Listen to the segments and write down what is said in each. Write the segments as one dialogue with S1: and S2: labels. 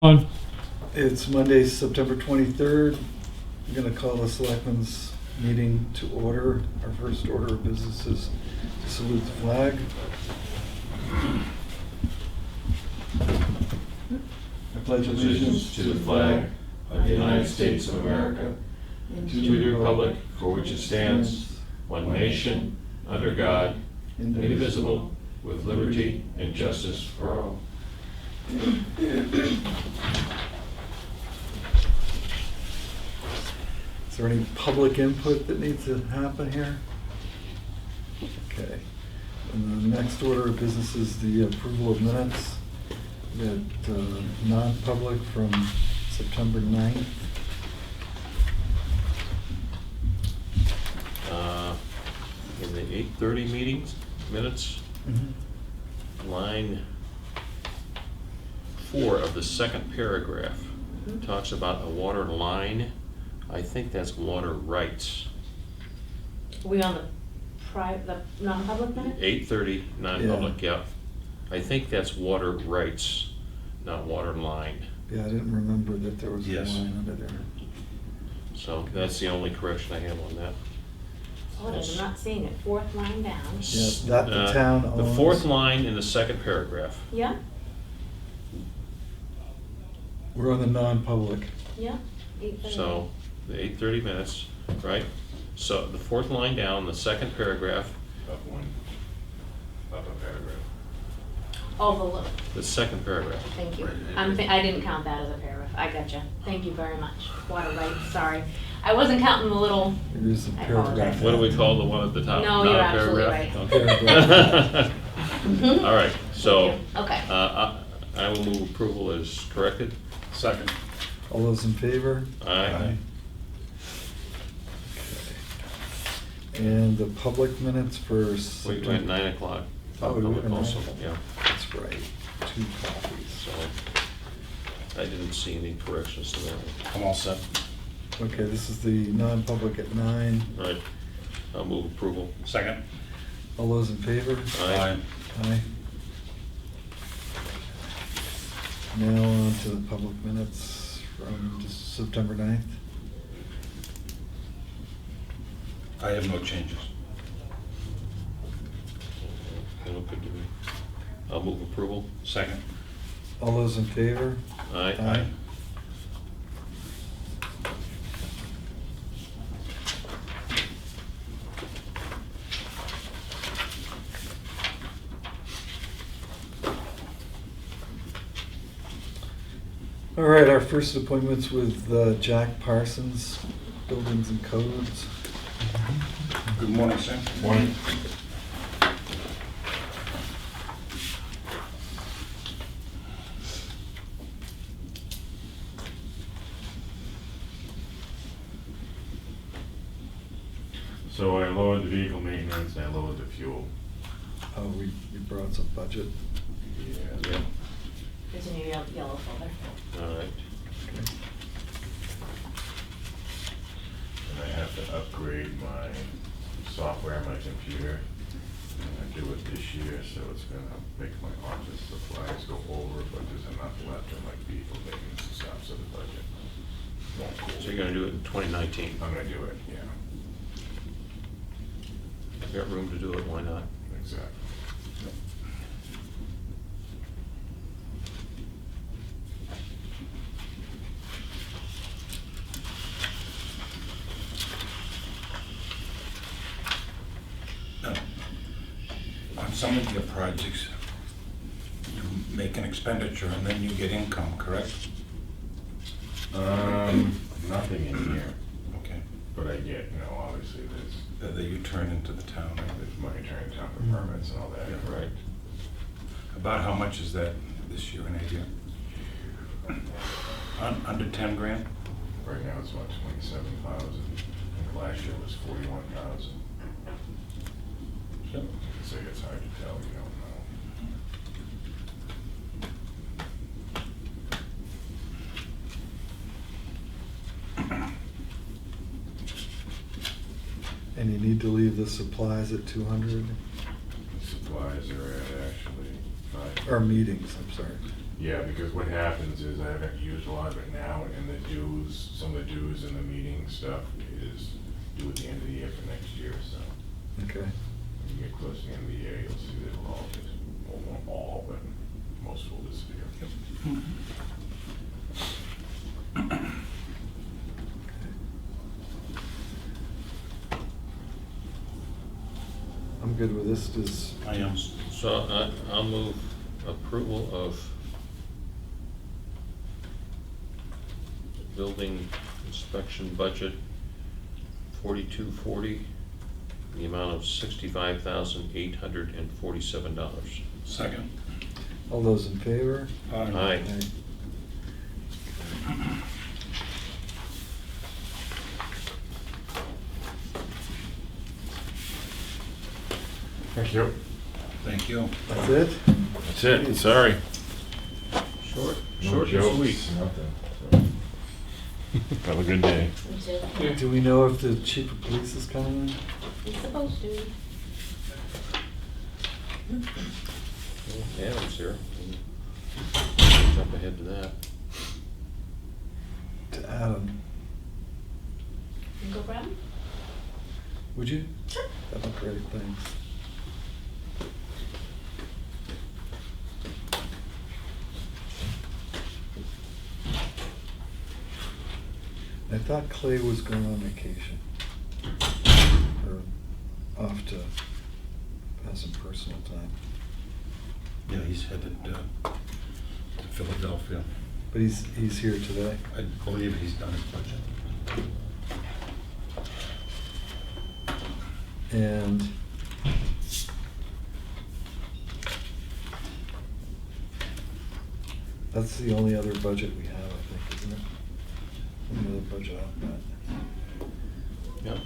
S1: On.
S2: It's Monday, September 23rd. I'm going to call the Selectmen's meeting to order. Our first order of business is to salute the flag.
S3: I pledge allegiance to the flag of the United States of America and to the republic for which it stands, one nation, under God, indivisible, with liberty and justice for all.
S2: Is there any public input that needs to happen here? Okay. And the next order of business is the approval of minutes. We had non-public from September 9th.
S3: In the 8:30 meetings, minutes, line 4 of the second paragraph talks about a water line. I think that's water rights.
S4: Are we on the non-public minute?
S3: 8:30 non-public, yeah. I think that's water rights, not water line.
S2: Yeah, I didn't remember that there was a
S1: Yes.
S2: line under there.
S3: So that's the only correction I have on that.
S4: Oh, I'm not seeing it. Fourth line down.
S2: Yeah, that the town owns.
S3: The fourth line in the second paragraph.
S4: Yeah,
S2: We're on the non-public.
S4: yeah. 8:30.
S3: So the 8:30 minutes, right? So the fourth line down, the second paragraph,
S5: Up a paragraph.
S4: Oh,
S3: the second paragraph.
S4: thank you. I didn't count that as a paragraph. I gotcha. Thank you very much. Water rights, sorry. I wasn't counting the little,
S2: It is the
S4: I
S2: paragraph.
S4: apologize.
S3: What do we call the one at the top?
S4: No, you're absolutely
S3: Non-paragraph? Okay. All right, so
S4: Thank you. Okay.
S3: I will move approval as corrected.
S5: Second.
S2: All those in favor?
S3: Aye.
S2: Okay. And the public minutes for
S3: Wait, we're at 9 o'clock.
S2: Oh, we were at 9
S3: Also,
S2: o'clock.
S3: yeah,
S2: That's right, 2 copies.
S3: so I didn't see any corrections to that one.
S5: I'm all set.
S2: Okay, this is the non-public at 9.
S3: All right, I'll move approval.
S5: Second.
S2: All those in favor?
S3: Aye.
S2: Aye. Now on to the public minutes from September 9th.
S5: I have no changes.
S3: They look good to me. I'll move approval.
S5: Second.
S2: All those in favor?
S3: Aye.
S2: Aye. All right, our first appointment's with Jack Parsons, Buildings and Codes.
S5: Good morning, Sam.
S3: Morning.
S6: So I lowered the vehicle maintenance, and I lowered the fuel.
S2: Oh, you brought some budget.
S3: Yeah.
S4: It's in your yellow folder.
S3: All right.
S2: Okay.
S6: And I have to upgrade my software on my computer. And I do it this year, so it's gonna make my office supplies go over, but there's enough left in like vehicle maintenance and stuff, so the budget won't go.
S3: So you're gonna do it in 2019.
S6: I'm gonna do it, yeah,
S3: You've got room to do it, why not?
S6: exactly.
S5: On some of your projects, you make an expenditure and then you get income, correct?
S6: Nothing in here,
S5: Okay.
S6: but I get, obviously there's
S5: That you turn into the town.
S6: money turned down for permits and all that.
S5: Yeah.
S3: Right.
S5: About how much is that this year, an idea? Under 10 grand?
S6: Right now it's about 27,000. Last year was 41,000.
S5: Yep.
S6: So it's hard to tell, you don't know.
S2: And you need to leave the supplies at 200,
S6: Supplies are at actually 5.
S2: or meetings, I'm sorry.
S6: Yeah, because what happens is I haven't used a lot of it now, and the dues, some of the dues and the meeting stuff is due at the end of the year for next year, so.
S2: Okay.
S6: When you get close to the end of the year, you'll see that it'll all just, well, not all, but most will disappear.
S2: I'm good with this. Does,
S5: I am.
S3: So I'll move approval of building inspection budget 4240, the amount of $65,847.
S5: Second.
S2: all those in favor?
S3: Aye.
S6: Thank you.
S5: Thank you.
S2: That's it?
S6: That's it, sorry.
S3: Short
S6: No
S3: and
S6: jokes,
S3: sweet.
S6: nothing. So. Have a good day.
S4: Me too.
S2: Do we know if the chief of police is coming in?
S4: He's supposed to.
S3: Adam's here. Jump ahead to that.
S2: To Adam.
S4: You can go grab him?
S2: Would you?
S4: Sure.
S2: That'd be great, thanks. I thought Clay was going on vacation. Or off to have some personal time.
S5: Yeah, he's headed to Philadelphia.
S2: But he's here today.
S5: I believe he's done his budget.
S2: And that's the only other budget we have, I think, isn't it? Only other budget I've got.
S3: Yep.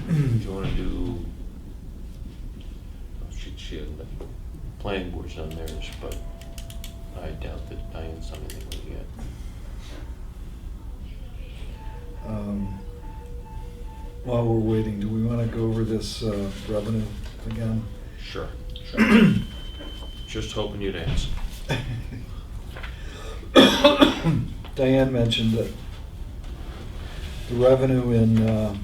S3: Do you want to do, oh, she had the planning board's on theirs, but I doubt that Diane's done anything with it yet.
S2: While we're waiting, do we want to go over this revenue again?
S3: Sure. Just hoping you'd ask.
S2: Diane mentioned that the revenue in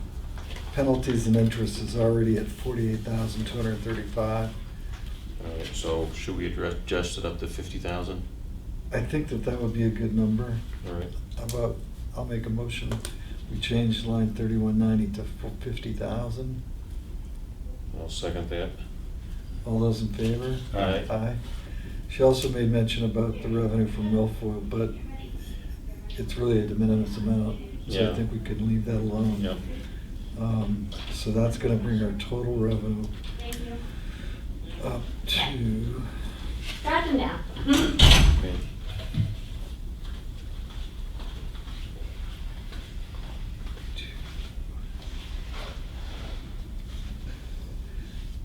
S2: penalties and interest is already at 48,235.
S3: All right, so should we adjust it up to 50,000?
S2: I think that would be a good number.
S3: All right.
S2: How about, I'll make a motion, we change line 3190 to 50,000.
S3: I'll second that.
S2: All those in favor?
S3: Aye.
S2: Aye. She also made mention about the revenue from milfoil, but it's really a de minimis amount, so I
S3: Yeah.
S2: think we could leave that alone.
S3: Yep.
S2: So that's gonna bring our total revenue
S4: Thank you.
S2: up to,
S4: Drive him down.
S3: Okay.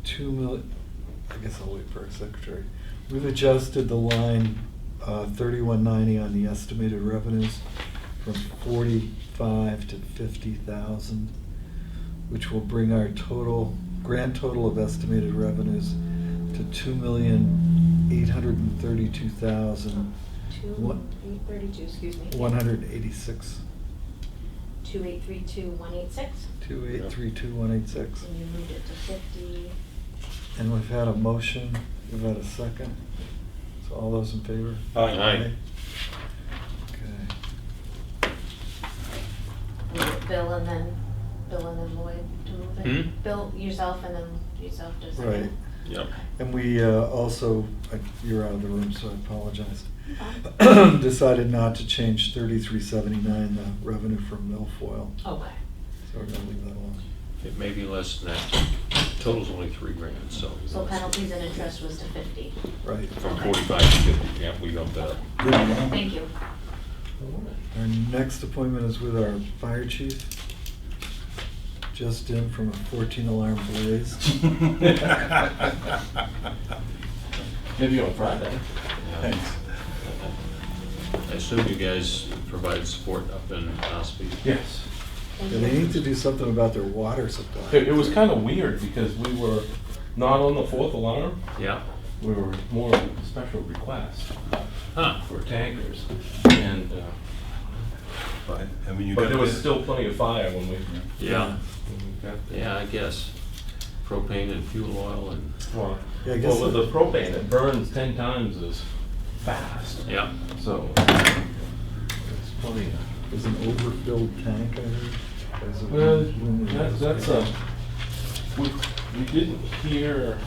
S2: $2 million. I guess I'll wait for our secretary. We've adjusted the line 3190 on the estimated revenues from 45 to 50,000, which will bring our grand total of estimated revenues to 2,832,186.
S4: 2832, excuse me. 2832,186.
S2: 2,832,186.
S4: And you moved it to 50.
S2: And we've had a motion, we've had a second. So all those in favor?
S3: Aye.
S2: Okay.
S4: Move it Bill and then Lloyd to move it.
S3: Hmm?
S4: Bill, yourself, and then yourself to second.
S2: Right.
S3: Yep.
S2: And we also, you're out of the room, so I apologize.
S4: Fine.
S2: Decided not to change 3379, the revenue from milfoil.
S4: Okay.
S2: So we're gonna leave that alone.
S3: It may be less than that. Total's only $3,000, so.
S4: So penalties and interest was to 50.
S2: Right.
S3: From 45 to 50, yeah, we bumped that up.
S4: Thank you.
S2: Our next appointment is with our fire chief. Just in from a 14-alarm blaze.
S1: Maybe on Friday.
S3: Yeah. I assume you guys provide support up in Ospey?
S1: Yes.
S4: Thank
S2: Yeah,
S4: you.
S2: they need to do something about their water supply.
S1: It was kind of weird because we were not on the fourth alarm,
S3: Yeah.
S1: we were more of a special request for tankers. And,
S5: But, I mean, you
S1: but
S5: got
S1: there was
S5: this-
S1: still plenty of fire when we
S3: Yeah,
S1: got there.
S3: yeah, I guess. Propane and fuel oil and,
S1: Well,
S2: Yeah, I guess
S1: well, with
S2: it-
S1: the propane, it burns 10 times as fast.
S3: yeah.
S1: So, it's plenty of.
S2: There's an overfilled tank, I heard. As of
S1: Well,
S2: when the-
S1: that's we didn't hear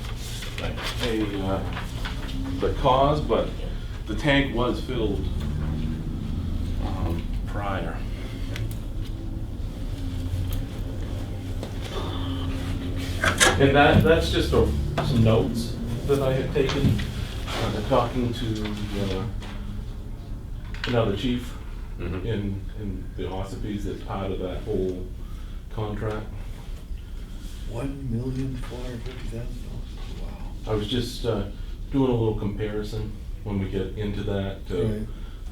S1: the cause, but the tank was filled prior. And that's just some notes that I had taken, talking to another chief
S3: Mhm.
S1: in the Ossapees that's part of that whole contract.
S2: $1,450,000. Wow.
S1: I was just doing a little comparison when we get into that
S2: Right.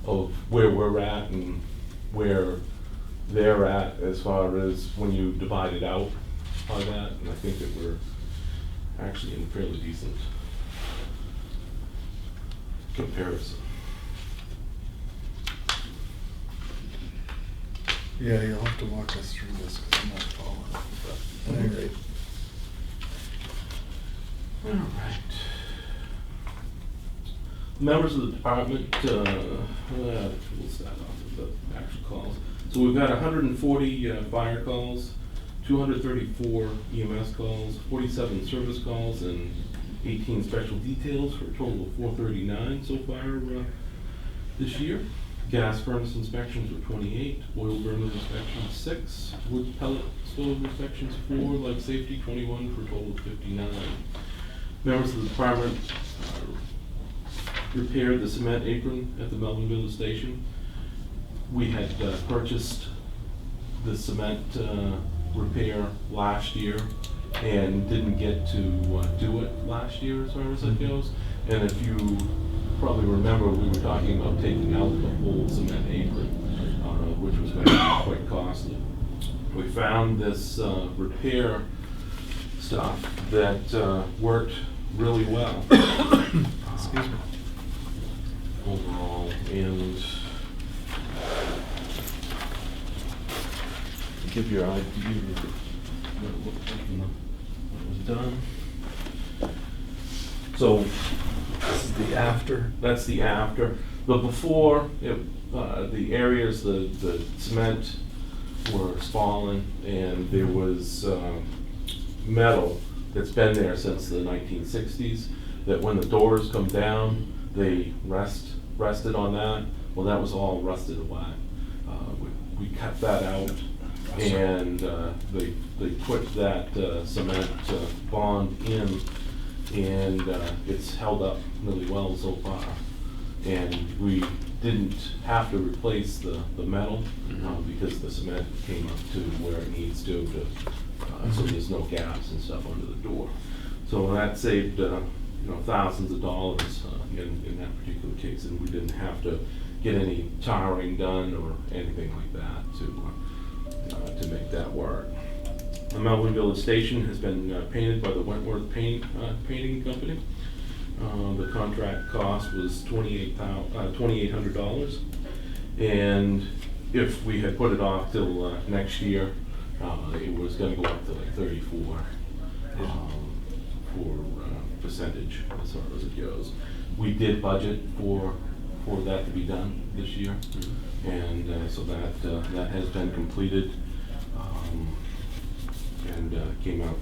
S1: of where we're at and where they're at as far as when you divide it out by that, and I think that we're actually in fairly decent comparison.
S2: Yeah, you'll have to walk us through this because I'm not following it. But at any rate,
S1: All right. Members of the department, we'll start off with the actual calls. So we've got 140 fire calls, 234 EMS calls, 47 service calls, and 18 special details for a total of 439 so far this year. Gas furnace inspections were 28, oil burner inspections 6, wood pellet stove inspections 4, life safety 21 for a total of 59. Members of the department repaired the cement apron at the Melvinville station. We had purchased the cement repair last year and didn't get to do it last year as far as it goes. And if you probably remember, we were talking about taking out the whole cement apron, which was going to be quite costly. We found this repair stuff that worked really well.
S2: excuse me.
S1: Overall, and to give you an idea of what it looked like when it was done. So
S2: This is the after.
S1: that's the after. The before, the areas, the cement were fallen, and there was metal that's been there since the 1960s, that when the doors come down, they rested on that. Well, that was all rusted away. We cut that out, and they put that cement bond in, and it's held up really well so far. And we didn't have to replace the metal because the cement came up to where it needs to so there's no gaps and stuff under the door. So that saved thousands of dollars in that particular case, and we didn't have to get any tarring done or anything like that to make that work. The Melvinville Station has been painted by the Wentworth Painting Company. The contract cost was $2,800, and if we had put it off till next year, it was going to go up to like 34 for percentage as far as it goes. We did budget for that to be done this year, and so that has been completed and came out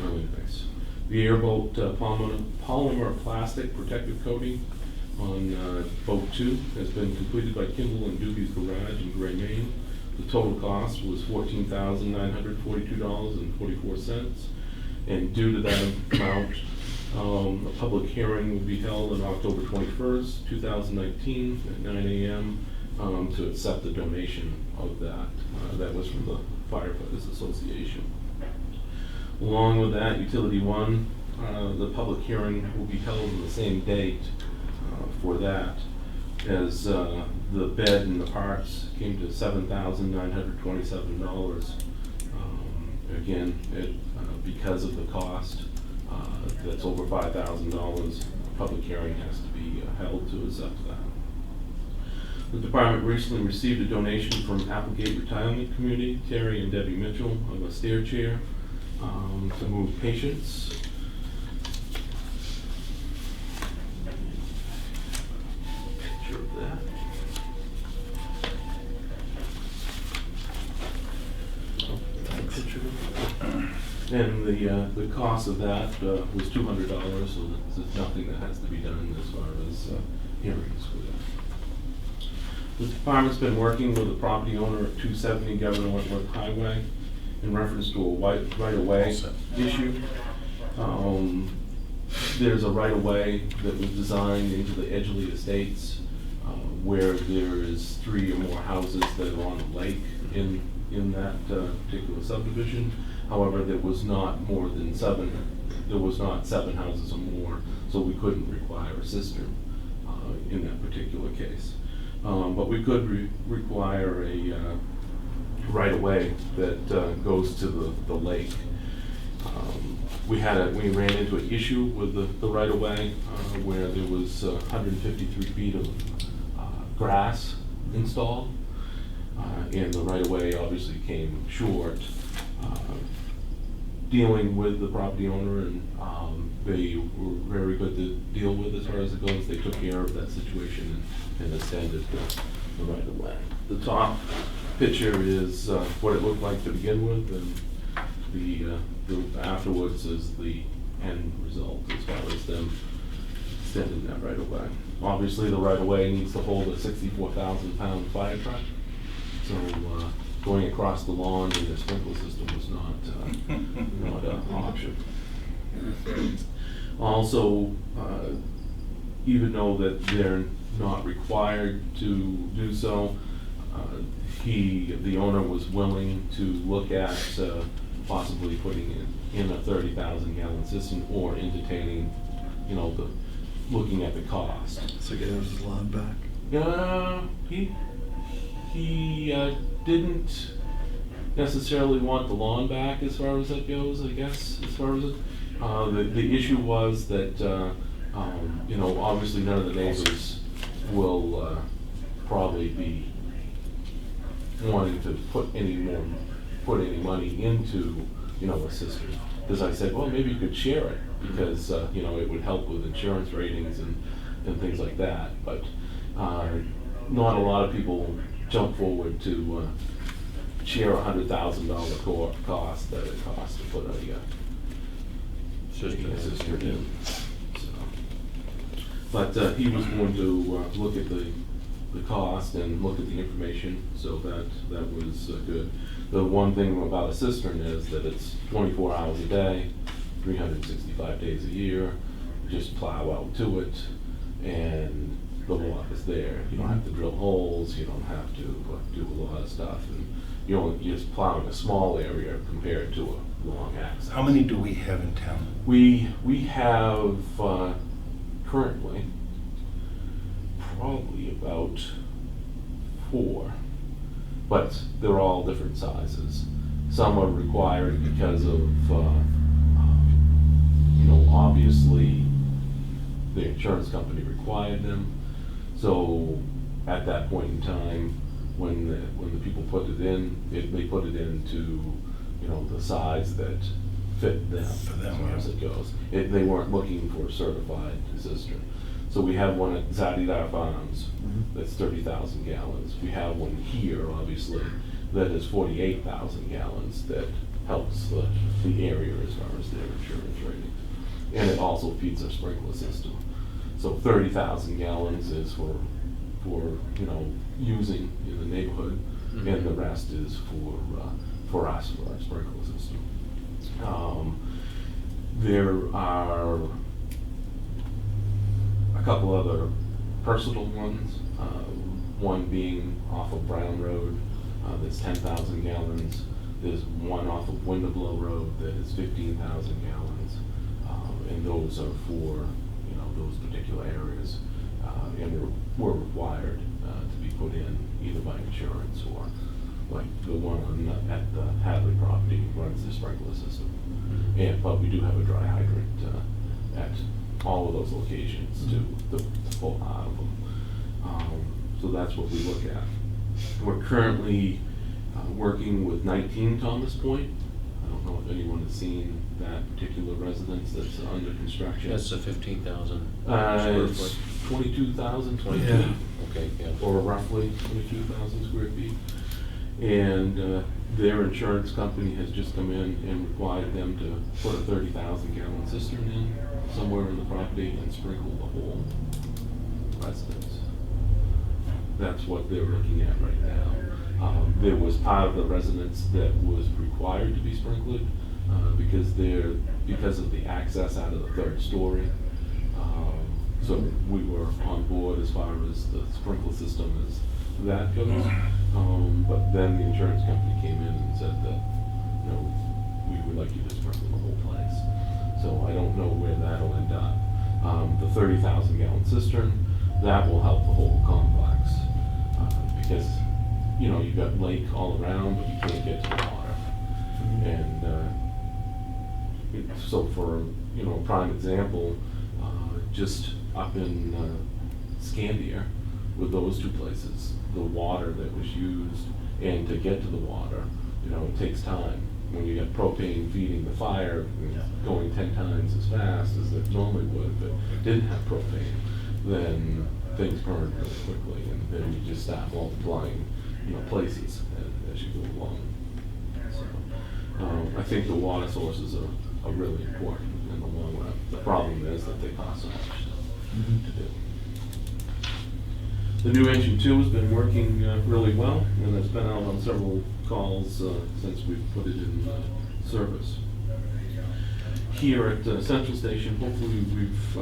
S1: really nice. The airboat polymer plastic protective coating on boat 2 has been completed by Kimball and Doobie's Garage in Gray, Maine. The total cost was $14,942.44, and due to that amount, a public hearing will be held on October 21st, 2019 at 9 a.m. To accept the donation of that. That was from the Firefighters Association. Along with that, Utility 1, the public hearing will be held on the same date for that, as the bed and the parts came to $7,927. Again, because of the cost, that's over $5,000 public hearing has to be held to accept that. The department recently received a donation from Applegate Retirement Community, Terry and Debbie Mitchell, of a stair chair to move patients. Picture of that. And the cost of that was $200, so there's nothing that has to be done as far as hearings with that. The department's been working with the property owner at 270 Governor Wentworth Highway in reference to a right-of-way issue. There's a right-of-way that was designed into the Edgeley Estates where there is 3 or more houses that are on the lake in that particular subdivision. However, there was not more than 7, there was not 7 houses or more, so we couldn't require a cistern in that particular case. But we could require a right-of-way that goes to the lake. We ran into an issue with the right-of-way where there was 153 feet of grass installed, and the right-of-way obviously came short. Dealing with the property owner, and they were very good to deal with as far as it goes. They took care of that situation and extended the right-of-way. The top picture is what it looked like to begin with, and the afterwards is the end result as far as them extending that right-of-way. Obviously, the right-of-way needs to hold a 64,000-pound fire truck, so going across the lawn in the sprinkler system was not an option. Also, even though that they're not required to do so, the owner was willing to look at possibly putting in a 30,000-gallon cistern or entertaining, looking at the cost.
S2: So get his lawn back?
S1: He didn't necessarily want the lawn back as far as that goes, I guess, as far as it. The issue was that, obviously none of the neighbors will probably be wanting to put any money into, a cistern. Because I said, well, maybe you could share it, because, it would help with insurance ratings and things like that. But not a lot of people jump forward to share $100,000 cost that it costs to put a cistern in. So, but he was going to look at the cost and look at the information, so that was good. The one thing about a cistern is that it's 24 hours a day, 365 days a year. Just plow out to it, and the water is there. You don't have to drill holes. You don't have to do a lot of stuff, and you're just plowing a small area compared to a long access.
S5: How many do we have in town?
S1: We have currently probably about 4, but they're all different sizes. Some are required because of obviously the insurance company required them. So at that point in time, when the people put it in, they put it into the size that fit them,
S5: For them,
S1: as far as
S5: yeah.
S1: it goes. They weren't looking for a certified cistern. So we have one at Zadidar Farms that's 30,000 gallons. We have one here, obviously, that is 48,000 gallons that helps the area as far as their insurance rating. And it also feeds our sprinkler system. So 30,000 gallons is for using in the neighborhood, and the rest is for us, for our sprinkler system. There are a couple other personal ones, one being off of Brown Road, that's 10,000 gallons. There's one off of Windablow Road that is 15,000 gallons, and those are for those particular areas, and were required to be put in either by insurance or like the one at the Hadley property runs the sprinkler system. But we do have a dry hydrant at all of those locations to pull out of them. So that's what we look at. We're currently working with 19 Thomas Point. I don't know if anyone has seen that particular residence that's under construction.
S3: That's a 15,000 square
S1: It's
S3: foot.
S1: 22,000,
S2: Yeah.
S3: Okay, yeah.
S1: or roughly 22,000 square feet. And their insurance company has just come in and required them to put a 30,000 gallon cistern in somewhere in the property and sprinkle the whole residence. That's what they're looking at right now. There was part of the residence that was required to be sprinkled because of the access out of the third story. So we were on board as far as the sprinkler system as that goes. But then the insurance company came in and said that, we would like you to sprinkle the whole place. So I don't know where that'll end up. The 30,000 gallon cistern, that will help the whole complex. Because, you've got lake all around, but you can't get to the water. And so for, a prime example, just up in Scandia, with those two places, the water that was used, and to get to the water, it takes time. When you get propane feeding the fire, it's going 10 times as fast as it normally would. If it didn't have propane, then things burn really quickly, and then you just start multiplying, places as you go along. So, I think the water sources are really important in the long run. The problem is that they cost so much to do. The new engine 2 has been working really well, and it's been out on several calls since we've put it in service. Here at Central Station, hopefully we've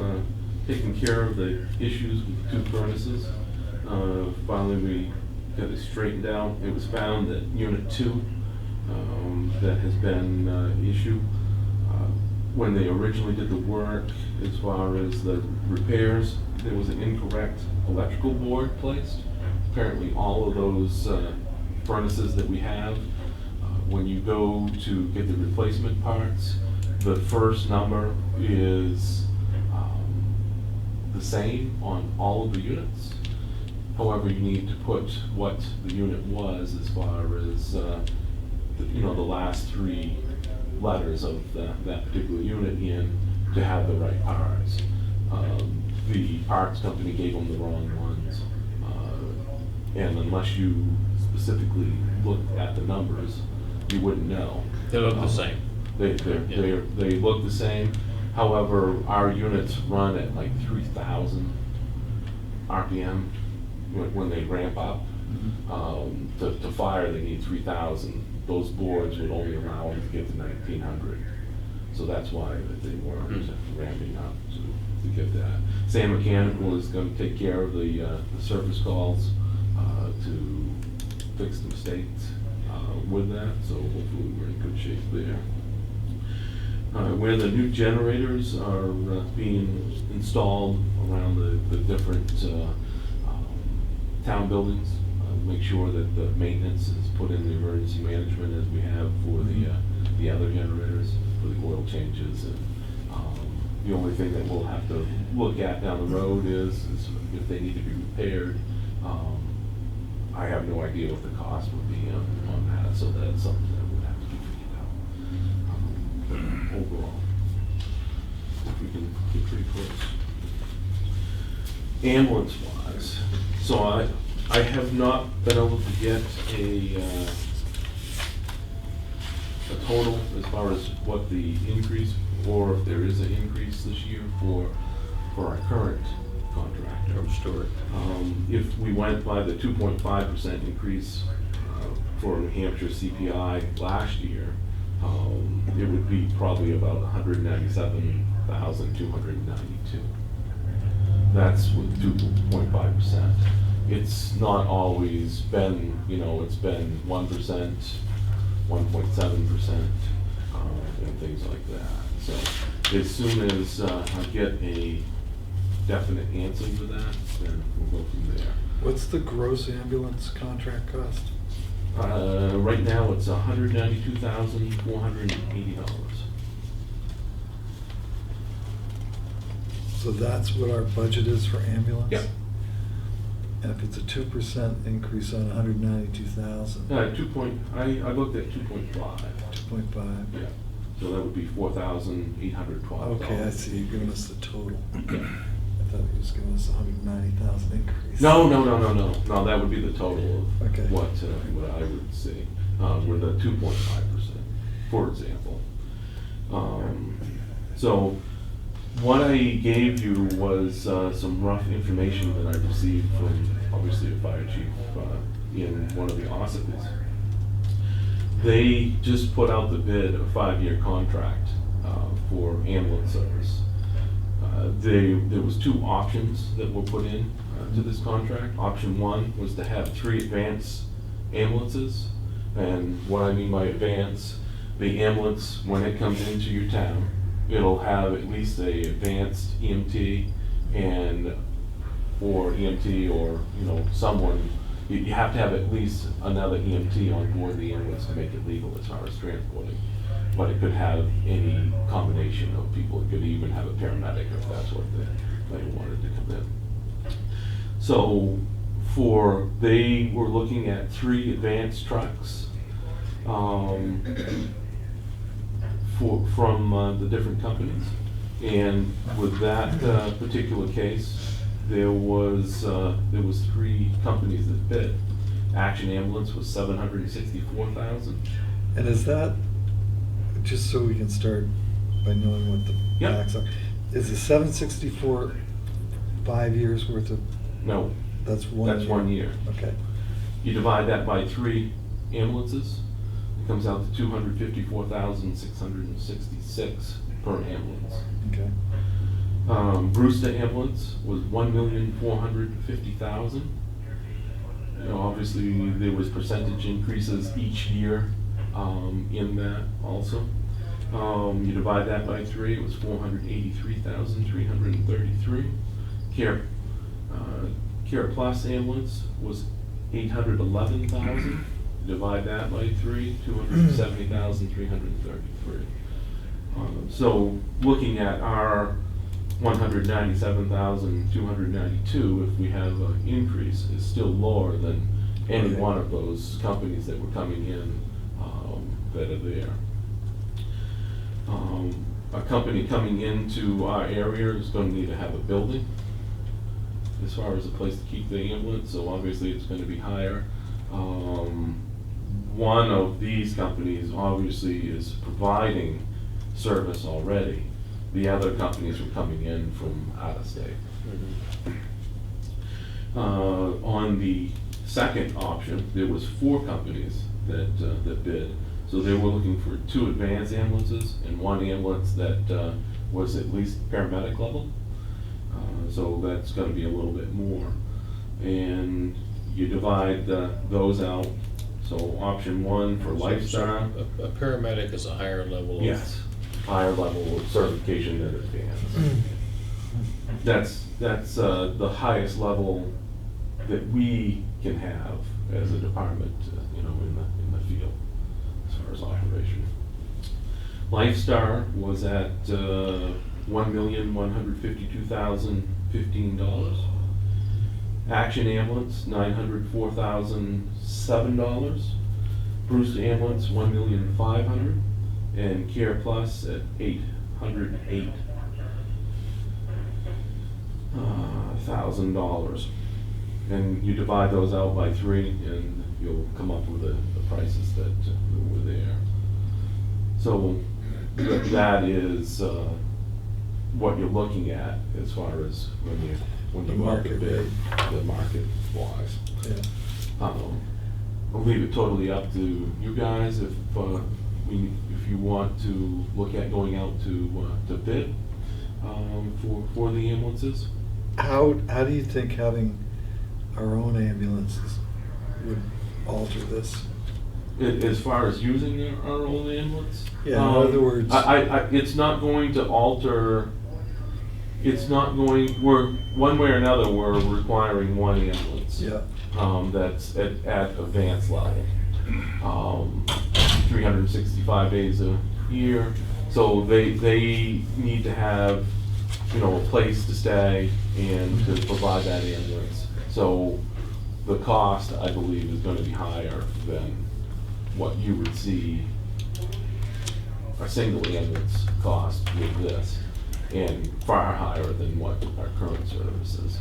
S1: taken care of the issues with the two furnaces. Finally, we got it straightened out. It was found that Unit 2 that has been issue. When they originally did the work, as far as the repairs, there was an incorrect electrical board placed. Apparently all of those furnaces that we have, when you go to get the replacement parts, the first number is the same on all of the units. However, you need to put what the unit was as far as the last three letters of that particular unit in to have the right parts. The parts company gave them the wrong ones, and unless you specifically looked at the numbers, you wouldn't know.
S3: They look the same.
S1: They look the same. However, our units run at like 3,000 RPM when they ramp up. To fire, they need 3,000. Those boards would only allow them to get to 1,900. So that's why they weren't ramping up to get that. Sam Mechanical is going to take care of the service calls to fix the mistakes with that. So hopefully we're in good shape there. Where the new generators are being installed around the different town buildings, make sure that the maintenance is put in the emergency management as we have for the other generators, for the oil changes. And the only thing that we'll have to look at down the road is if they need to be repaired. I have no idea what the cost would be on that, so that's something that would have to be figured out. Overall, if we can get pretty close. Ambulance-wise, so I have not been able to get a total as far as what the increase, or if there is an increase this year for our current contractor.
S3: From Stewart.
S1: If we went by the 2.5% increase for New Hampshire CPI last year, it would be probably about 197,292. That's with 2.5%. It's not always been, it's been 1%, 1.7%, and things like that. So as soon as I get a definite answer to that, then we'll go from there.
S2: What's the gross ambulance contract cost?
S1: Right now, it's $192,480.
S2: So that's what our budget is for ambulance?
S1: Yeah.
S2: And if it's a 2% increase on 192,000,
S1: I looked at 2.5.
S2: 2.5?
S1: Yeah, so that would be $4,812.
S2: Okay, I see, you're giving us the total. I thought he was giving us a 190,000 increase.
S1: No, that would be the total
S2: Okay.
S1: of what I would say, with a 2.5%, for example. So what I gave you was some rough information that I received from, obviously, a fire chief in one of the offices. They just put out the bid, a 5-year contract for ambulance service. There was 2 options that were put in to this contract. Option 1 was to have 3 advanced ambulances. And what I mean by advance, the ambulance, when it comes into your town, it'll have at least a advanced EMT or EMT or, someone. You have to have at least another EMT on board the ambulance to make it legal as far as transporting. But it could have any combination of people. It could even have a paramedic if that's what they wanted to come in. So they were looking at 3 advanced trucks from the different companies. And with that particular case, there was 3 companies that bid. Action Ambulance was $764,000.
S2: And is that, just so we can start by knowing what the
S1: Yep.
S2: facts are, is the 764 5 years worth of,
S1: No,
S2: that's 1 year?
S1: that's 1 year.
S2: Okay,
S1: You divide that by 3 ambulances, it comes out to $254,666 per ambulance.
S2: okay.
S1: Brewster Ambulance was $1,450,000. Obviously, there was percentage increases each year in that also. You divide that by 3, it was $483,333. Care Plus Ambulance was $811,000. Divide that by 3, $270,333. So looking at our $197,292, if we have an increase, is still lower than any one of those companies that were coming in that are there. A company coming into our area is going to need to have a building as far as a place to keep the ambulance, so obviously it's going to be higher. One of these companies obviously is providing service already. The other companies were coming in from out of state. On the second option, there was 4 companies that bid. So they were looking for 2 advanced ambulances and 1 ambulance that was at least paramedic level. So that's gonna be a little bit more. And you divide those out. So option 1 for Lifestar.
S3: A paramedic is a higher level of...
S1: Yes, higher level of certification than advanced. That's the highest level that we can have as a department, in the field, as far as operation. Lifestar was at $1,152,015. Action Ambulance, $904,007. Brewster Ambulance, $1,500,000. And Care Plus at $808,000. And you divide those out by 3, and you'll come up with the prices that were there. So that is what you're looking at as far as when you
S2: The
S1: go out to
S2: market
S1: bid,
S2: rate.
S1: the market wise.
S2: Yeah.
S1: I'll leave it totally up to you guys if you want to look at going out to bid for the ambulances.
S2: How do you think having our own ambulances would alter this?
S1: As far as using our own ambulance?
S2: Yeah, in other words-
S1: It's not going to alter, we're, one way or another, we're requiring 1 ambulance.
S2: Yeah.
S1: That's at advanced level. 365 days a year, so they need to have a place to stay and to provide that ambulance. So the cost, I believe, is gonna be higher than what you would see a single ambulance cost with this, and far higher than what our current service is,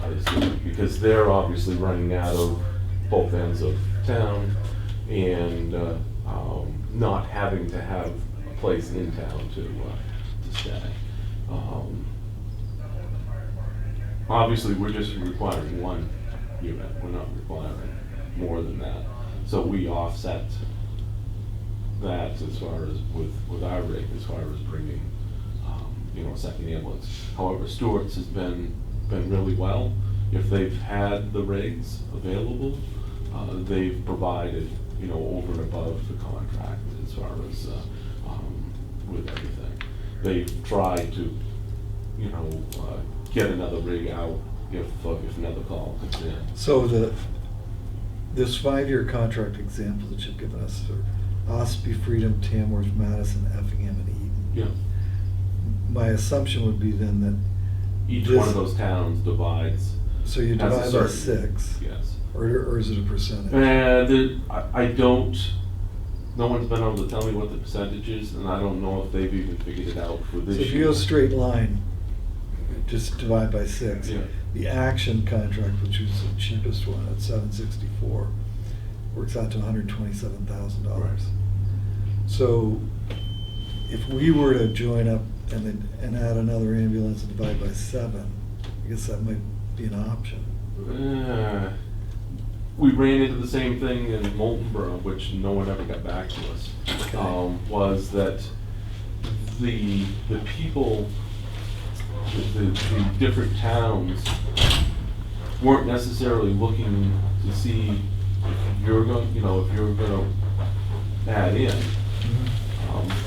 S1: I assume, because they're obviously running out of both ends of town and not having to have a place in town to stay. Obviously, we're just requiring one unit, we're not requiring more than that. So we offset that as far as with our rate, as far as bringing, a second ambulance. However, Stewart's has been really well. If they've had the rigs available, they've provided, over and above the contract as far as with everything. They've tried to, get another rig out if another call comes in.
S2: So this 5-year contract example that you've given us for Ospey, Freedom, Tamworth, Madison, Effingham, and Eden.
S1: Yeah.
S2: My assumption would be then that
S1: Each
S2: this-
S1: one of those towns divides.
S2: So you
S1: has a
S2: divide by
S1: certain-
S2: 6,
S1: Yes.
S2: or is it a percentage?
S1: I don't, no one's been able to tell me what the percentage is, and I don't know if they've even figured it out for
S2: So
S1: this
S2: if you
S1: year.
S2: go straight line, just divide by 6.
S1: Yeah.
S2: The Action contract, which is the cheapest one at $764, works out to $127,000.
S1: Right.
S2: So if we were to join up and add another ambulance and divide by 7, I guess that might be an option.
S1: We ran into the same thing in Moltenboro, which no one ever got back to us.
S2: Okay.
S1: Was that the people, the different towns weren't necessarily looking to see if you're going, if you're gonna add in.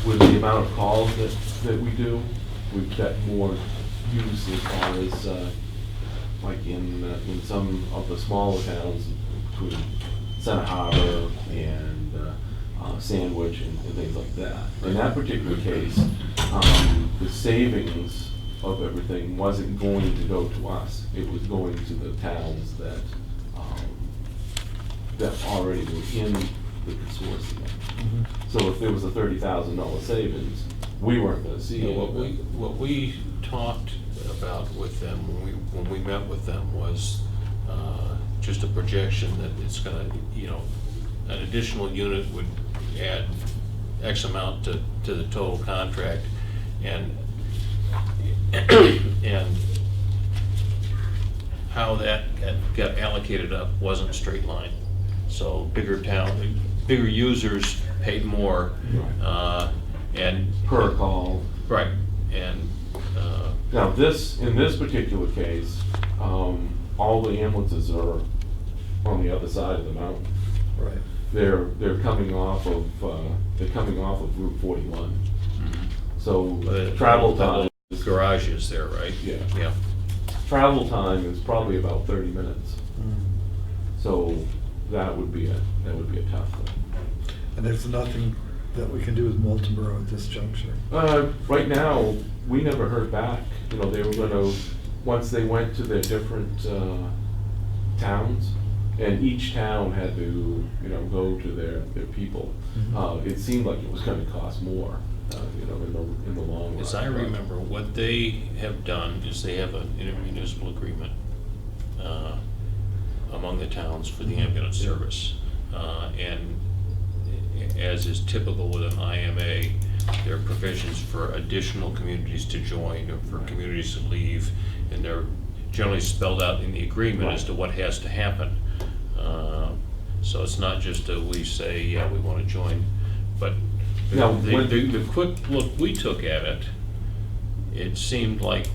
S1: With the amount of calls that we do, we get more use as far as, like in some of the smaller towns between Center Harbor and Sandwich and things like that. In that particular case, the savings of everything wasn't going to go to us. It was going to the towns that already were in the consortium. So if there was a $30,000 savings, we weren't gonna see it.
S3: What we talked about with them when we met with them was just a projection that it's gonna, an additional unit would add X amount to the total contract, and how that got allocated up wasn't straight line. So bigger users paid more, and
S1: Per call.
S3: right, and
S1: Now, in this particular case, all the ambulances are on the other side of the mountain.
S2: Right.
S1: They're coming off of Route 41. So travel time,
S3: garage is there, right?
S1: Yeah.
S3: Yeah.
S1: travel time is probably about 30 minutes. So that would be a tough thing.
S2: And there's nothing that we can do with Moltenboro at this juncture.
S1: Right now, we never heard back. They were gonna, once they went to their different towns, and each town had to, go to their people. It seemed like it was gonna cost more, in the long run.
S3: As I remember, what they have done is they have an intermunicipal agreement among the towns for the ambulance service. And as is typical with an IMA, there are provisions for additional communities to join or for communities to leave, and they're generally spelled out in the agreement as to what has to happen. So it's not just we say, yeah, we want to join, but
S1: Now,
S3: the quick look we took at it, it seemed like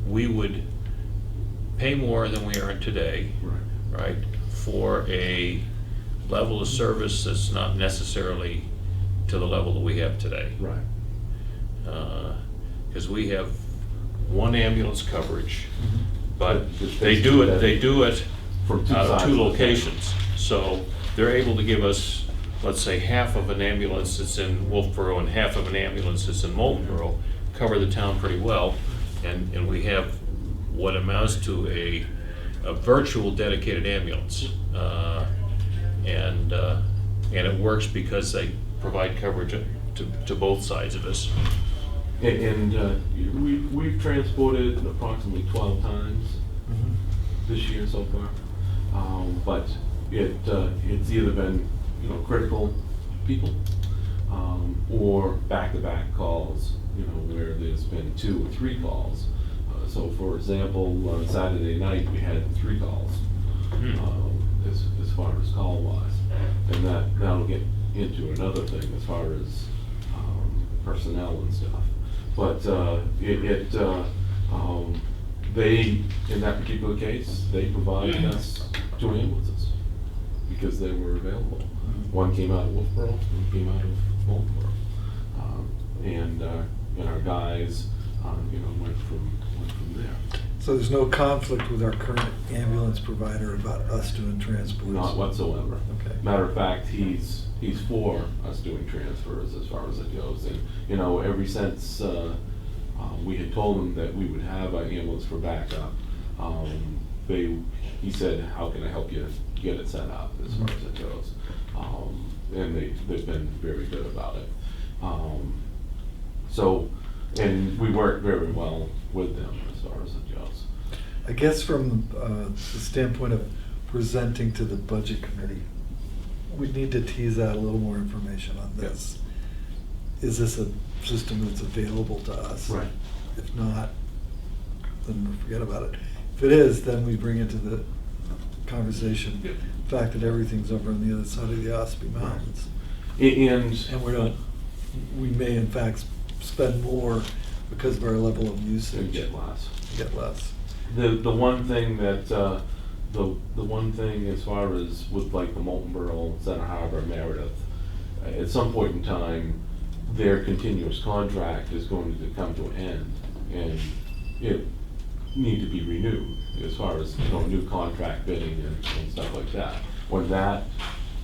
S3: we would pay more than we earn today, right, for a level of service that's not necessarily to the level that we have today.
S1: Right.
S3: Because we have one ambulance coverage, but
S1: Just
S3: they do
S1: basically
S3: it
S1: From two
S3: out of
S1: sides
S3: two
S1: of the
S3: locations. So they're able to give us, let's say, half of an ambulance that's in Wolfboro and half of an ambulance that's in Moltenboro, cover the town pretty well, and we have what amounts to a virtual dedicated ambulance. And it works because they provide coverage to both sides of us.
S1: And we've transported approximately 12 times this year so far. But it's either been, critical people, or back-to-back calls, where there's been 2 or 3 calls. So for example, on Saturday night, we had 3 calls, as far as call-wise. And that'll get into another thing as far as personnel and stuff. But they, in that particular case, they provided us 2 ambulances because they were available. One came out of Wolfboro, one came out of Marlboro. And our guys, went from there.
S2: So there's no conflict with our current ambulance provider about us doing transports?
S1: Not whatsoever.
S2: Okay.
S1: Matter of fact, he's for us doing transfers as far as it goes. And, ever since we had told him that we would have an ambulance for backup, he said, how can I help you get it set up as far as it goes? And they've been very good about it. And we work very well with them as far as it goes.
S2: I guess from the standpoint of presenting to the budget committee, we need to tease out a little more information on this. Is this a system that's available to us?
S1: Right.
S2: If not, then we forget about it. If it is, then we bring into the conversation the fact that everything's over on the other side of the Ospey Mountains.
S1: And
S2: We may in fact spend more because of our level of usage.
S1: and get less.
S2: Get less.
S1: The one thing that, the one thing as far as with like the Molten Borough, Center Harbor, Meredith, at some point in time, their continuous contract is going to come to an end, and it need to be renewed as far as, new contract bidding and stuff like that. When that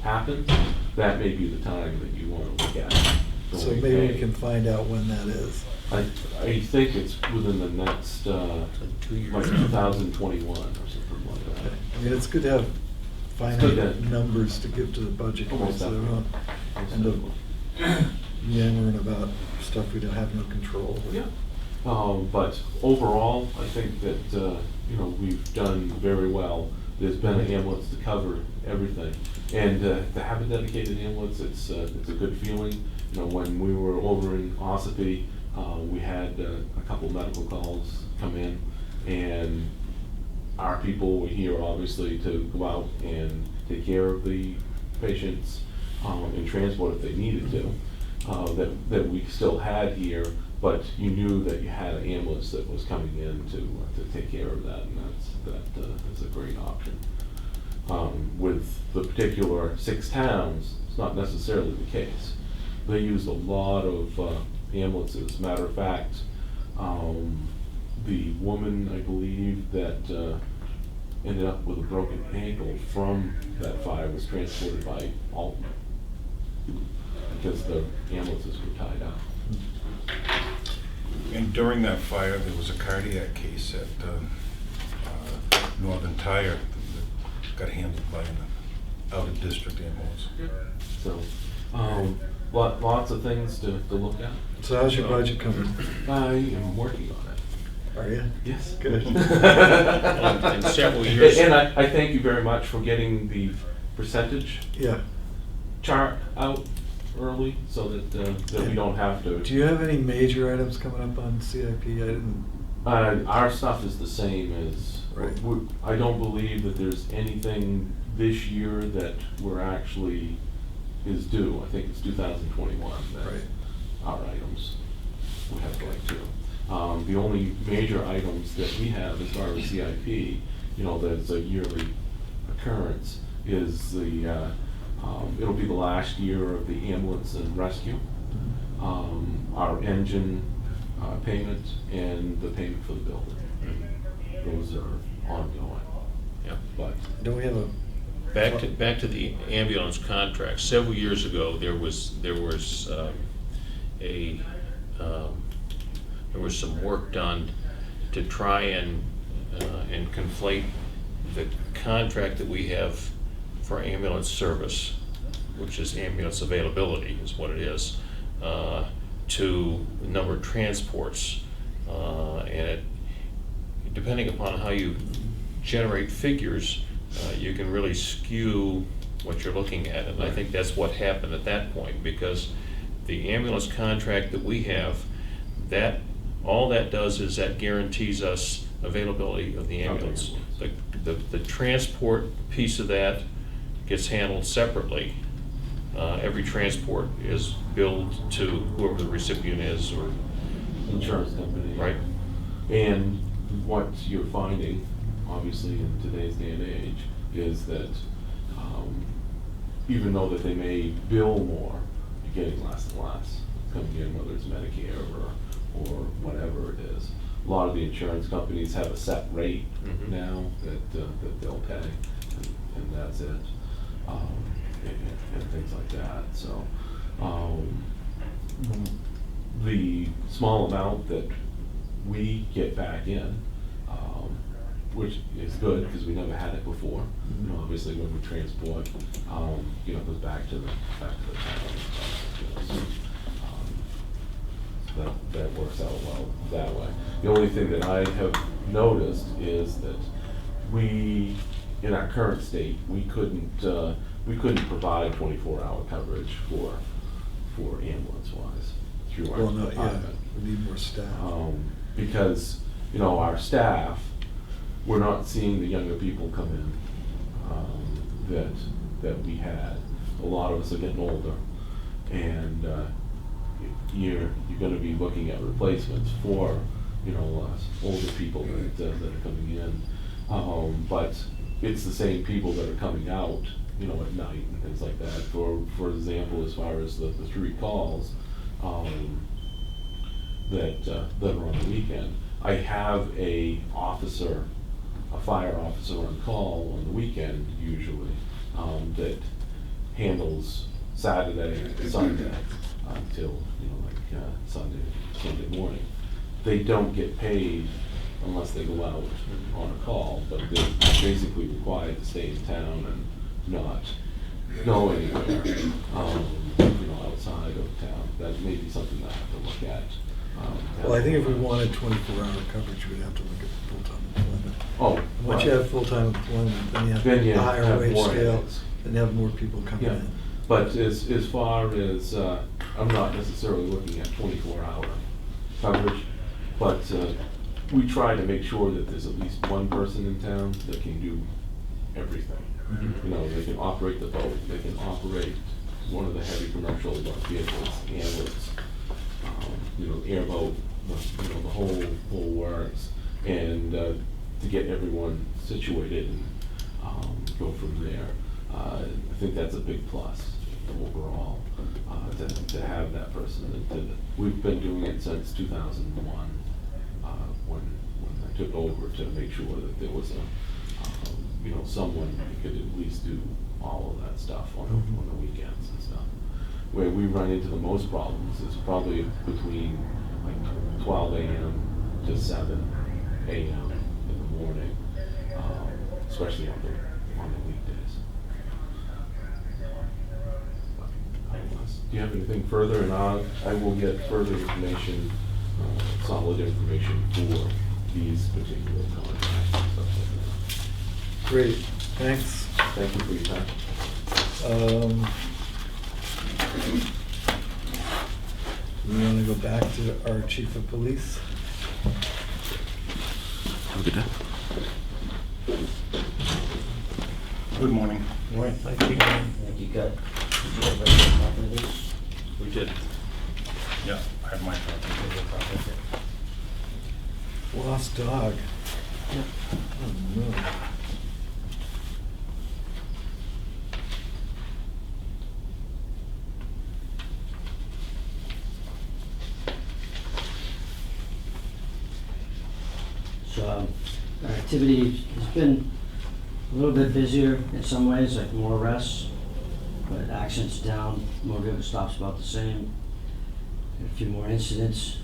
S1: happens, that may be the time that you want to look at it.
S2: So maybe we can find out when that is.
S1: I think it's within the next,
S3: 2 years.
S1: like 2021 or something like that.
S2: I mean, it's good to have
S1: good
S2: finite
S1: to-
S2: numbers to give to the budget committee,
S1: Almost
S2: so they
S1: definitely.
S2: don't end up yammering about stuff we don't have no control over.
S1: Yeah, but overall, I think that, we've done very well. There's been an ambulance to cover everything. And to have a dedicated ambulance, it's a good feeling. When we were over in Ossipee, we had a couple medical calls come in, and our people were here obviously to go out and take care of the patients and transport if they needed to. That we still had here, but you knew that you had an ambulance that was coming in to take care of that, and that is a great option. With the particular 6 towns, it's not necessarily the case. They used a lot of ambulances. Matter of fact, the woman, I believe, that ended up with a broken ankle from that fire was transported by Alton because the ambulances were tied up.
S5: And during that fire, there was a cardiac case at Northern Tire that got handled by an out-of-district ambulance.
S1: So, lots of things to look at.
S2: So how's your budget coming?
S1: I am working on it.
S2: Are you?
S1: Yes.
S2: Good.
S3: In several years.
S1: And I thank you very much for getting the percentage
S2: Yeah.
S1: chart out early so that we don't have to.
S2: Do you have any major items coming up on CIP? I didn't.
S1: Our stuff is the same as,
S2: Right.
S1: I don't believe that there's anything this year that we're actually is due. I think it's 2021 that
S2: Right.
S1: our items, we have to like to. The only major items that we have as far as CIP, that's a yearly occurrence, is it'll be the last year of the ambulance and rescue, our engine payment, and the payment for the building. Those are ongoing.
S3: Yeah.
S1: But
S2: Don't we have a?
S3: Back to the ambulance contract. Several years ago, there was a there was some work done to try and conflate the contract that we have for ambulance service, which is ambulance availability is what it is, to the number of transports. Depending upon how you generate figures, you can really skew what you're looking at. And I think that's what happened at that point, because the ambulance contract that we have, that all that does is that guarantees us availability of the ambulance. The transport piece of that gets handled separately. Every transport is billed to whoever the recipient is, or
S1: Insurance company.
S3: right.
S1: And what you're finding, obviously in today's day and age, is that even though that they may bill more, you're getting less and less coming in, whether it's Medicare or whatever it is. A lot of the insurance companies have a set rate now that they'll pay, and that's it, and things like that. So the small amount that we get back in, which is good because we never had it before. You know, obviously when we transport, you know, it goes back to the town. So, that works out well that way. The only thing that I have noticed is that we, in our current state, we couldn't provide 24-hour coverage for ambulance-wise through our
S2: Well, no, yeah,
S1: department.
S2: we need more staff.
S1: Because, you know, our staff, we're not seeing the younger people come in that we had. A lot of us are getting older, and you're going to be looking at replacements for, you know, older people that are coming in. But it's the same people that are coming out, you know, at night and things like that. For example, as far as the 3 calls that are on the weekend, I have a fire officer on call on the weekend usually, that handles Saturday, Sunday, until, you know, like Sunday morning. They don't get paid unless they go out on a call, but they're basically required to stay in town and not go anywhere, you know, outside of town. That may be something I have to look at.
S2: Well, I think if we wanted 24-hour coverage, we'd have to look at full-time employment.
S1: Oh,
S2: Once you
S1: right.
S2: have full-time employment, then you
S1: Then you
S2: have a higher
S1: have
S2: wage
S1: more
S2: scale,
S1: hands.
S2: and you have more people coming
S1: Yeah.
S2: in.
S1: But as far as, I'm not necessarily looking at 24-hour coverage, but we try to make sure that there's at least one person in town that can do everything. You know, they can operate the boat, they can operate one of the heavy commercial vehicles, ambulance, you know, airboat, you know, the whole works, and to get everyone situated and go from there. I think that's a big plus overall, to have that person. We've been doing it since 2001, when I took over, to make sure that there was you know, someone who could at least do all of that stuff on the weekends and stuff. Where we run into the most problems is probably between like 12 a.m. to 7 a.m. in the morning, especially on the weekdays. Do you have anything further? And I will get further information, solid information for these particular contracts and stuff like that.
S2: Great, thanks.
S1: Thank you for your time.
S2: We want to go back to our chief of police?
S1: Have a good day.
S5: Good morning.
S2: Right.
S7: I think you got, did you have a copy of this?
S3: We did.
S5: Yeah, I have my copy.
S2: Lost dog. Oh, no.
S7: So our activity has been a little bit busier in some ways, like more arrests, but accidents down, more vehicle stops about the same. A few more incidents.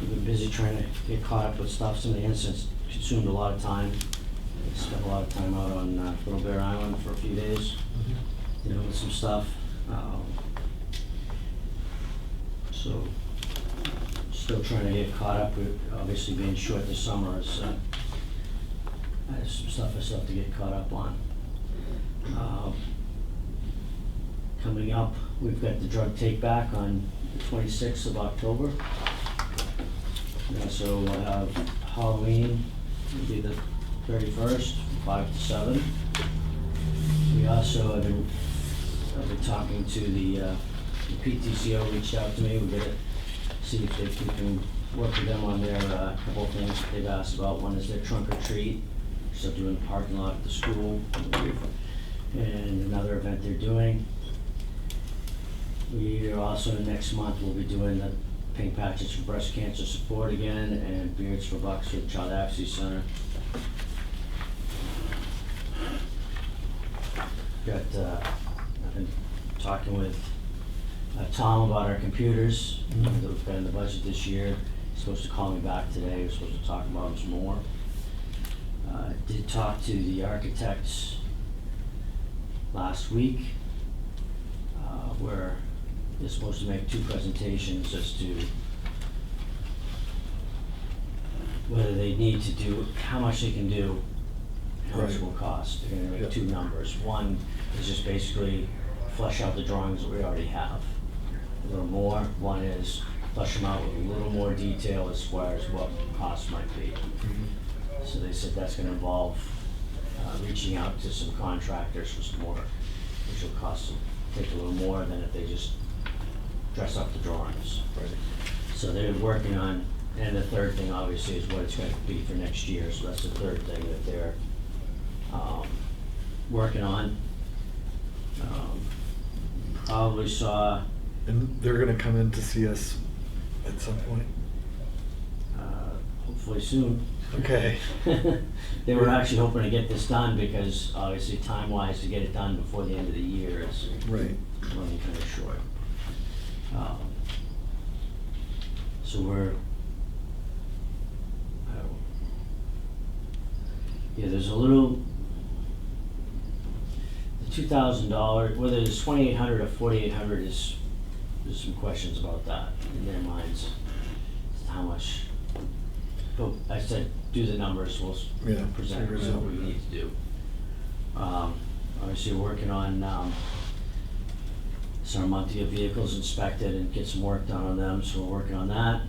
S7: we've been busy trying to get caught up with stuff. Some of the incidents consumed a lot of time. We spent a lot of time out on Little Bear Island for a few days, dealing with some stuff. So, still trying to get caught up with, obviously being short this summer is, I have some stuff I still have to get caught up on. Coming up, we've got the drug take back on the 26th of October. So we'll have Halloween, will be the 31st, from 5 to 7. We also have been, I've been talking to the PTCO reached out to me. We're gonna see if we can work with them on their couple of things that they've asked about. One is their trunk or treat, so doing the parking lot at the school, and another event they're doing. We are also, next month, we'll be doing the pink patches for breast cancer support again, and beards for bucks for the Child Advocacy Center. I've been talking with Tom about our computers that we've got in the budget this year. He's supposed to call me back today. We're supposed to talk about them some more. Did talk to the architects last week, where they're supposed to make 2 presentations as to whether they need to do, how much they can do, and how much it will cost. They're gonna make 2 numbers. One is just basically flesh out the drawings that we already have a little more. One is flesh them out with a little more detail as far as what costs might be. So they said that's gonna involve reaching out to some contractors for some more, which will cost them, take a little more than if they just dress up the drawings.
S2: Right.
S7: So they're working on, and the third thing obviously is what it's gonna be for next year, so that's the third thing that they're working on. Probably saw,
S2: And they're gonna come in to see us at some point?
S7: hopefully soon.
S2: Okay.
S7: They were actually hoping to get this done because obviously time-wise to get it done before the end of the year is
S2: Right.
S7: running kind of short. So we're, yeah, there's a little, the $2,000, whether it's 2,800 or 4,800 is, there's some questions about that in their minds, as to how much. But I said, do the numbers, we'll
S2: Yeah,
S7: present
S2: figure it
S7: what
S2: out.
S7: we need to do. Obviously, we're working on, so our monthly vehicles inspected and get some work done on them, so we're working on that.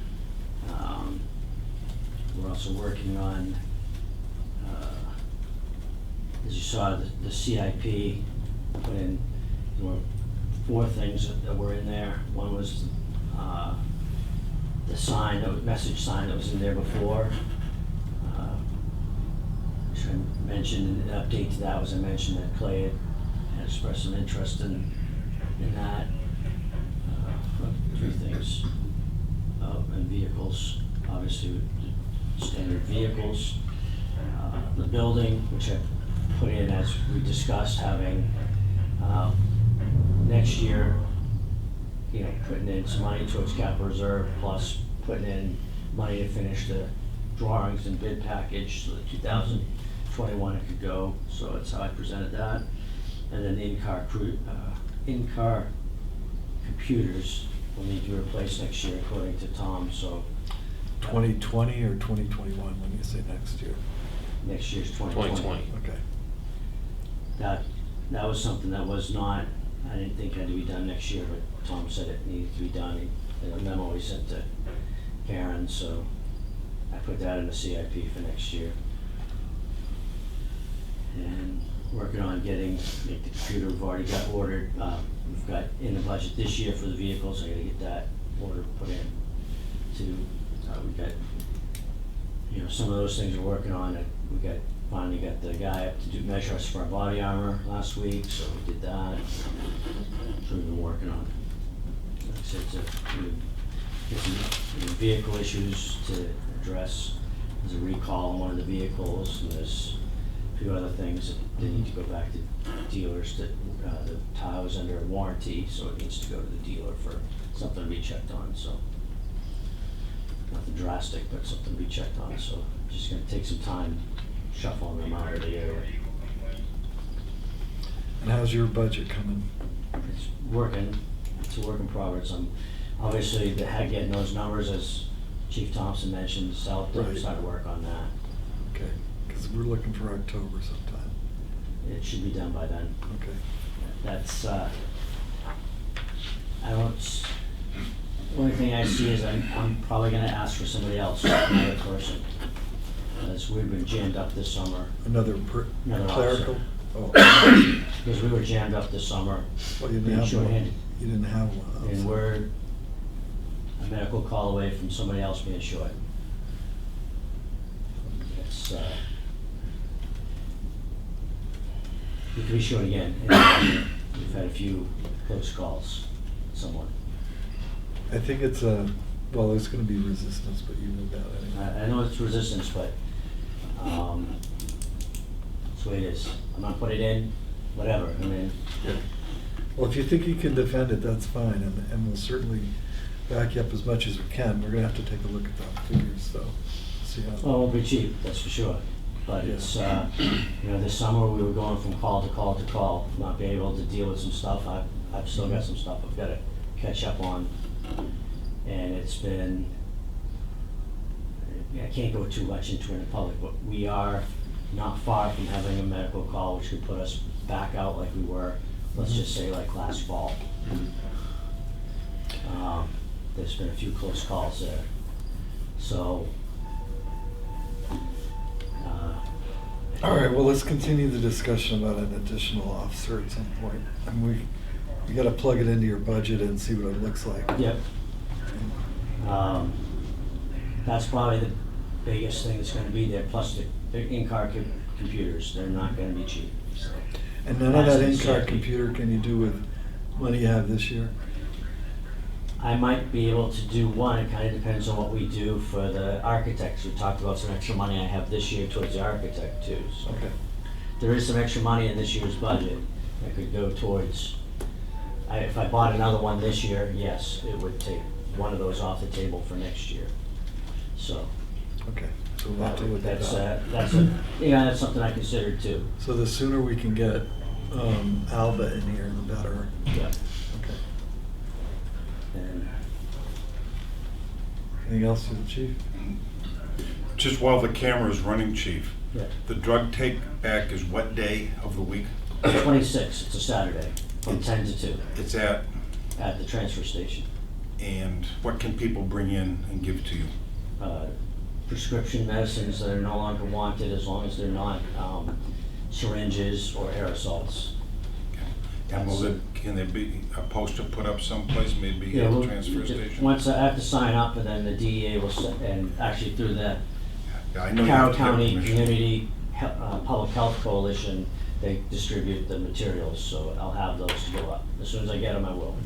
S7: We're also working on, as you saw, the CIP, put in, there were 4 things that were in there. One was the sign, that was message sign that was in there before. Which I mentioned, an update to that was I mentioned that Clay had expressed some interest in that. 3 things. And vehicles, obviously standard vehicles. The building, which I put in as we discussed, having next year, putting in some money towards capital reserve, plus putting in money to finish the drawings and bid package, so that 2021 it could go, so that's how I presented that. And then the in-car computers will need to be replaced next year according to Tom, so.
S2: 2020 or 2021 when you say next year?
S7: Next year's 2020.
S2: Okay.
S7: That was something that was not, I didn't think had to be done next year, but Tom said it needed to be done. The memo he sent to Karen, so I put that in the CIP for next year. And working on make the computer we've already got ordered. We've got in the budget this year for the vehicles, I gotta get that order put in too. We've got, some of those things we're working on. Finally got the guy up to do measure us for our body armor last week, so we did that. So we've been working on, like I said, get some vehicle issues to address. There's a recall on one of the vehicles, and there's a few other things that they need to go back to dealers that the tile is under warranty, so it needs to go to the dealer for something to be checked on, so. nothing drastic, but something to be checked on, so just gonna take some time shuffling them out of the area.
S2: And how's your budget coming?
S7: It's working, it's a work in progress. I'm obviously getting those numbers, as Chief Thompson mentioned, South,
S2: Right.
S7: started to work on that.
S2: Okay, because we're looking for October sometime.
S7: It should be done by then.
S2: Okay.
S7: That's, only thing I see is I'm probably gonna ask for somebody else, another person. As we've been jammed up this summer,
S2: Another
S7: Another
S2: clerical? Oh,
S7: because we were jammed up this summer.
S2: well, you
S7: being
S2: didn't have one.
S7: shorthanded.
S2: You didn't have one.
S7: And we're a medical call away from somebody else being short. It's, we could be short again. And we've had a few close calls, someone.
S2: I think it's well, there's gonna be resistance, but you know that anyway.
S7: I know it's resistance, but that's the way it is. I'm gonna put it in, whatever, I mean,
S2: Well, if you think you can defend it, that's fine, and we'll certainly back you up as much as we can. We're gonna have to take a look at the figures, though, see how.
S7: well, it won't be cheap, that's for sure. But it's, this summer, we were going from call to call to call, not being able to deal with some stuff. I've still got some stuff I've gotta catch up on. And it's been, I can't go too much into it in public, but we are not far from having a medical call, which could put us back out like we were, let's just say like last fall. There's been a few close calls there. So,
S2: All right, well, let's continue the discussion about an additional officer at some point. And we gotta plug it into your budget and see what it looks like.
S7: yep. That's probably the biggest thing that's gonna be there, plus the in-car computers, they're not gonna be cheap, so.
S2: And none of that
S7: That's
S2: in-car
S7: safety.
S2: computer can you do with money you have this year?
S7: I might be able to do one, it kinda depends on what we do for the architects. We talked about some extra money I have this year towards the architect too, so.
S2: Okay.
S7: There is some extra money in this year's budget that could go towards, if I bought another one this year, yes, it would take one of those off the table for next year. So,
S2: Okay, so we'll have to look at
S7: that's,
S2: that.
S7: that's something I considered too.
S2: So the sooner we can get Alba in here, the better.
S7: Yeah.
S2: Okay.
S7: And
S2: Anything else to the chief?
S5: Just while the camera's running, Chief,
S7: yeah,
S5: the drug take back is what day of the week?
S7: 26, it's a Saturday, from 10 to 2
S5: It's at,
S7: at the transfer station.
S5: and what can people bring in and give to you?
S7: Prescription medicines that are no longer wanted, as long as they're not syringes or aerosols.
S5: And can there be a poster put up someplace, maybe
S7: Yeah,
S5: at the
S7: well,
S5: transfer station?
S7: once I have to sign up, and then the DEA will, and actually through the
S5: Yeah, I know you
S7: Carroll
S5: have to get
S7: County
S5: permission.
S7: Community Public Health Coalition, they distribute the materials, so I'll have those to go up. As soon as I get them, I will.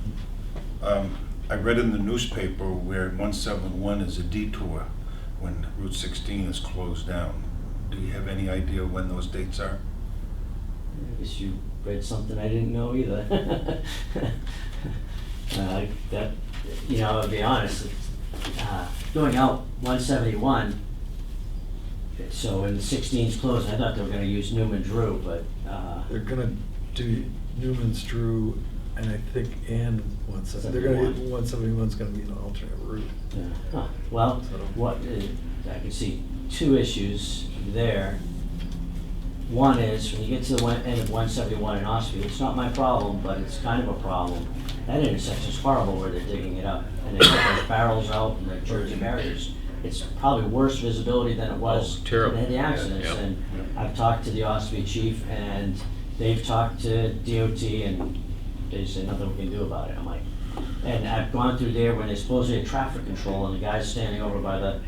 S5: I read in the newspaper where 171 is a detour when Route 16 is closed down. Do you have any idea when those dates are?
S7: I guess you read something I didn't know either. That, I'll be honest, going out 171, so when the 16's closed, I thought they were gonna use Newman Drew, but,
S2: They're gonna do Newman's Drew, and I think, and 170. They're gonna, 171's gonna be an alternate route.
S7: yeah. Huh. Well,
S2: So-
S7: I can see two issues there. One is, when you get to the end of 171 in Ospey, it's not my problem, but it's kind of a problem. That intersection's horrible where they're digging it up, and they put those barrels out and the Jersey barriers. It's probably worse visibility than it was
S3: Oh, terrible.
S7: when they had the accidents.
S3: Yeah, yeah.
S7: And I've talked to the Ospey chief, and they've talked to DOT, and they say nothing we can do about it. I'm like, and I've gone through there when they supposedly had traffic control, and the guy's standing over by the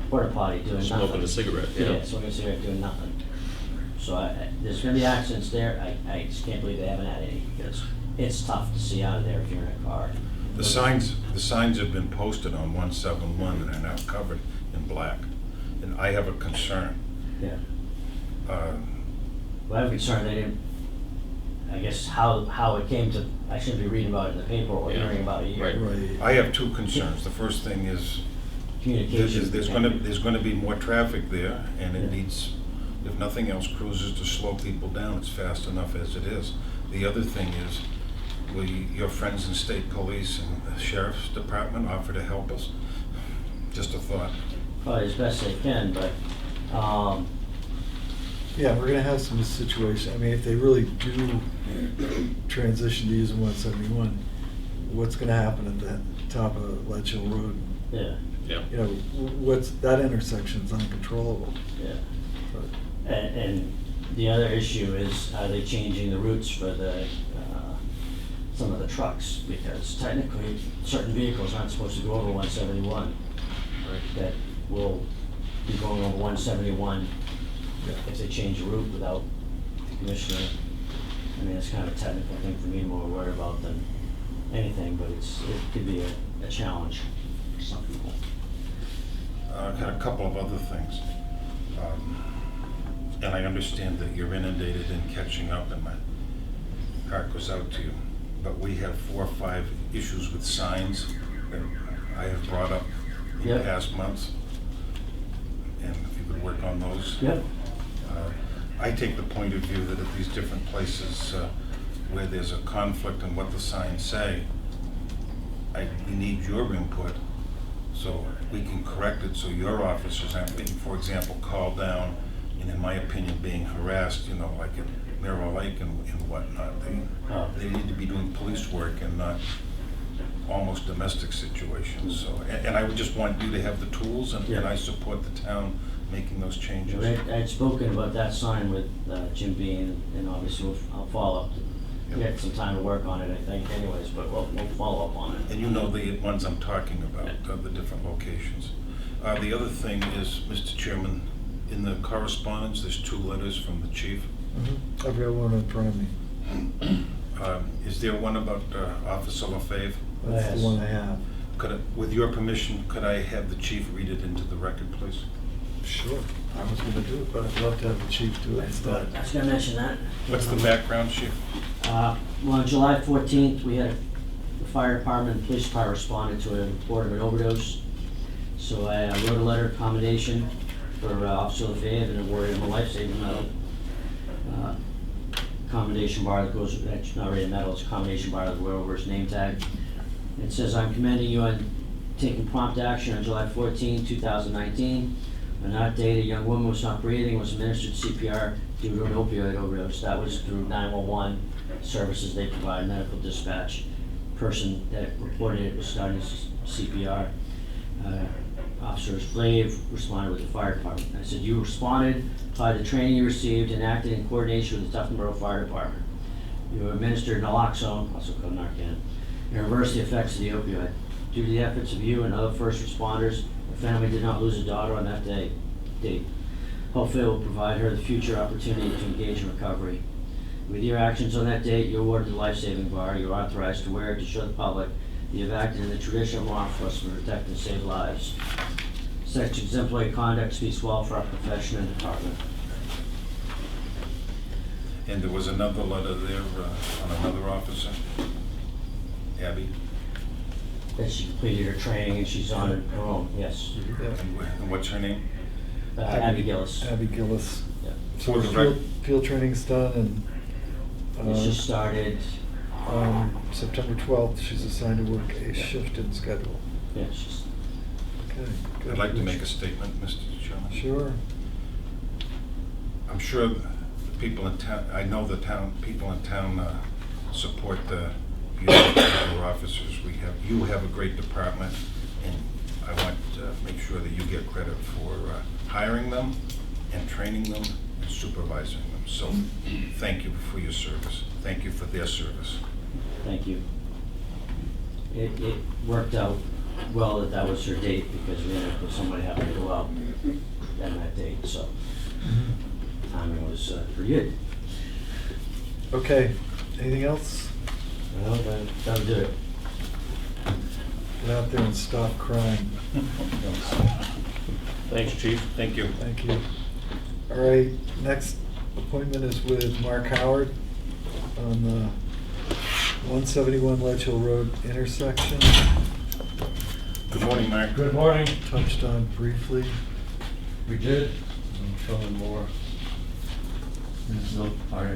S7: porta potty doing nothing.
S3: Smoking a cigarette,
S7: Yeah, smoking a cigarette, doing nothing. So there's gonna be accidents there. I just can't believe they haven't had any, because it's tough to see out of there if you're in a car.
S5: The signs have been posted on 171 and are now covered in black. And I have a concern.
S7: Yeah.
S5: Uh,
S7: Well, I'm concerned they didn't, I guess how it came to, I shouldn't be reading about it in the paper or
S3: Yeah.
S7: hearing about it here.
S3: Right.
S2: Right.
S5: I have two concerns. The first thing is,
S7: communication.
S5: There's gonna be more traffic there, and it
S7: Yeah.
S5: needs, if nothing else, cruisers to slow people down. It's fast enough as it is. The other thing is, will your friends in state police and the sheriff's department offer to help us? Just a thought.
S7: Probably as best they can, but,
S2: Yeah, we're gonna have some situation, I mean, if they really do transition to using 171, what's gonna happen at the top of Ledge Hill Road?
S7: yeah,
S5: Yeah.
S2: You know, what's, that intersection's uncontrollable.
S7: yeah.
S2: But
S7: And the other issue is, are they changing the routes for the, some of the trucks? Because technically, certain vehicles aren't supposed to go over 171. That will be going over 171 if they change the route without the commissioner. I mean, it's kind of a technical thing for me, more worried about than anything, but it could be a challenge for some people.
S5: I've got a couple of other things. And I understand that you're inundated in catching up, and my heart goes out to you. But we have 4 or 5 issues with signs that I have brought up in
S7: Yep.
S5: past months. And if you could work on those.
S7: Yep.
S5: I take the point of view that at these different places where there's a conflict in what the signs say, we need your input so we can correct it, so your officers aren't being, for example, called down and, in my opinion, being harassed, you know, like at Mirror Lake and whatnot. They need to be doing police work and not almost domestic situations. So, and I would just want you to have the tools, and I support the town making those changes.
S7: I'd spoken about that sign with Jim Bean, and obviously I'll follow up. We had some time to work on it, I think, anyways, but we'll follow up on it.
S5: And you know the ones I'm talking about, the different locations. The other thing is, Mr. Chairman, in the correspondence, there's 2 letters from the chief.
S2: I've got one in front of me.
S5: Is there one about Officer LaFave?
S2: That's
S7: Yes.
S2: the one I have.
S5: With your permission, could I have the chief read it into the record, please?
S2: Sure. I was gonna do it, but I'd love to have the chief do it instead.
S7: I was gonna mention that.
S5: What's the background, chief?
S7: Well, on July 14th, we had the fire department and police department responded to a report of an overdose. So I wrote a letter of commendation for Officer LaFave and awarded him a life-saving medal. Commendation bar that goes, it's not really a medal, it's a commendation bar that goes over his name tag. It says, "I'm commending you on taking prompt action on July 14, 2019. On that date, a young woman was not breathing, was administered CPR due to an opioid overdose." That was through 911 services they provide, medical dispatch. Person that reported it was starting CPR. Officer Flav responded with the fire department. I said, "You responded by the training you received and acted in coordination with the Tufton Borough Fire Department. You administered naloxone, also called Narcan, and reversed the effects of the opioid. Due to the efforts of you and other first responders, the family did not lose a daughter on that date. Hopefully it will provide her the future opportunity to engage in recovery. With your actions on that date, you awarded the life-saving bar. You're authorized to wear it to show the public that you have acted in the tradition of law enforcement to protect and save lives. Such exemplary conduct speaks well for our profession and department."
S5: And there was another letter there on another officer, Abby.
S7: That she completed her training and she's on her own, yes.
S5: And what's her name?
S7: Abby Gillis.
S2: Abby Gillis.
S7: Yeah.
S2: So
S5: For
S2: the
S5: the rec-
S2: field training's done, and
S7: It's just started,
S2: September 12th, she's assigned to work a shifted schedule.
S7: yeah, she's,
S2: Okay. good.
S5: I'd like to make a statement, Mr. Chairman.
S2: Sure.
S5: I'm sure the people in town, I know the people in town support you and your officers. You have a great department, and I want to make sure that you get credit for hiring them and training them and supervising them. So thank you for your service. Thank you for their service.
S7: thank you. It worked out well that was her date because we ended up with somebody having to go out on that date, so timing was pretty good.
S2: Okay, anything else?
S7: Well, that'll do it.
S2: Get out there and stop crying.
S3: Thanks, chief.
S5: Thank you.
S2: Thank you. All right, next appointment is with Mark Howard on the 171 Ledge Hill Road intersection.
S5: Good morning, Mark.
S3: Good morning.
S2: touched on briefly.
S3: We did. I'm showing more. There's no, I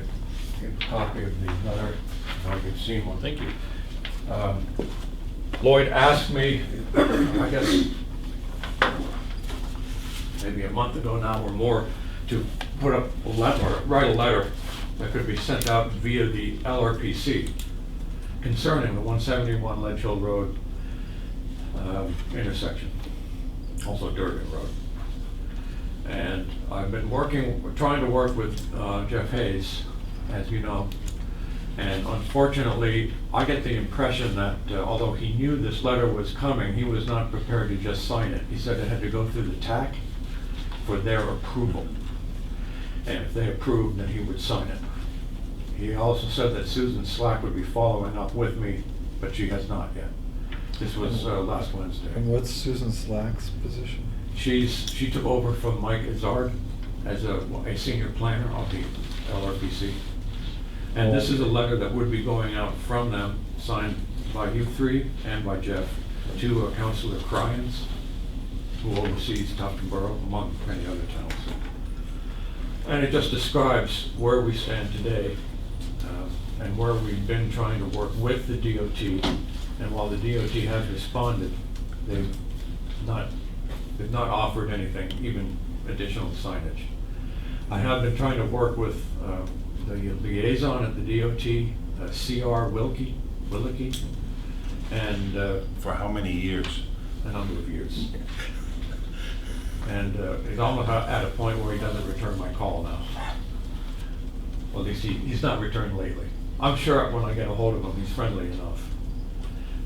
S3: gave a copy of the letter. Now you've seen one. Thank you. Lloyd asked me, I guess, maybe a month ago now or more, to put up a letter, write a letter that could be sent out via the LRPC concerning the 171 Ledge Hill Road intersection, also Durgan Road. And I've been trying to work with Jeff Hayes, as you know, and unfortunately, I get the impression that although he knew this letter was coming, he was not prepared to just sign it. He said it had to go through the TAC for their approval. And if they approved, then he would sign it. He also said that Susan Slack would be following up with me, but she has not yet. This was last Wednesday.
S2: And what's Susan Slack's position?
S3: She took over from Mike Izzard as a senior planner of the LRPC. And this is a letter that would be going out from them, signed by you three and by Jeff, to Councilor Cryans, who oversees Tufton Borough, among many other towns. And it just describes where we stand today and where we've been trying to work with the DOT. And while the DOT has responded, they've not offered anything, even additional signage. I have been trying to work with the liaison at the DOT, C.R. Wilkie, and
S5: For how many years?
S3: a number of years. And he's almost at a point where he doesn't return my call now. Well, at least he's not returned lately. I'm sure when I get a hold of him, he's friendly enough.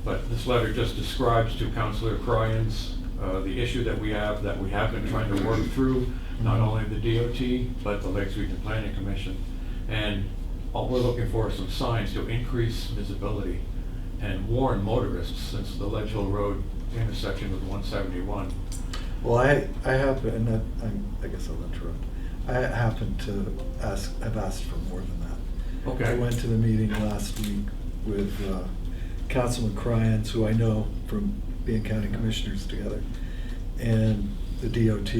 S3: But this letter just describes to Councilor Cryans the issue that we have been trying to work through, not only the DOT, but the Lakes Region Planning Commission. And all we're looking for is some signs to increase visibility and warn motorists, since the Ledge Hill Road intersection with 171.
S2: Well, I happen, and I guess I'll interrupt. I happen to have asked for more than that.
S3: Okay.
S2: I went to the meeting last week with Councilman Cryans, who I know from being county commissioners together, and the DOT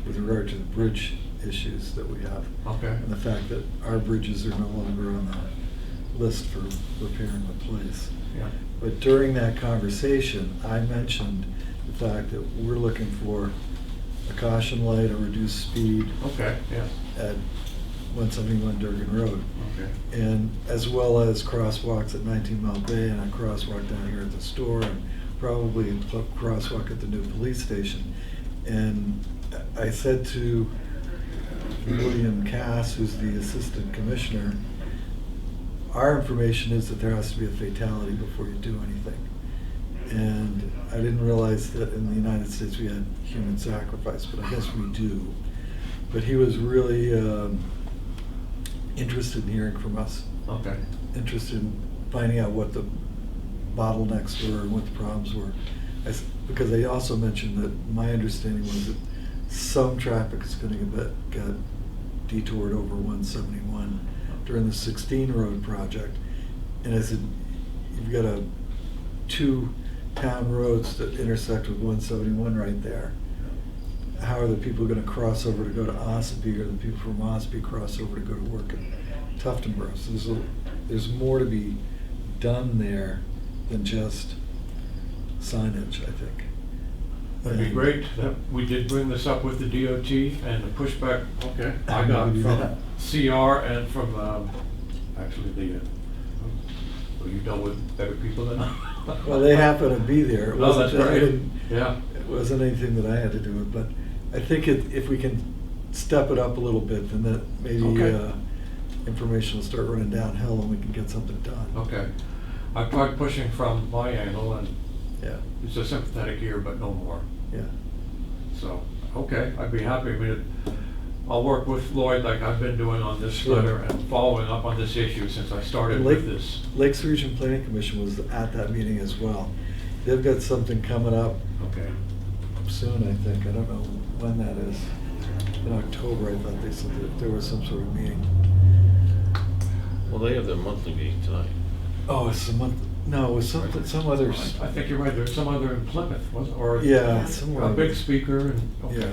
S2: with regard to the bridge issues that we have.
S3: Okay.
S2: And the fact that our bridges are no longer on the list for repair and replace.
S3: Yeah.
S2: But during that conversation, I mentioned the fact that we're looking for a caution light, a reduced speed
S3: Okay, yeah,
S2: at 171 Durgan Road.
S3: okay.
S2: And as well as crosswalks at 19 Mile Bay and a crosswalk down here at the store, and probably a crosswalk at the new police station. And I said to William Cass, who's the assistant commissioner, our information is that there has to be a fatality before you do anything. And I didn't realize that in the United States we had human sacrifice, but I guess we do. But he was really interested in hearing from us,
S3: Okay.
S2: interested in finding out what the bottlenecks were and what the problems were. Because they also mentioned that my understanding was that some traffic is going to get detoured over 171 during the 16 road project. And I said, you've got two town roads that intersect with 171 right there. How are the people going to cross over to go to Ossipee, or the people from Ossipee cross over to go to work in Tuftonboro? So there's more to be done there than just signage, I think.
S3: That'd be great. We did bring this up with the DOT, and the pushback, okay, I got
S2: Maybe
S3: from
S2: that.
S3: CR and from, actually well, you dealt with better people than I.
S2: Well, they happen to be there. It
S3: No, that's
S2: wasn't- I
S3: right.
S2: didn't-
S3: Yeah,
S2: It wasn't anything that I had to do with, but I think if we can step it up a little bit, then that maybe
S3: Okay.
S2: information will start running downhill and we can get something done.
S3: okay. I tried pushing from my angle, and
S2: Yeah,
S3: it's a sympathetic ear, but no more.
S2: yeah.
S3: So, okay, I'd be happy. I mean, I'll work with Lloyd like I've been doing on this
S2: Sure.
S3: letter and following up on this issue since I started
S2: Lake-
S3: with this.
S2: Lakes Region Planning Commission was at that meeting as well. They've got something coming up
S3: Okay.
S2: soon, I think. I don't know when that is. In October, I thought they said that there was some sort of meeting.
S8: Well, they have their monthly meeting tonight.
S2: Oh, it's a month. No, it was some other,
S3: I think you're right, there's some other in Plymouth, wasn't, or
S2: yeah,
S3: a
S2: somewhere.
S3: big speaker and, okay.
S2: Yeah.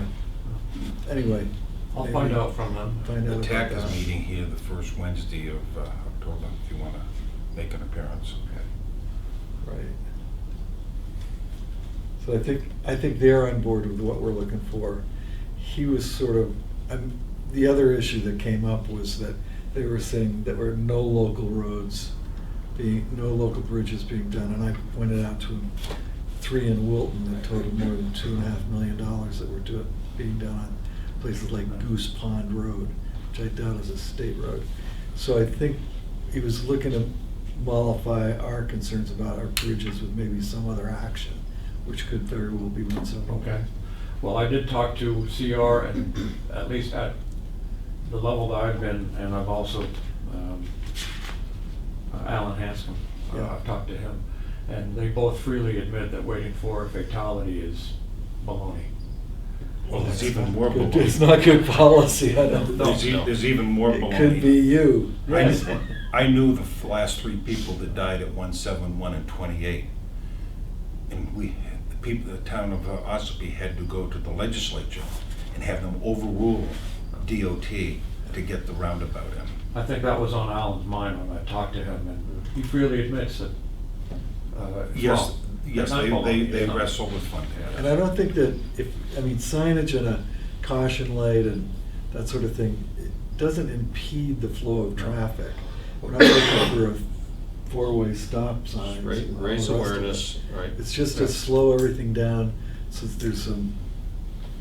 S2: Anyway.
S3: I'll
S2: maybe
S3: find out from them.
S2: Find out
S5: The
S2: about
S5: TAC is
S2: that.
S5: meeting here the first Wednesday of October, if you want to make an appearance.
S2: Right. So I think they're on board with what we're looking for. He was sort of, the other issue that came up was that they were saying that there were no local bridges being done, and I pointed out to him 3 in Wilton that totaled more than $2.5 million that were being done on places like Goose Pond Road, which I doubt is a state road. So I think he was looking to mollify our concerns about our bridges with maybe some other action, which could very well be one something.
S3: Okay. Well, I did talk to CR, and at least at the level that I've been, and I've also, Alan Hanscom,
S2: Yeah.
S3: I've talked to him, and they both freely admit that waiting for a fatality is baloney.
S5: Well, there's even more
S2: Good-
S5: baloney.
S2: It's not good policy, I don't know.
S5: There's even more baloney.
S2: It could be you.
S5: I knew the last 3 people that died at 171 and 28. And the town of Ossipee had to go to the legislature and have them overrule DOT to get the roundabout in.
S3: I think that was on Alan's mind when I talked to him, and he freely admits that, it's
S5: Yes,
S3: wrong.
S5: yes,
S3: Not baloney,
S5: they
S3: it's not.
S5: wrestle with fun.
S2: And I don't think that signage and a caution light and that sort of thing, it doesn't impede the flow of traffic. We're not looking for a 4-way stop sign.
S8: Raise awareness, right.
S2: It's just to slow everything down so that there's some,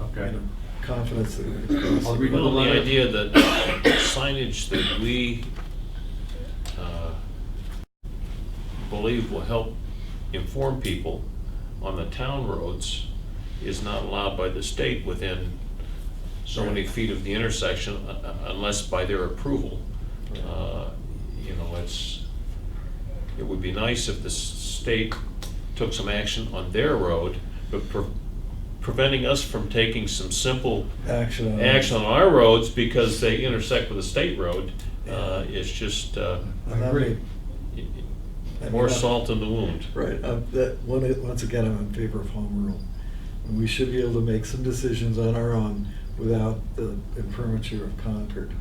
S3: Okay.
S2: confidence that we're gonna cross.
S3: I'll read
S8: Well, the
S3: letter.
S8: idea that signage that we believe will help inform people on the town roads is not allowed by the state within so many feet of the intersection unless by their approval. It would be nice if the state took some action on their road, but preventing us from taking some simple
S2: Action
S8: on our roads because they intersect with a state road is just
S2: And that may-
S8: more salt in the wound.
S2: Right, once again, I'm in favor of home rule. And we should be able to make some decisions on our own without the imprimatur of Concord.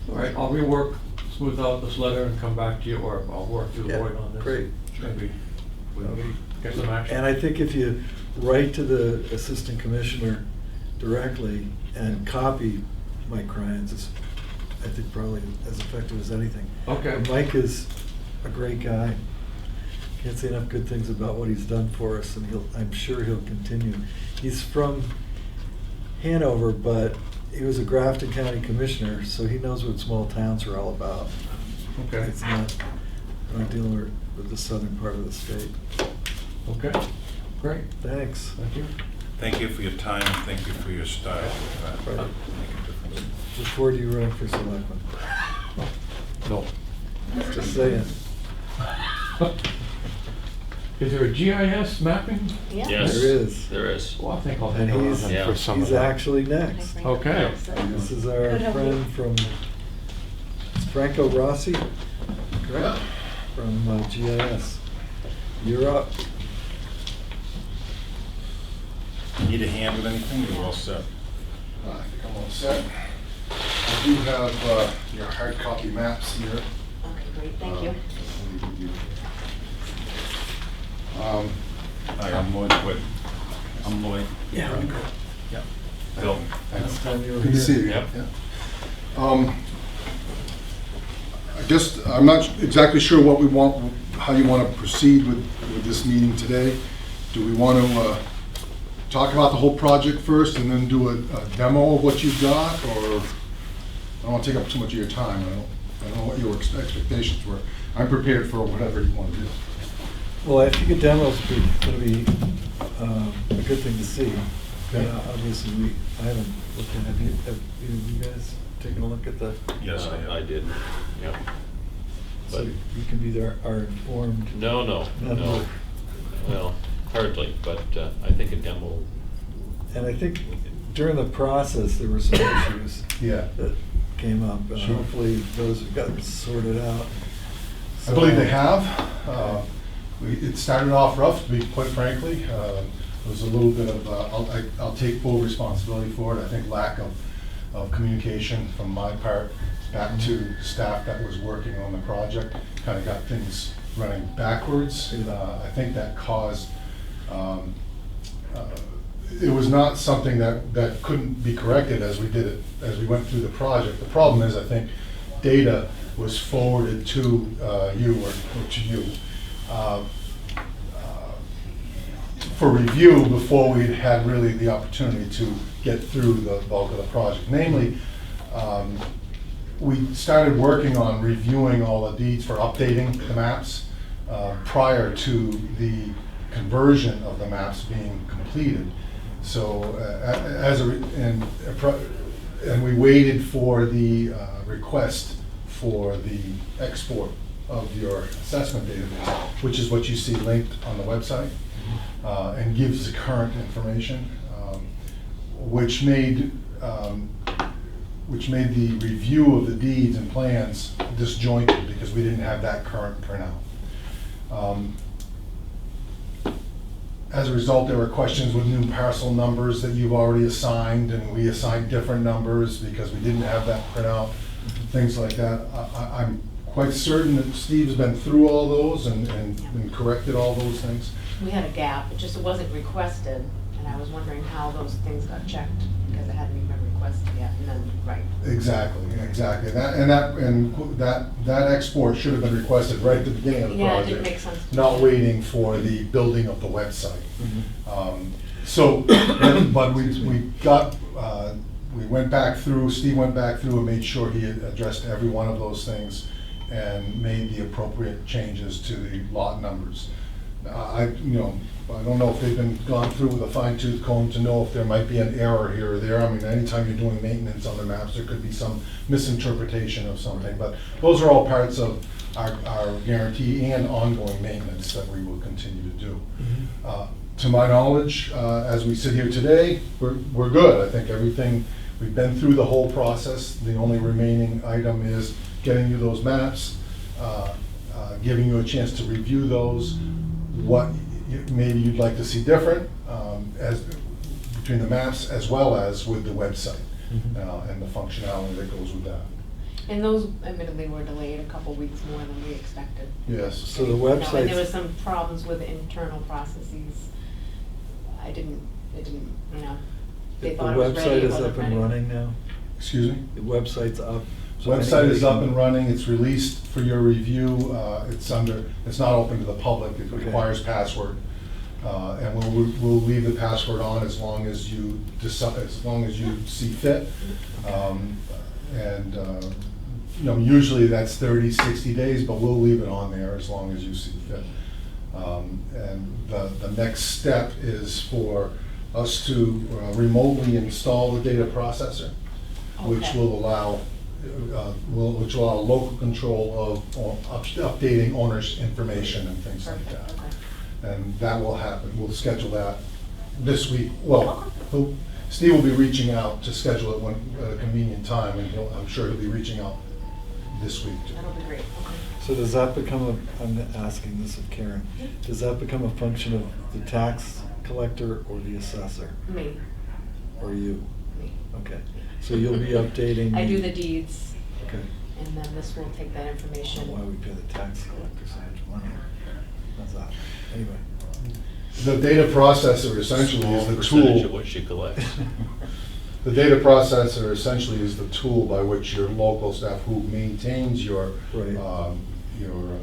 S3: All right, I'll rework, smooth out this letter and come back to you, or I'll work through
S2: Yeah,
S3: Lloyd on this.
S2: great.
S3: Maybe we can get some action.
S2: And I think if you write to the assistant commissioner directly and copy Mike Cryans, is, I think, probably as effective as anything.
S3: Okay.
S2: Mike is a great guy. Can't say enough good things about what he's done for us, and I'm sure he'll continue. He's from Hanover, but he was a Grafton County Commissioner, so he knows what small towns are all about.
S3: Okay.
S2: It's not, we're not dealing with the southern part of the state.
S3: Okay, great,
S2: Thanks.
S3: thank you.
S5: Thank you for your time, and thank you for your style.
S2: Right.
S5: Make a difference.
S2: Look forward to you running for selectman.
S3: No.
S2: Just saying.
S3: Is there a GIS mapping?
S4: Yeah.
S8: Yes.
S2: There is.
S8: There is.
S3: Well, I think I'll
S2: And
S3: take a
S2: he's,
S3: look
S8: Yeah.
S3: for some of
S2: he's
S3: that.
S2: actually next.
S3: Okay.
S2: This is our
S4: Good, how are you?
S2: friend from, it's Franco Rossi, correct? From GIS. You're up.
S5: Need a hand with anything? You're all set.
S9: I think I'm all set. I do have your hard copy maps here.
S4: Okay, great, thank you.
S9: Let me give you-
S5: Hi, I'm Lloyd Wood. I'm Lloyd.
S2: Yeah.
S5: Yeah. Bill.
S2: Last time you were
S9: Good to see you.
S2: here.
S5: Yep.
S9: Yeah. I guess, I'm not exactly sure what we want, how you want to proceed with this meeting today. Do we want to talk about the whole project first and then do a demo of what you've got? Or, I don't want to take up too much of your time. I don't know what your expectations were. I'm prepared for whatever you want to do.
S2: Well, I think a demo's going to be a good thing to see. Obviously, I haven't looked at, have you guys taken a look at the,
S5: Yes, I
S8: I
S5: am.
S8: did, yeah.
S2: so
S8: But-
S2: you can be our informed.
S8: No, well, hardly, but I think a demo,
S2: And I think during the process, there were some issues
S9: Yeah.
S2: that came up, and
S9: Sure.
S2: hopefully those have gotten sorted out.
S9: I believe they
S2: So-
S9: have. It started off rough, to be quite frankly. It was a little bit of, I'll take full responsibility for it. I think lack of communication from my part back to staff that was working on the project kind of got things running backwards. I think that caused, it was not something that couldn't be corrected as we did it, as we went through the project. The problem is, I think, data was forwarded to you or to you for review before we had really the opportunity to get through the bulk of the project. Namely, we started working on reviewing all the deeds for updating the maps prior to the conversion of the maps being completed. So and we waited for the request for the export of your assessment database, which is what you see linked on the website, and gives the current information, which made the review of the deeds and plans disjointed because we didn't have that current printout. As a result, there were questions with new parcel numbers that you've already assigned, and we assigned different numbers because we didn't have that printout, things like that. I'm quite certain that Steve's been through all those and corrected all those things.
S4: We had a gap, it wasn't requested, and I was wondering how those things got checked, because it hadn't even been requested yet, and then, right.
S9: Exactly. That export should have been requested right at the beginning of the
S4: Yeah, it
S9: project.
S4: didn't make sense to
S9: Not
S4: me.
S9: waiting for the building of the website. But we went back through, Steve went back through and made sure he had addressed every one of those things and made the appropriate changes to the lot numbers. I don't know if they've been gone through with a fine-tooth comb to know if there might be an error here or there. I mean, anytime you're doing maintenance on the maps, there could be some misinterpretation of something, but those are all parts of our guarantee and ongoing maintenance that we will continue to do. To my knowledge, as we sit here today, we're good. I think everything, we've been through the whole process. The only remaining item is getting you those maps, giving you a chance to review those, what maybe you'd like to see different as between the maps as well as with the website and the functionality that goes with that.
S4: And those admittedly were delayed a couple weeks more than we expected.
S9: Yes.
S2: So the
S4: And
S2: website.
S4: there was some problems with internal processes. They didn't, they
S2: The
S4: thought it was ready,
S2: website
S4: it
S2: is
S4: wasn't
S2: up and
S4: ready.
S2: running now?
S9: Excuse me?
S2: The website's up. so
S9: Website is
S2: anybody
S9: up
S2: can-
S9: and running, it's released for your review, it's not open to the public, it
S2: Okay.
S9: requires password. And we'll leave the password on as long as you decide, as long as you see fit. Usually that's 30, 60 days, but we'll leave it on there as long as you see fit. And the next step is for us to remotely install the data processor, which
S4: Okay.
S9: will allow local control of updating owners' information and things like
S4: Perfect,
S9: that.
S4: okay.
S9: And that will happen, we'll schedule that this week. Well, Steve will be reaching out to schedule it at a convenient time, and I'm sure he'll be reaching out this week too.
S4: That'll be great, okay.
S2: So does that become I'm asking this of Karen, does that become a function of the tax collector or the assessor,
S4: Me,
S2: or you?
S4: me.
S2: Okay, so you'll be updating.
S4: I do the deeds,
S2: Okay.
S4: and then this will take that
S2: I
S4: information.
S2: don't know why we pay the tax collector so much money. How's that? Anyway.
S9: The data processor essentially is the
S8: Percentage of
S9: tool.
S8: what she collects.
S9: The data processor essentially is the tool by which your local staff who maintains your,
S2: Right.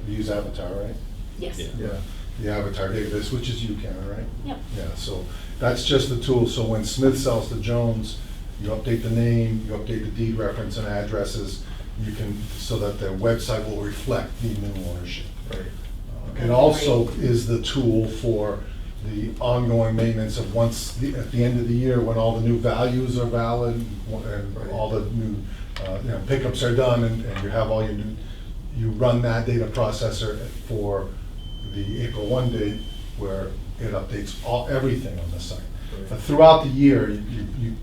S9: use Avatar, right?
S4: Yes.
S8: Yeah.
S9: Yeah, the Avatar database, which is you, Karen, right?
S4: Yep.
S9: Yeah, so that's just the tool. So when Smith sells to Jones, you update the name, you update the deed reference and addresses, you can, so that their website will reflect the new ownership.
S2: Right.
S9: It also is the tool for the ongoing maintenance of at the end of the year, when all the new values are valid and all the new pickups are done and you have all your new, you run that data processor for the April 1 date where it updates everything on the site.
S2: Right.
S9: But throughout the year, you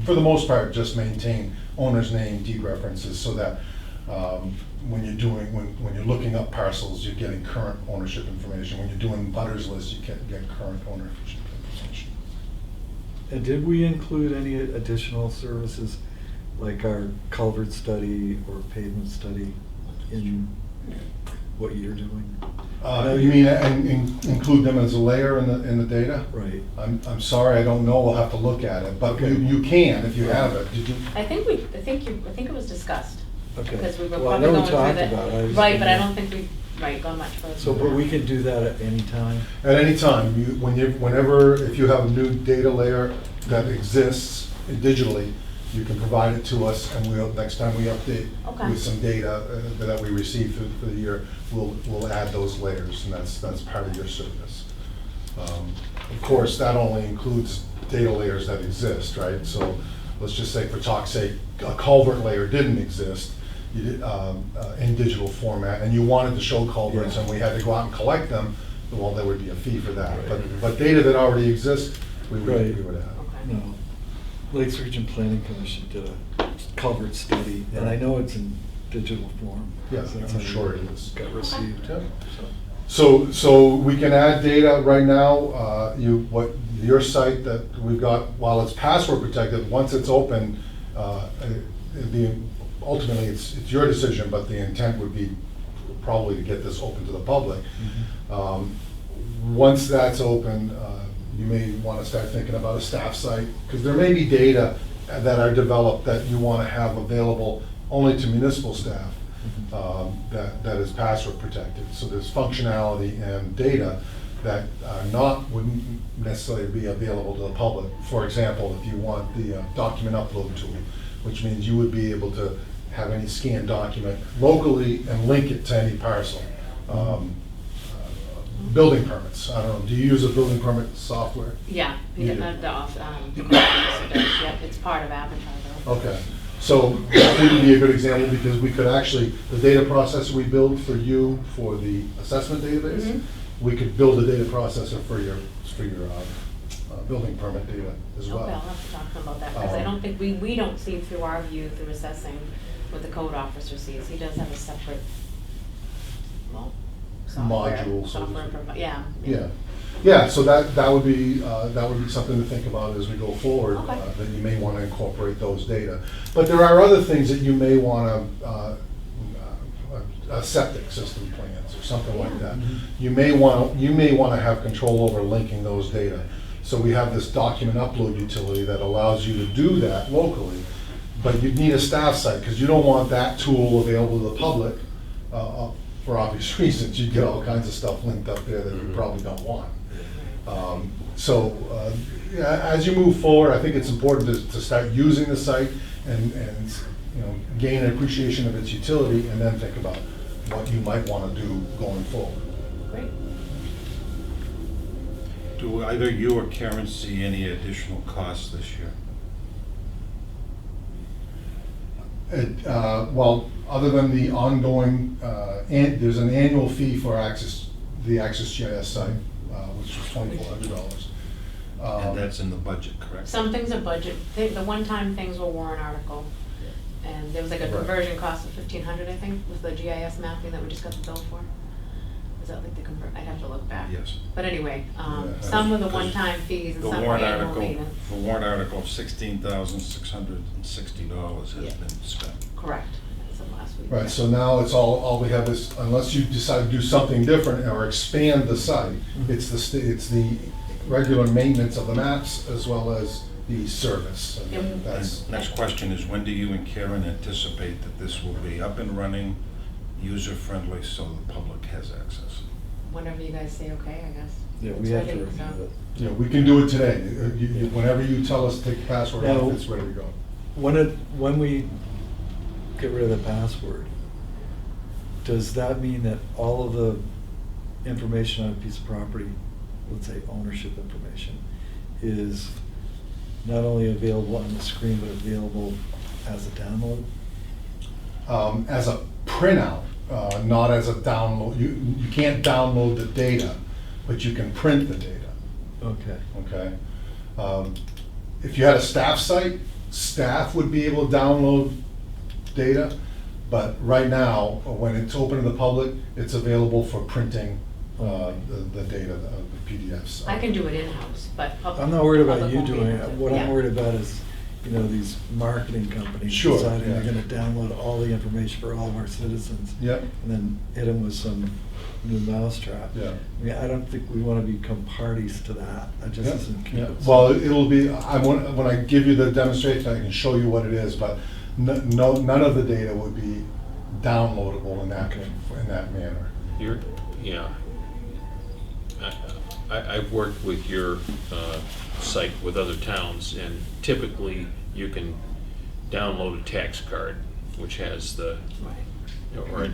S9: for the most part, just maintain owner's name, deed references, so that When you're doing, when you're looking up parcels, you're getting current ownership information. When you're doing butters lists, you get current ownership information.
S2: And did we include any additional services, like our culvert study or pavement study, in what you're doing?
S9: You mean include them as a layer in the data?
S2: Right.
S9: I'm sorry, I don't know, we'll have to look at it, but
S2: Okay.
S9: you can if you have it. Did you?
S4: I think it was discussed.
S2: Okay.
S4: Because we were
S2: Well, I
S4: probably
S2: know we
S4: going through
S2: talked
S4: the.
S2: about it. I just
S4: Right, but I
S2: didn't-
S4: don't think we've, gone much further.
S2: So,
S4: than
S2: but we
S4: that.
S2: can do that at any time?
S9: At any time, whenever, if you have a new data layer that exists digitally, you can provide it to us, and next time we update
S4: Okay.
S9: with some data that we receive for the year, we'll add those layers, and that's part of your service. Of course, that only includes data layers that exist, right? So let's just say, for talk's sake, a culvert layer didn't exist in digital format, and you wanted to show culverts,
S2: Yeah.
S9: and we had to go out and collect them, well, there would be a fee for that.
S2: Right.
S9: But data that already exists, we would
S2: Right.
S9: add.
S4: Okay.
S2: No. Lakes Region Planning Commission did a culvert study, and I know it's in digital form.
S9: Yes,
S2: That's
S9: I'm
S2: how
S9: sure it is.
S2: Got received.
S9: Yeah. So we can add data right now, your site that we've got, while it's password protected, once it's open, ultimately, it's your decision, but the intent would be probably to get this open to the public. Once that's open, you may want to start thinking about a staff site, because there may be data that are developed that you want to have available only to municipal staff, that is password protected. So there's functionality and data that wouldn't necessarily be available to the public. For example, if you want the document upload tool, which means you would be able to have any scanned document locally and link it to any parcel. Building permits, I don't know, do you use a building permit software?
S4: Yeah,
S9: You do.
S4: It's part of Avatar though.
S9: Okay, so that would be a good example, because we could actually, the data processor we build for you for the assessment database,
S4: Mhm.
S9: we could build a data processor for your building permit data as well.
S4: Okay, I'll have to talk to him about that, because I don't think, we don't see through our view through assessing what the code officer sees. He does have a separate, well, software.
S9: Module, so to
S4: Software,
S9: speak.
S4: yeah.
S9: So that would be something to think about as we go forward,
S4: Okay.
S9: that you may want to incorporate those data. But there are other things that you may want to, septic system plans or something like that. You may want to have control over linking those data. So we have this document upload utility that allows you to do that locally, but you'd need a staff site, because you don't want that tool available to the public, for obvious reasons. You get all kinds of stuff linked up there that you probably don't want. As you move forward, I think it's important to start using the site and gain an appreciation of its utility, and then think about what you might want to do going forward.
S4: Great.
S5: Do either you or Karen see any additional costs this year?
S9: Well, other than the ongoing, there's an annual fee for the Access GIS site, which was $2,400.
S5: And that's in the budget, correct?
S4: Some things are budget, the one-time things were warrant article. And there was like a
S9: Right.
S4: conversion cost of 1,500, I think, with the GIS mapping that we just got the bill for. Is that like the I'd have to look back.
S5: Yes.
S4: But anyway,
S9: Yeah,
S4: some were the
S5: because
S4: one-time fees and
S5: The
S4: some were
S5: warrant
S4: annual
S5: article,
S4: maintenance.
S5: the warrant article of $16,660 has
S4: Yeah.
S5: been spent.
S4: Correct, that's the last week.
S9: Right, so now it's all we have is, unless you decide to do something different or expand the site, it's the regular maintenance of the maps as well as the service. And
S4: And-
S9: that's,
S5: And next question is, when do you and Karen anticipate that this will be up and running, user-friendly, so the public has access?
S4: Whenever you guys say okay, I guess.
S2: Yeah, we
S4: It's
S2: have to
S4: ready,
S2: review
S4: so-
S2: it.
S9: we can do it today. Whenever you tell us to take the password
S2: Now-
S9: off, it's ready to go.
S2: When we get rid of the password, does that mean that all of the information on a piece of property, let's say ownership information, is not only available on the screen, but available as a download?
S9: As a printout, not as a download. You can't download the data, but you can print the data,
S2: Okay.
S9: okay? If you had a staff site, staff would be able to download data, But right now, when it's open to the public, it's available for printing the data, the PDFs.
S4: I can do it in-house, but
S2: I'm not worried about
S4: public
S2: you
S4: won't be
S2: doing
S4: able
S2: it.
S4: to.
S2: What I'm
S4: Yeah.
S2: worried about is, these marketing companies
S9: Sure,
S2: deciding they're
S9: yeah.
S2: gonna download all the information for all of our citizens.
S9: Yep.
S2: And then hit them with some new mousetrap.
S9: Yeah.
S2: I mean, I don't think we wanna become parties to that. That just
S9: Yeah,
S2: isn't.
S9: yeah. Well, it'll be, when I give you the demonstration, I can show you what it is, but none of the data would be downloadable in that manner.
S8: Yeah. I've worked with your site with other towns, and typically you can download a tax card, which has the, or an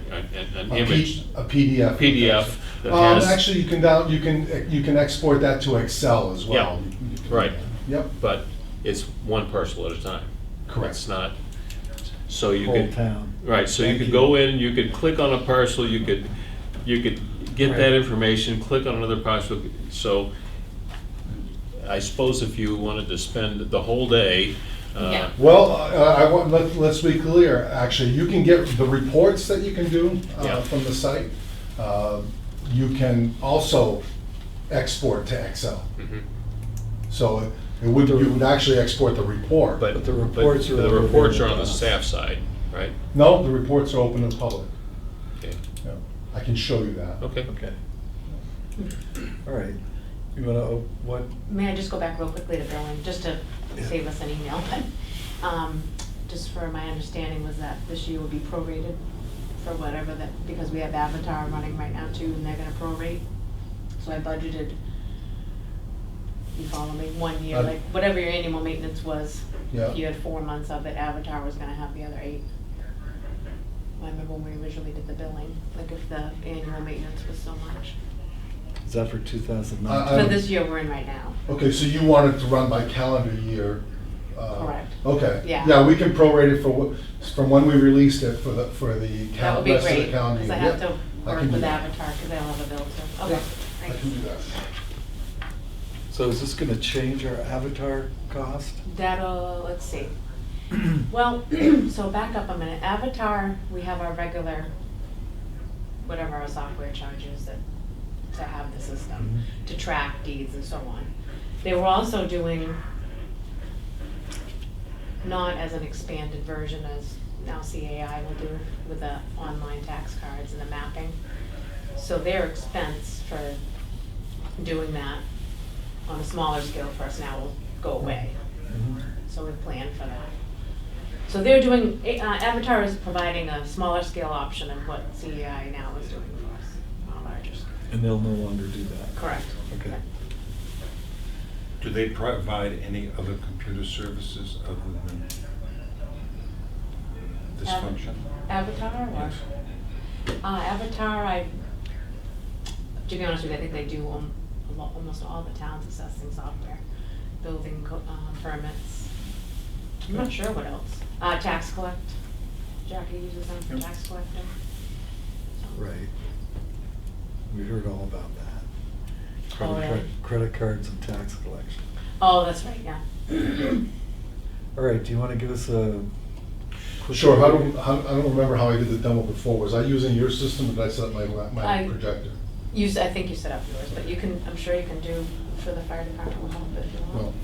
S8: image.
S9: A PDF.
S8: PDF that has.
S9: Actually, you can export that to Excel as well.
S8: Yeah,
S9: You can-
S8: right.
S9: Yep,
S8: But it's one parcel at a time.
S9: Correct.
S8: It's not, so you
S2: Whole
S8: could.
S2: town.
S8: Right, so you
S2: Thank
S8: could
S2: you.
S8: go in, you could click on a parcel, you could get that
S2: Right.
S8: information, click on another parcel. So I suppose if you wanted to spend the whole day,
S4: Yeah.
S9: well, let's be clear, actually, you can get the reports that you can do
S8: Yeah.
S9: from the site. You can also export to Excel.
S8: mhm.
S9: So you would actually export the report.
S2: But the reports are
S8: the
S2: over
S8: reports
S2: there
S8: are on the
S2: with us.
S8: staff side, right?
S9: No, the reports are open to the public.
S8: Okay,
S9: Yeah. I can show you that.
S8: okay.
S2: Okay. All right. You wanna, what?
S4: May I just go back real quickly to billing, just to
S2: Yeah.
S4: save us an email? Just for my understanding was that this year would be prorated for whatever that, because we have Avatar running right now too, and they're gonna prorate. So I budgeted, you follow me, 1 year, like whatever your annual maintenance was.
S9: Yeah.
S4: If you had 4 months of it, Avatar was gonna have the other 8. I remember when we originally did the billing, like if the annual maintenance was so much.
S2: Is that for 2019?
S4: For this year we're in right now.
S9: Okay, so you want it to run by calendar year?
S4: Correct.
S9: Okay.
S4: Yeah.
S9: Yeah, we can prorate it from when we released it for the
S4: That would be
S9: rest of the
S4: great,
S9: calendar
S4: because
S9: year.
S4: I have
S9: Yep,
S4: to
S9: I
S4: work
S9: can do
S4: with
S9: that.
S4: Avatar, because they'll have a bill too. Okay,
S9: I
S4: thanks.
S9: can do that.
S2: So is this gonna change our Avatar cost?
S4: That'll, let's see. Well, so back up a minute. Avatar, we have our regular, whatever our software charges that, to have the system, to track deeds and so on. They were also doing, not as an expanded version as now CAI will do with the online tax cards and the mapping. So their expense for doing that on a smaller scale for us now will go away. So we plan for that. So they're doing, Avatar is providing a smaller scale option of what CAI now is doing for us, on a larger scale.
S2: And they'll no longer do that?
S4: Correct.
S2: Okay.
S5: Do they provide any other computer services other than this function?
S4: Avatar or?
S5: Yes.
S4: Avatar, to be honest with you, I think they do almost all the town's assessing software, building permits. I'm not sure what else. Tax collect. Jackie uses them for tax collecting. So-
S2: Right. We heard all about that.
S4: Oh, really?
S2: Credit cards and tax collection.
S4: Oh, that's right, yeah.
S2: All right, do you wanna give us a quick?
S9: Sure, I
S2: overview?
S9: don't remember how I did the demo before. Was I using your system or did I set up my
S4: I-
S9: projector?
S4: I think you set up yours, but you can, I'm sure you can do for the fire department will help if you
S9: Well,
S4: want.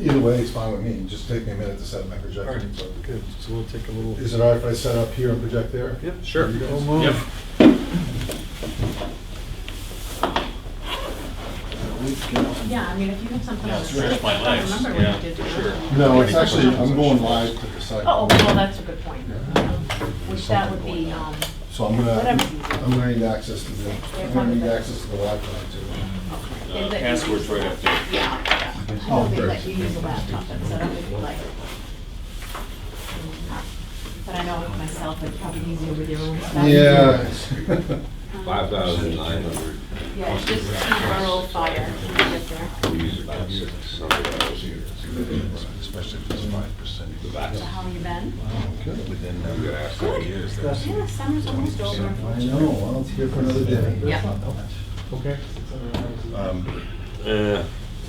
S9: either way, it's fine with me. Just take me a minute to set up my
S2: All
S9: projector.
S2: right, good, so we'll take a little.
S9: Is it all right if I set up here and project there?
S2: Yep.
S8: Sure.
S2: You go
S8: Yep.
S4: Yeah, I mean, if you have something
S8: Yeah,
S4: on the
S8: stretch
S4: site,
S8: my
S4: I don't
S8: legs.
S4: remember what
S8: Yeah,
S4: you did. to
S8: sure.
S4: them.
S9: No, it's actually, I'm going live to the site.
S4: Oh, well, that's a good point. Which that would be,
S9: So
S4: whatever.
S9: I'm gonna need access to the, I'm gonna need access to the Wi-Fi too.
S4: they let you
S8: Password's
S4: use
S8: right
S4: the
S8: up there.
S4: laptop. Yeah, yeah. I
S9: Oh,
S4: know they
S9: great.
S4: let you use the laptop and set up if you like. But I know myself, it's probably easier with your own stuff.
S9: Yeah.
S6: 5,900.
S4: Yeah, it's just rural fire when you get there.
S6: We use about 600 here.
S5: Especially if it's 5%.
S4: So how have you been?
S5: Within,
S6: We gotta ask how he is.
S4: Yeah, summer's almost over.
S9: I know, well, it's here for another day.
S4: Yep.
S9: Okay.
S5: um,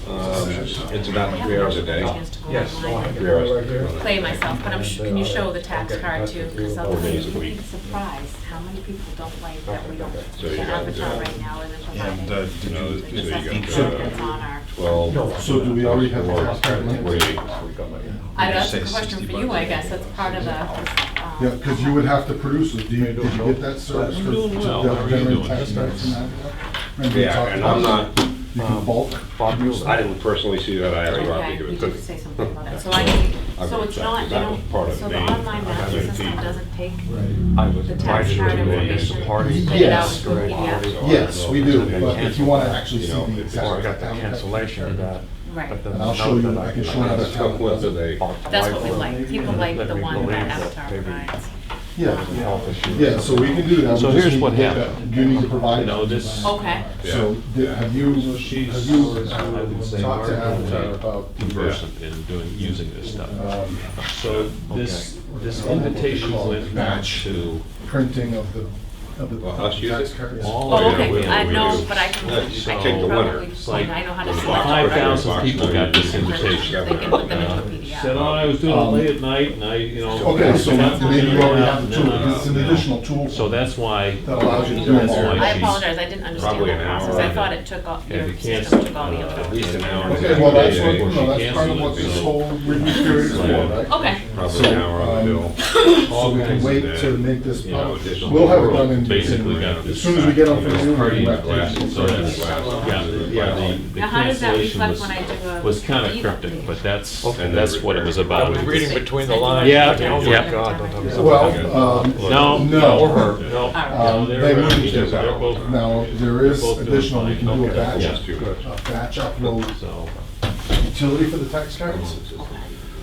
S3: It's
S4: I
S3: about
S4: haven't
S3: 3 hours a
S4: had
S3: day.
S4: chance to go
S3: Yes,
S4: online and
S3: 3 hours.
S4: play myself, but can you show the tax card too? Because
S3: Four days a
S4: you'd be
S3: week.
S4: surprised how many people don't like that we don't
S3: So you got,
S4: advertise right now and then
S5: And
S4: provide it.
S5: did you,
S4: The
S5: did you
S4: assessment
S5: get,
S4: card that's on our,
S3: 12.
S9: So do we already have the tax card link?
S3: 48.
S4: that's a
S5: say
S4: question
S5: 60
S4: for you,
S5: bucks?
S4: I guess, that's part of the.
S9: Yeah, because you would have to produce it. Did you get that service?
S8: I'm doing
S9: for-
S8: well.
S9: to
S8: How are you
S9: generate
S8: doing?
S9: tax credits and that? Remember we
S3: Yeah,
S9: talked
S3: and
S9: about
S3: I'm
S9: that?
S3: not,
S9: You can bulk?
S3: I didn't personally see that, I asked Rob to
S4: Okay,
S3: give
S4: you
S3: it to
S4: did
S3: me.
S4: say something about that, so I need,
S3: I've
S4: so
S3: got
S4: it's
S3: that,
S4: not, you
S3: that was part
S4: don't,
S3: of
S4: so the
S3: me.
S4: online
S3: I have
S4: mapping
S3: it
S4: system
S3: deep.
S4: doesn't take
S10: I was
S4: the
S10: invited
S4: tax
S10: to
S4: card
S10: the
S4: information,
S10: party.
S4: spit it out
S9: Yes.
S4: in PDF?
S9: Yes, we do, but if you want to actually see
S3: You know,
S9: the
S3: it's-
S9: exact.
S10: Or I got the cancellation of that.
S4: Right.
S10: but then
S9: And I'll
S10: the
S9: show
S10: note
S9: you,
S10: that
S9: I can show you how
S3: I
S9: to
S3: just
S9: tell.
S3: took one today.
S4: That's what we like, people like the one that Avatar provides.
S9: Yeah,
S10: Health issues.
S9: yeah, so we can do that. We
S8: So
S9: just
S8: here's
S9: need
S8: what
S9: to get
S8: happened.
S9: that. You need to provide.
S8: You know, this-
S4: Okay,
S9: So, have you
S8: I would say
S9: talked to Avatar about,
S8: conversant in using this stuff.
S9: um,
S8: So this invitation went back to
S9: printing of the
S3: Well, us use
S9: tax
S3: it?
S9: cards?
S8: all
S4: oh,
S8: of
S4: okay,
S8: the
S4: I know,
S3: do.
S4: but I can, I
S3: Let's
S4: can
S3: take the winner.
S4: probably,
S8: It's like
S4: I know how to
S3: the
S4: select.
S8: 5,000 people got this
S4: They
S8: invitation.
S4: can put them into a
S8: Said, oh,
S4: PDF.
S8: I was doing it late at night and I, you know.
S9: Okay, so maybe you already have the
S8: and
S9: tool,
S8: then,
S9: because it's an additional tool.
S8: So that's why.
S9: That allows you to do
S8: that's
S9: more.
S8: why
S4: I
S8: she's-
S4: apologize, I didn't understand
S3: Probably
S4: the
S3: an hour.
S4: process, I thought it took all,
S8: Yeah,
S4: your
S8: you can't,
S4: system took all the info.
S3: at least an hour.
S9: Okay, well, that's what,
S8: Yeah,
S9: no, that's
S8: she
S9: part of what
S8: canceled it,
S9: this
S8: so-
S9: whole review period is for, right?
S4: Okay,
S3: Probably an hour on the bill.
S9: So we can wait to make this
S8: You know,
S9: public.
S8: the
S9: We'll have it
S8: whole
S9: done in.
S8: world basically got
S9: As
S8: this.
S9: soon as we get them from you,
S8: Party
S9: we'll
S8: in glass, so that's, the
S4: now how does that
S8: cancellation
S4: reflect
S8: was,
S4: when I do a?
S8: was kind of
S4: deed
S8: cryptic,
S4: update?
S8: but that's,
S3: And
S8: that's what it was
S10: I
S8: about.
S10: was reading between the lines.
S8: Yeah,
S10: thinking, oh
S8: yeah.
S10: my God, don't tell me something.
S9: Well,
S8: No,
S9: no.
S8: or her, no, no,
S9: They
S8: they're,
S9: moved
S3: it.
S8: they're both,
S9: Now, there is
S8: Both doing
S9: additional, we
S8: fine.
S9: can do a
S8: Okay.
S9: batch,
S8: Yeah.
S9: a batch upload
S8: so.
S9: utility for the tax cards.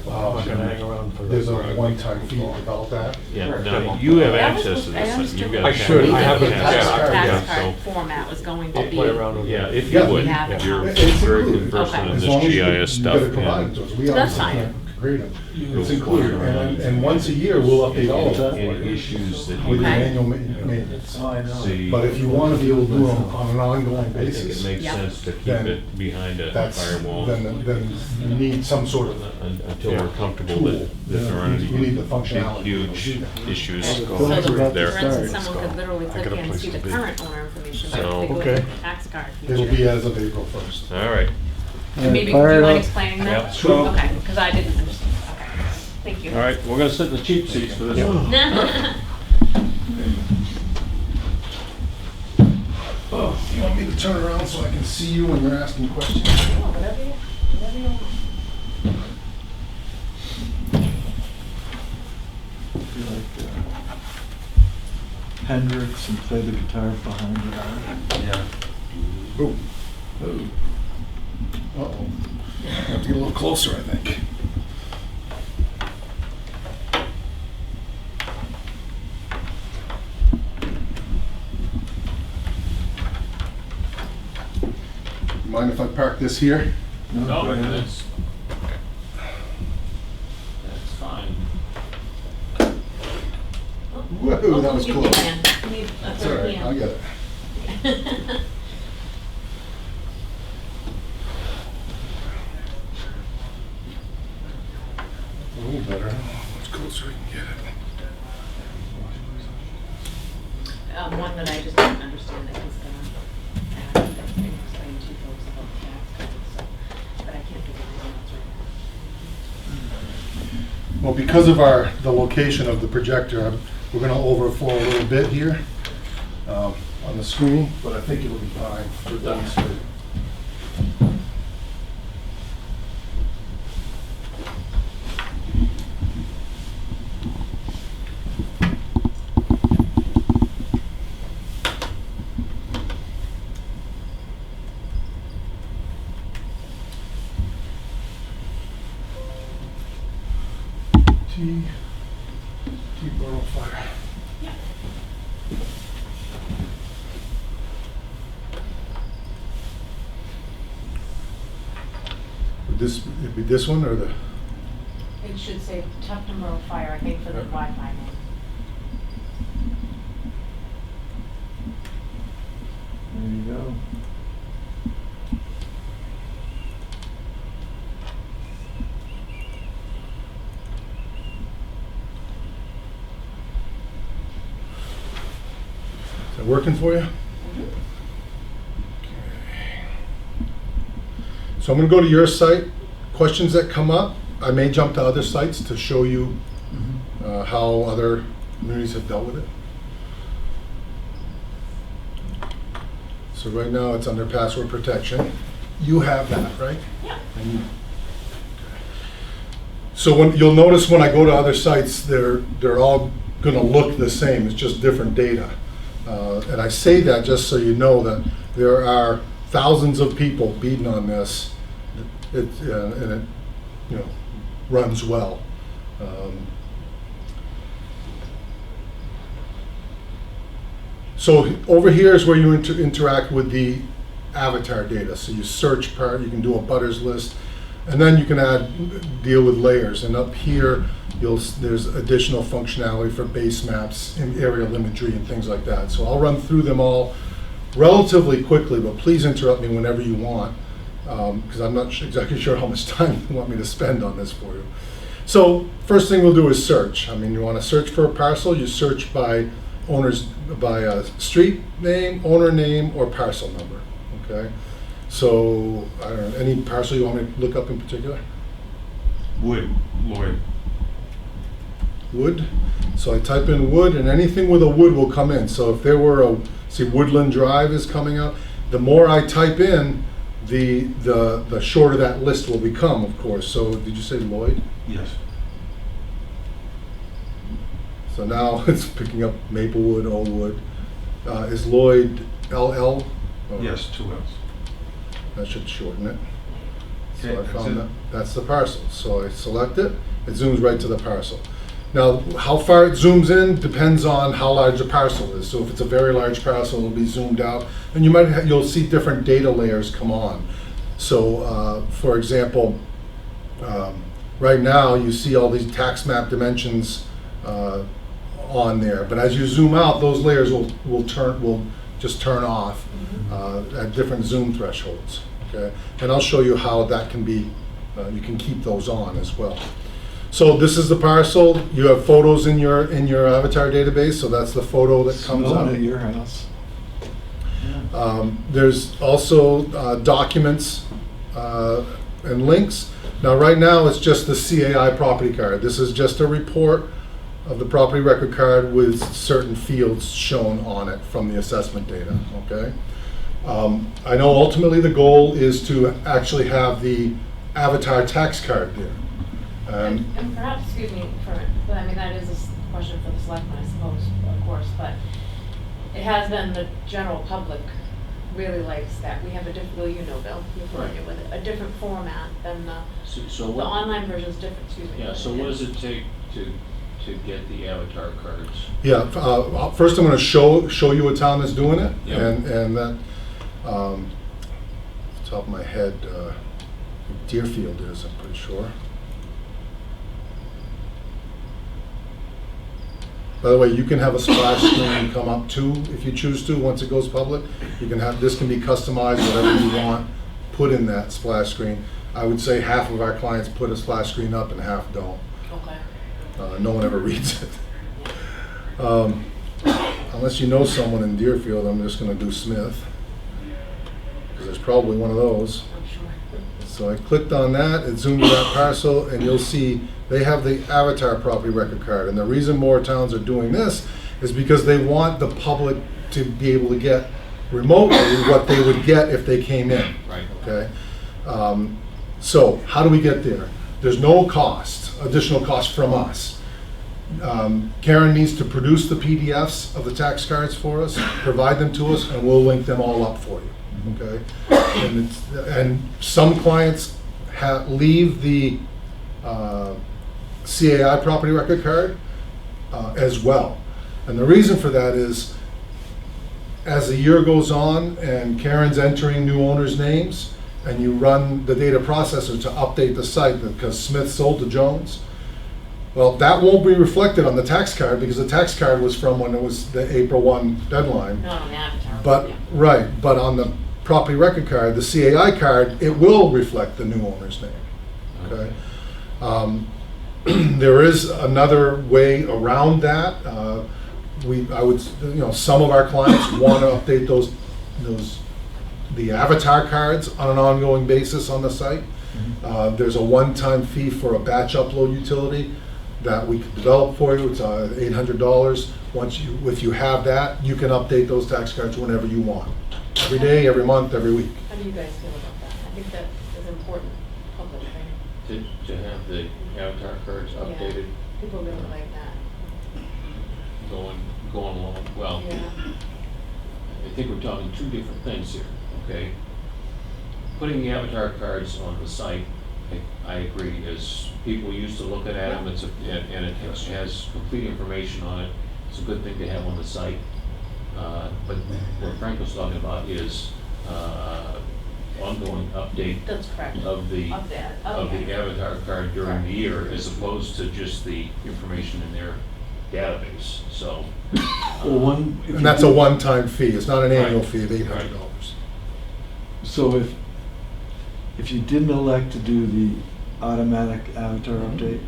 S10: I'm not gonna hang around for
S9: There's
S10: this.
S9: a one-time fee about that.
S8: Yeah, now, you have
S4: That was
S8: access to
S4: what- I
S8: this,
S4: understood
S8: you've
S4: what
S8: got.
S10: I should.
S4: we
S10: I have
S4: did
S10: a
S4: with
S10: tax
S4: the
S10: card,
S4: tax
S8: yeah,
S4: card
S8: so-
S4: format was going to
S10: I'll
S4: be.
S10: play around with it.
S8: Yeah, if
S9: Yeah.
S8: you would,
S4: We have it
S8: you're
S4: now.
S9: It's
S8: very
S9: included.
S8: conversant
S4: Okay.
S8: in
S9: As
S8: this
S9: long as
S8: GIS
S9: you
S8: stuff.
S9: gotta provide it
S8: and-
S9: to us. We
S4: That's
S9: obviously
S4: fine.
S9: can't create them. It's
S8: You'll
S9: included,
S8: fly around.
S9: and once a year, we'll update all of that
S8: Any issues that
S9: with
S8: you
S9: your
S4: Okay.
S9: annual maintenance.
S8: see.
S9: But if you wanna be able to do them on an ongoing
S8: I think it
S9: basis,
S8: makes
S4: Yep.
S8: sense to keep
S9: then
S8: it behind a
S9: that's,
S8: firewall
S9: then you need some sort of
S8: until we're comfortable that there aren't
S9: You need the
S8: any
S9: functionality.
S8: big, huge issues
S4: So, for
S8: there.
S4: instance, someone could literally
S10: I
S4: click
S10: got a
S4: in and
S10: place
S4: see
S10: to
S4: the
S10: be.
S4: current owner information, but
S8: So-
S4: if they go
S10: Okay.
S4: to the tax card
S9: It'll
S4: feature.
S9: be as of April 1st.
S8: All right.
S4: Maybe, do you mind explaining that?
S8: Yep.
S9: Sure.
S4: Okay, because I didn't understand, okay, thank you.
S8: All right, we're gonna sit in the cheap seats for this one.
S9: Oh, you want me to turn around so I can see you when you're asking questions?
S4: Whatever you want.
S2: Hendrix and play the guitar behind it.
S7: Yeah.
S9: Oh. Uh-oh. I have to get a little closer, I think. Mind if I park this here?
S8: No, that's fine.
S9: Whoa, that was
S4: Give me a
S9: close.
S4: hand. Give me a
S9: That's
S4: third
S9: all right,
S4: hand.
S9: I'll get it. A little better. How much closer we can get it.
S4: One that I just didn't understand that he's gonna explain to folks about the tax code, so, but I can't figure anything else right now.
S9: Well, because of the location of the projector, we're gonna overflow a little bit here on the screen, but I think it'll be fine for demonstrating. T Borough Fire. Would this, it'd be this one or the,
S4: It should say Tufton Road Fire, I think, for the Wi-Fi name.
S2: There you go.
S9: working for you?
S4: Mhm.
S9: So I'm gonna go to your site. Questions that come up, I may jump to other sites to show you how other communities have dealt with it. So right now it's under password protection. You have that, right?
S4: Yeah.
S9: And you- So when, you'll notice when I go to other sites, they're all gonna look the same, it's just different data. And I say that just so you know that there are thousands of people beating on this, and it, you know, runs well. So over here is where you interact with the avatar data. So you search you can do a butters list, and then you can deal with layers. And up here, there's additional functionality for base maps and aerial imagery and things like that. So I'll run through them all relatively quickly, but please interrupt me whenever you want, because I'm not exactly sure how much time you want me to spend on this for you. So first thing we'll do is search. I mean, you want to search for a parcel, you search by a street name, owner name, or parcel number, okay? So, I don't know, any parcel you want me to look up in particular?
S6: Wood, Lloyd.
S9: Wood. So I type in wood, and anything with a wood will come in. So if there were see Woodland Drive is coming up, the more I type in, the shorter that list will become, of course. So did you say Lloyd?
S6: Yes.
S9: So now it's picking up Maplewood, Oldwood. Is Lloyd LL? Or-
S6: Yes, 2 L's.
S9: That should shorten it. So
S6: Okay,
S9: I
S6: that's
S9: found
S6: it.
S9: that, that's the parcel. So I select it, it zooms right to the parcel. Now, how far it zooms in depends on how large the parcel is. So if it's a very large parcel, it'll be zoomed out, and you'll see different data layers come on. So, for example, right now you see all these tax map dimensions on there, but as you zoom out, those layers will just turn off at different zoom thresholds. Okay, and I'll show you how that can be. You can keep those on as well. So this is the parcel. You have photos in your avatar database, so that's the photo that comes
S2: Snowing
S9: up.
S2: at your house.
S9: There's also documents and links. Now, right now, it's just the CAI property card. This is just a report of the property record card with certain fields shown on it from the assessment data, okay? I know ultimately the goal is to actually have the avatar tax card there.
S4: And perhaps, excuse me, but I mean, that is a question for the selectmen, I suppose, of course, but it has been the general public really likes that. We have a different, well, you know, Bill, you're familiar with it, a different format than the
S8: So
S4: the
S8: what,
S4: online version is different, excuse me.
S8: yeah, so what does it take to get the avatar cards?
S9: Yeah, first I'm going to show you a town that's doing it,
S8: Yep.
S9: and that, off the top of my head, Deerfield is, I'm pretty sure. By the way, you can have a splash screen come up too, if you choose to, once it goes public. You can have, this can be customized, whatever you want, put in that splash screen. I would say half of our clients put a splash screen up and half don't.
S4: Okay.
S9: No one ever reads it. Unless you know someone in Deerfield, I'm just gonna do Smith, because there's probably one of those.
S4: I'm sure.
S9: So I clicked on that, it zoomed to that parcel, and you'll see they have the avatar property record card. And the reason more towns are doing this is because they want the public to be able to get remotely what they would get if they came in.
S8: Right.
S9: Okay? So how do we get there? There's no cost, additional cost from us. Karen needs to produce the PDFs of the tax cards for us, provide them to us, and we'll link them all up for you. Okay? And some clients leave the CAI property record card as well. And the reason for that is, as the year goes on and Karen's entering new owners' names, and you run the data processor to update the site because Smith sold to Jones, well, that won't be reflected on the tax card because the tax card was from when it was the April 1 deadline.
S4: Not on the avatar.
S9: But,
S4: yeah.
S9: right, but on the property record card, the CAI card, it will reflect the new owner's name, okay? There is another way around that. I would, some of our clients want to update the avatar cards on an ongoing basis on the site. There's a one-time fee for a batch upload utility that we could develop for you. It's $800. If you have that, you can update those tax cards whenever you want. Every day, every month, every week.
S4: How do you guys feel about that? I think that is important public thing.
S8: To have the avatar cards
S4: Yeah.
S8: updated,
S4: People really like that.
S8: going along, well,
S4: Yeah.
S8: I think we're talking two different things here, okay? Putting the avatar cards on the site, I agree, is people used to looking at them, and it has complete information on it. It's a good thing to have on the site. But what Frank was talking about is ongoing update
S4: That's correct.
S8: of the
S4: Of that,
S8: of the
S4: okay.
S8: avatar card during the year, as opposed to just the information in their database, so.
S2: Well,
S9: And that's a one-time fee. It's not an annual
S8: Right.
S9: fee of $800.
S8: Right.
S2: So if you didn't elect to do the automatic avatar update,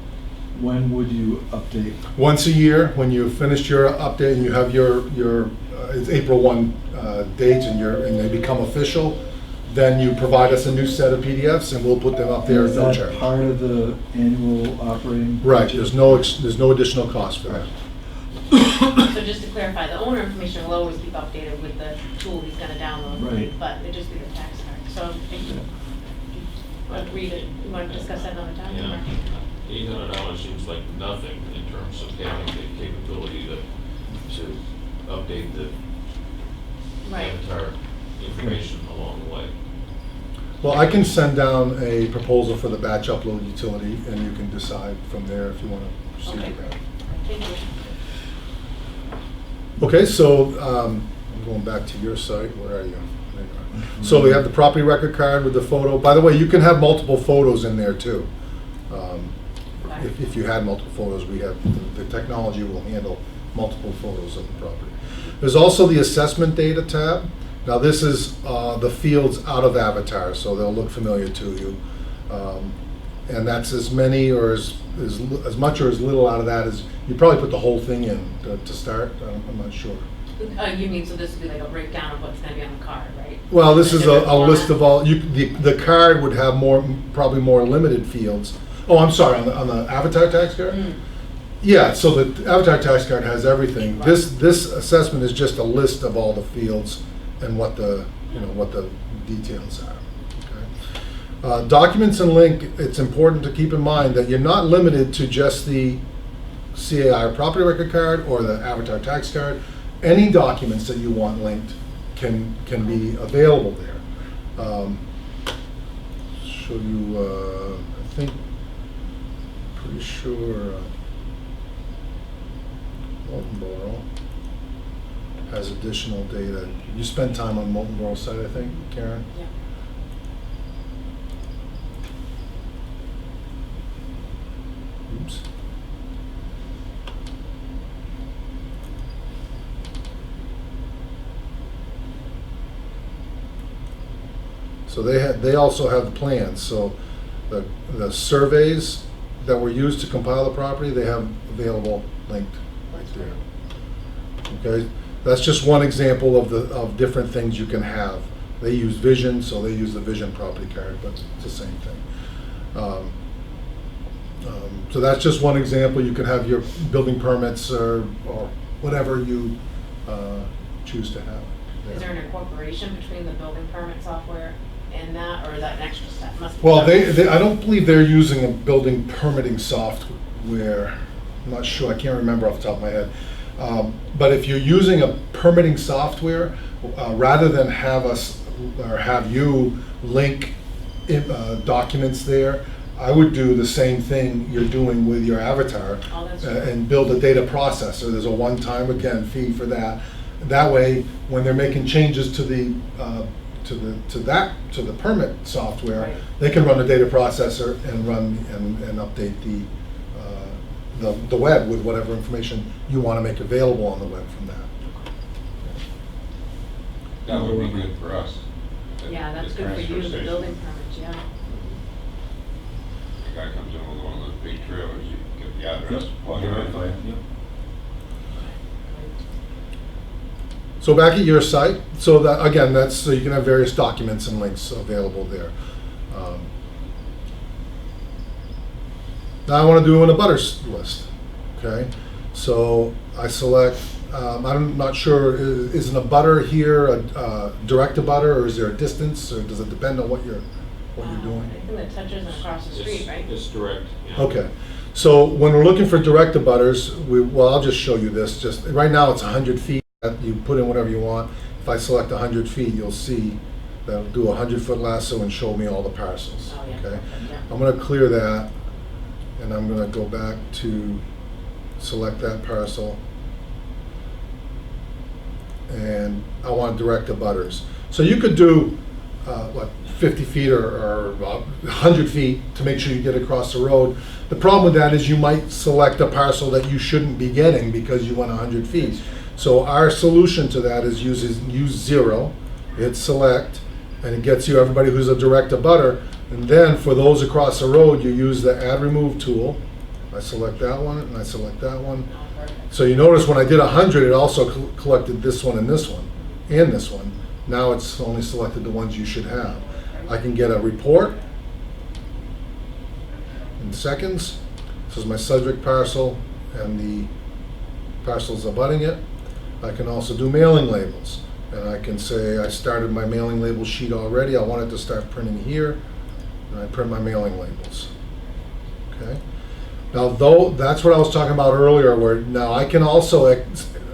S2: when would you update?
S9: Once a year, when you finished your update and you have your it's April 1 date and they become official, then you provide us a new set of PDFs and we'll put them up there at
S2: Is
S9: no
S2: that
S9: charge.
S2: part of the annual operating?
S9: Right,
S2: budget?
S9: there's no additional cost for that.
S4: So just to clarify, the owner information will always keep updated with the tool he's gonna download.
S2: Right.
S4: But it just be the tax card. So if you want to read it, you want to discuss that another time?
S8: Yeah,
S4: or-
S8: $800 seems like nothing in terms of having the capability to update the
S4: Right.
S8: avatar information along the way.
S9: Well, I can send down a proposal for the batch upload utility and you can decide from there if you want to proceed
S4: Okay.
S9: with that.
S4: Thank you.
S9: Okay, so I'm going back to your site. Where are you? There you are. So we have the property record card with the photo. By the way, you can have multiple photos in there too. If you had multiple photos, we have, the technology will handle multiple photos of the property. There's also the assessment data tab. Now this is the fields out of Avatar, so they'll look familiar to you. And that's as many or as much or as little out of that as, you probably put the whole thing in to start. I'm not sure.
S4: You mean, so this would be like a breakdown of what's gonna be on the card, right?
S9: Well, this is
S4: Different
S9: a list of
S4: format?
S9: all, the card would have probably more limited fields. Oh, I'm sorry, on the Avatar tax card?
S4: Mm.
S9: Yeah, so the Avatar tax card has everything.
S4: Right.
S9: This assessment is just a list of all the fields and what the details are. Okay? Documents and link, it's important to keep in mind that you're not limited to just the CAI property record card or the Avatar tax card. Any documents that you want linked can be available there. Show you, I think, pretty sure Molten Borough has additional data. You spent time on Molten Borough site, I think, Karen?
S4: Yeah.
S9: Oops. So they also have the plans, so the surveys that were used to compile the property, they have available linked right there. Okay, that's just one example of different things you can have. They use Vision, so they use the Vision property card, but it's the same thing. So that's just one example. You can have your building permits or whatever you choose to have.
S4: Is there an incorporation between the building permit software and that, or is that an extra step? Must be
S9: Well,
S4: done.
S9: I don't believe they're using a building permitting software. I'm not sure, I can't remember off the top of my head. But if you're using a permitting software, rather than have you link documents there, I would do the same thing you're doing with your Avatar
S4: Oh, that's true.
S9: and build a data processor. There's a one-time, again, fee for that. That way, when they're making changes to the permit software,
S4: Right.
S9: they can run a data processor and update the web with whatever information you want to make available on the web from that.
S6: That would be good for us.
S4: Yeah, that's
S6: The
S4: good for you,
S6: transfer
S4: the
S6: station.
S4: building permits, yeah.
S6: The guy comes in with one of those big trailers, you get the address,
S3: Yep.
S6: plug it in.
S3: Verify it, yep.
S9: So back at your site, so that, again, that's, so you can have various documents and links available there. Now I want to do an abutters list, okay? So I select, I'm not sure, is an abutter here a direct abutter, or is there a distance, or does it depend on what you're doing?
S4: I think the touches are across the street, right?
S8: It's direct, yeah.
S9: Okay, so when we're looking for direct abutters, well, I'll just show you this, just, right now it's 100 feet, you put in whatever you want. If I select 100 feet, you'll see that'll do a 100-foot lasso and show me all the parcels,
S4: Oh, yeah.
S9: okay?
S4: Yeah.
S9: I'm gonna clear that, and I'm gonna go back to select that parcel. And I want direct abutters. So you could do, 50 feet or 100 feet to make sure you get across the road. The problem with that is you might select a parcel that you shouldn't be getting because you went 100 feet. So our solution to that is use 0, hit select, and it gets you everybody who's a direct abutter. And then for those across the road, you use the add remove tool. I select that one, and I select that one.
S4: Oh, perfect.
S9: So you notice when I did 100, it also collected this one and this one, and this one. Now it's only selected the ones you should have. I can get a report in seconds. This is my subject parcel and the parcels abutting it. I can also do mailing labels. And I can say I started my mailing label sheet already. I want it to start printing here. And I print my mailing labels. Okay. Now, though, that's what I was talking about earlier, where now I can also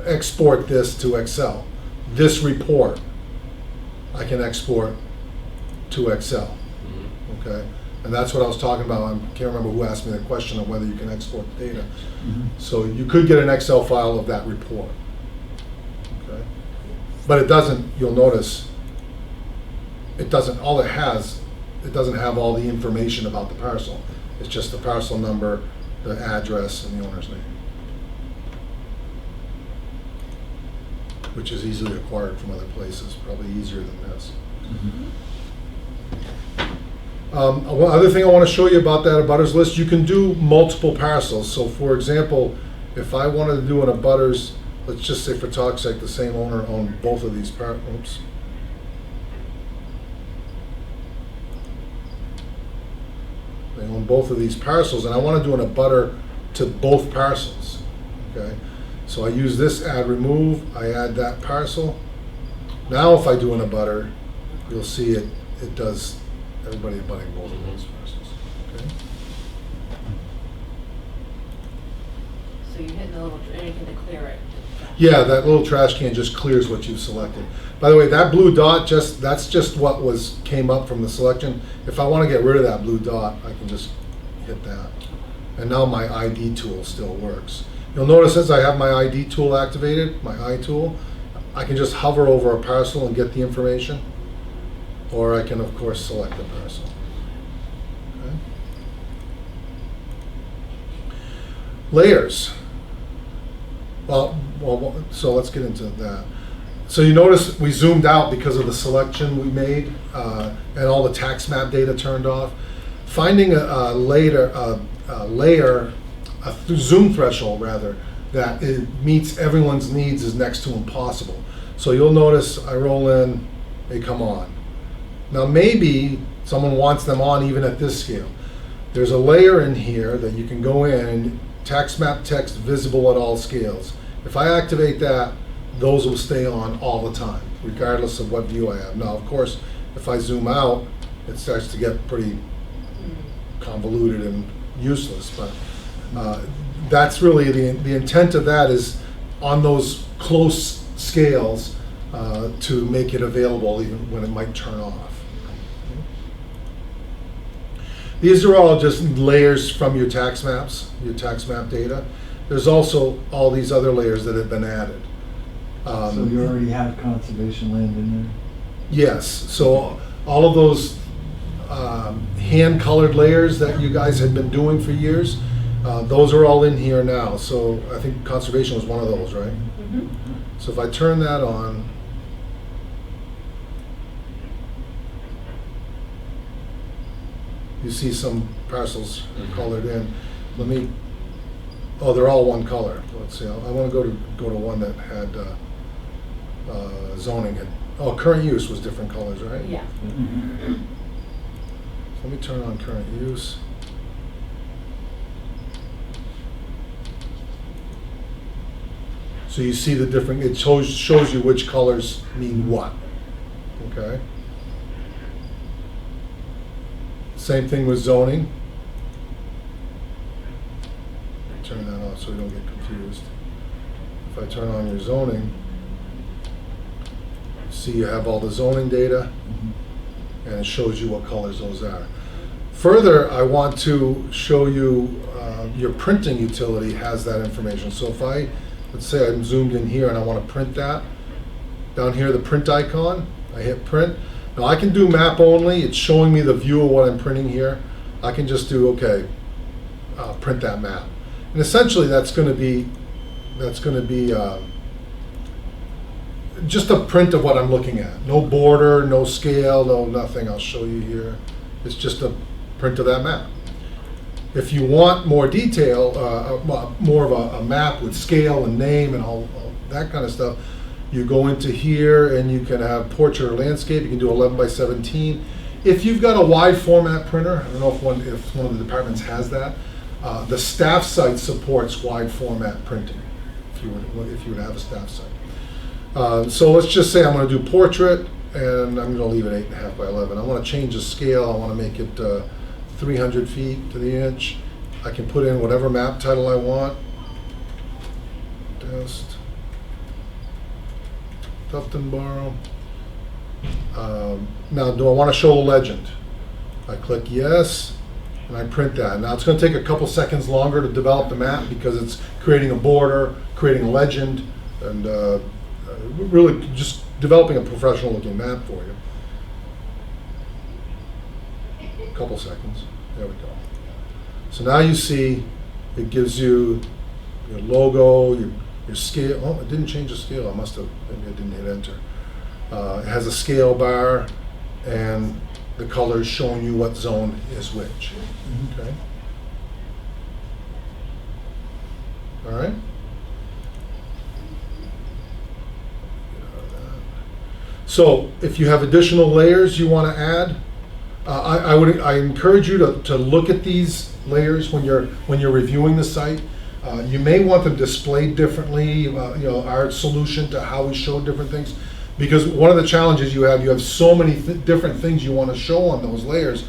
S9: export this to Excel. This report, I can export to Excel. Okay. And that's what I was talking about. I can't remember who asked me the question of whether you can export the data. So you could get an Excel file of that report. Okay. But it doesn't, you'll notice, it doesn't, all it has, it doesn't have all the information about the parcel. It's just the parcel number, the address, and the owner's name, which is easily acquired from other places, probably easier than this. One other thing I want to show you about that abutters list, you can do multiple parcels. So for example, if I wanted to do an abutters, let's just say for talk's sake, the same owner owned both of these oops. They own both of these parcels, and I want to do an abutter to both parcels, okay? So I use this add remove, I add that parcel. Now if I do an abutter, you'll see it does everybody abutting both of those parcels, okay?
S4: So you hit the little, anything to clear it.
S9: Yeah, that little trash can just clears what you've selected. By the way, that blue dot, that's just what came up from the selection. If I want to get rid of that blue dot, I can just hit that. And now my ID tool still works. You'll notice as I have my ID tool activated, my I tool, I can just hover over a parcel and get the information. Or I can, of course, select the parcel. Okay. Layers. Well, so let's get into that. So you notice we zoomed out because of the selection we made and all the tax map data turned off. Finding a zoom threshold rather, that it meets everyone's needs is next to impossible. So you'll notice I roll in, they come on. Now maybe someone wants them on even at this scale. There's a layer in here that you can go in and tax map text visible at all scales. If I activate that, those will stay on all the time, regardless of what view I have. Now, of course, if I zoom out, it starts to get pretty convoluted and useless, but that's really the intent of that is on those close scales to make it available even when it might turn off. These are all just layers from your tax maps, your tax map data. There's also all these other layers that have been added.
S2: So you already have conservation land in there?
S9: Yes, so all of those hand-colored layers that you guys had been doing for years, those are all in here now. So I think conservation was one of those, right?
S4: Mm-hmm.
S9: So if I turn that on, you see some parcels colored in. Let me, oh, they're all one color. Let's see, I want to go to one that had zoning had, oh, current use was different colors, right?
S4: Yeah.
S7: Mm-hmm.
S9: Let me turn on current use. So you see the different, it shows you which colors mean what, okay? Same thing with zoning. Turn that off so we don't get confused. If I turn on your zoning, see you have all the zoning data, and it shows you what colors those are. Further, I want to show you your printing utility has that information. So if I, let's say I'm zoomed in here and I want to print that, down here the print icon, I hit print. Now I can do map only, it's showing me the view of what I'm printing here. I can just do, okay, print that map. And essentially that's going to be just a print of what I'm looking at. No border, no scale, no nothing. I'll show you here. It's just a print of that map. If you want more detail, more of a map with scale and name and all that kind of stuff, you go into here and you can have portrait or landscape. You can do 11 by 17. If you've got a wide format printer, I don't know if one of the departments has that. The staff site supports wide format printing. If you would have a staff site. So let's just say I'm going to do portrait, and I'm going to leave it 8.5 by 11. I want to change the scale. I want to make it 300 feet to the inch. I can put in whatever map title I want. Just Tufton Borough. Now, do I want to show a legend? I click yes, and I print that. Now, it's going to take a couple seconds longer to develop the map because it's creating a border, creating a legend, and really just developing a professional looking map for you. A couple seconds. There we go. So now you see it gives you your logo, your scale. Oh, it didn't change the scale. I must have, maybe I didn't hit enter. It has a scale bar and the colors showing you what zone is which. Okay. All right. So if you have additional layers you want to add, I encourage you to look at these layers when you're reviewing the site. You may want them displayed differently. Our solution to how we show different things, because one of the challenges you have so many different things you want to show on those layers.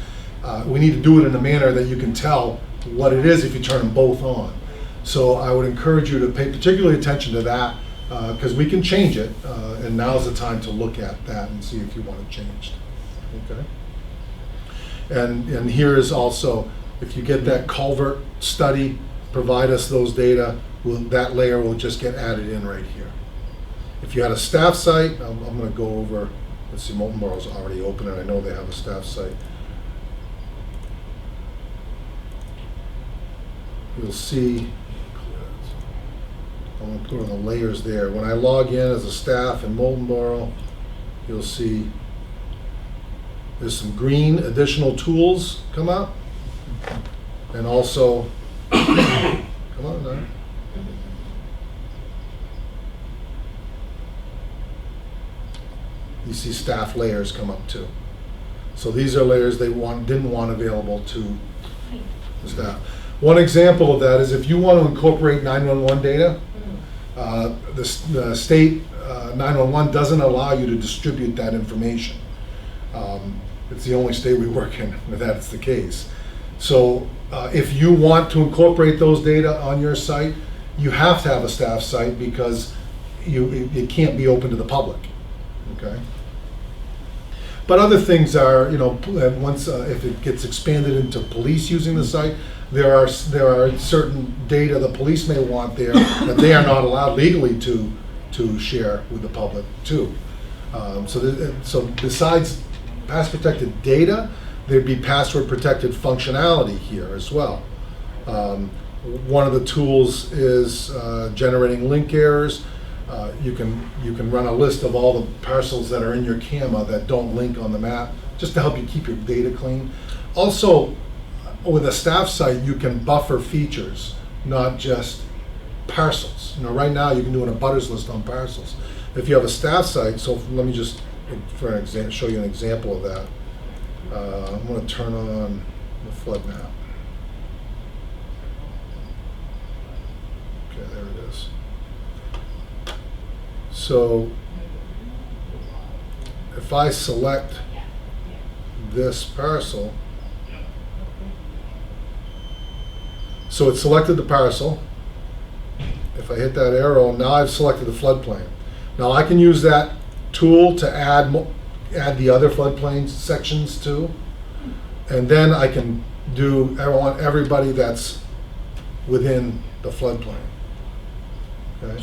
S9: We need to do it in a manner that you can tell what it is if you turn them both on. So I would encourage you to pay particularly attention to that, because we can change it, and now's the time to look at that and see if you want it changed. Okay. And here is also, if you get that culvert study, provide us those data. That layer will just get added in right here. If you had a staff site, I'm going to go over. Let's see, Molten Borough's already open, and I know they have a staff site. You'll see. I'm going to put on the layers there. When I log in as a staff in Molten Borough, you'll see there's some green additional tools come up, and also, come on now. You see staff layers come up too. So these are layers they didn't want available to the staff. One example of that is if you want to incorporate 911 data, the state 911 doesn't allow you to distribute that information. It's the only state we work in where that's the case. So if you want to incorporate those data on your site, you have to have a staff site because it can't be open to the public. Okay. But other things are, once if it gets expanded into police using the site, there are certain data the police may want there that they are not allowed legally to share with the public too. So besides pass protected data, there'd be password protected functionality here as well. One of the tools is generating link errors. You can run a list of all the parcels that are in your CAMA that don't link on the map, just to help you keep your data clean. Also, with a staff site, you can buffer features, not just parcels. Right now, you can do an abutters list on parcels. If you have a staff site, so let me just, show you an example of that. I'm gonna turn on the flood map. Okay, there it is. So if I select this parcel, so it selected the parcel. If I hit that arrow, now I've selected the floodplain. Now I can use that tool to add the other floodplain sections too. And then I can I want everybody that's within the floodplain. Okay?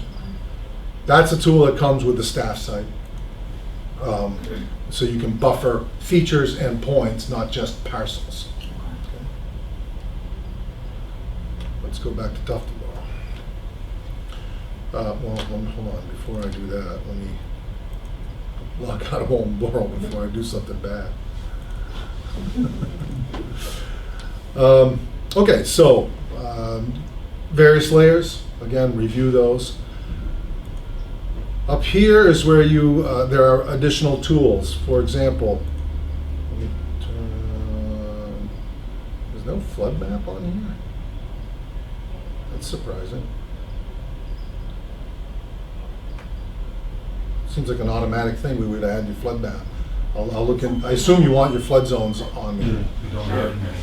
S9: That's a tool that comes with the staff site. So you can buffer features and points, not just parcels. Okay? Let's go back to Tufton Borough. Well, hold on, before I do that, let me log out of Walton Borough before I do something bad. Okay, so various layers, again, review those. Up here is where there are additional tools. For example, let me turn, there's no flood map on here? That's surprising. Seems like an automatic thing, we would add your flood map. I'll look in, I assume you want your flood zones on there.
S5: We don't have many.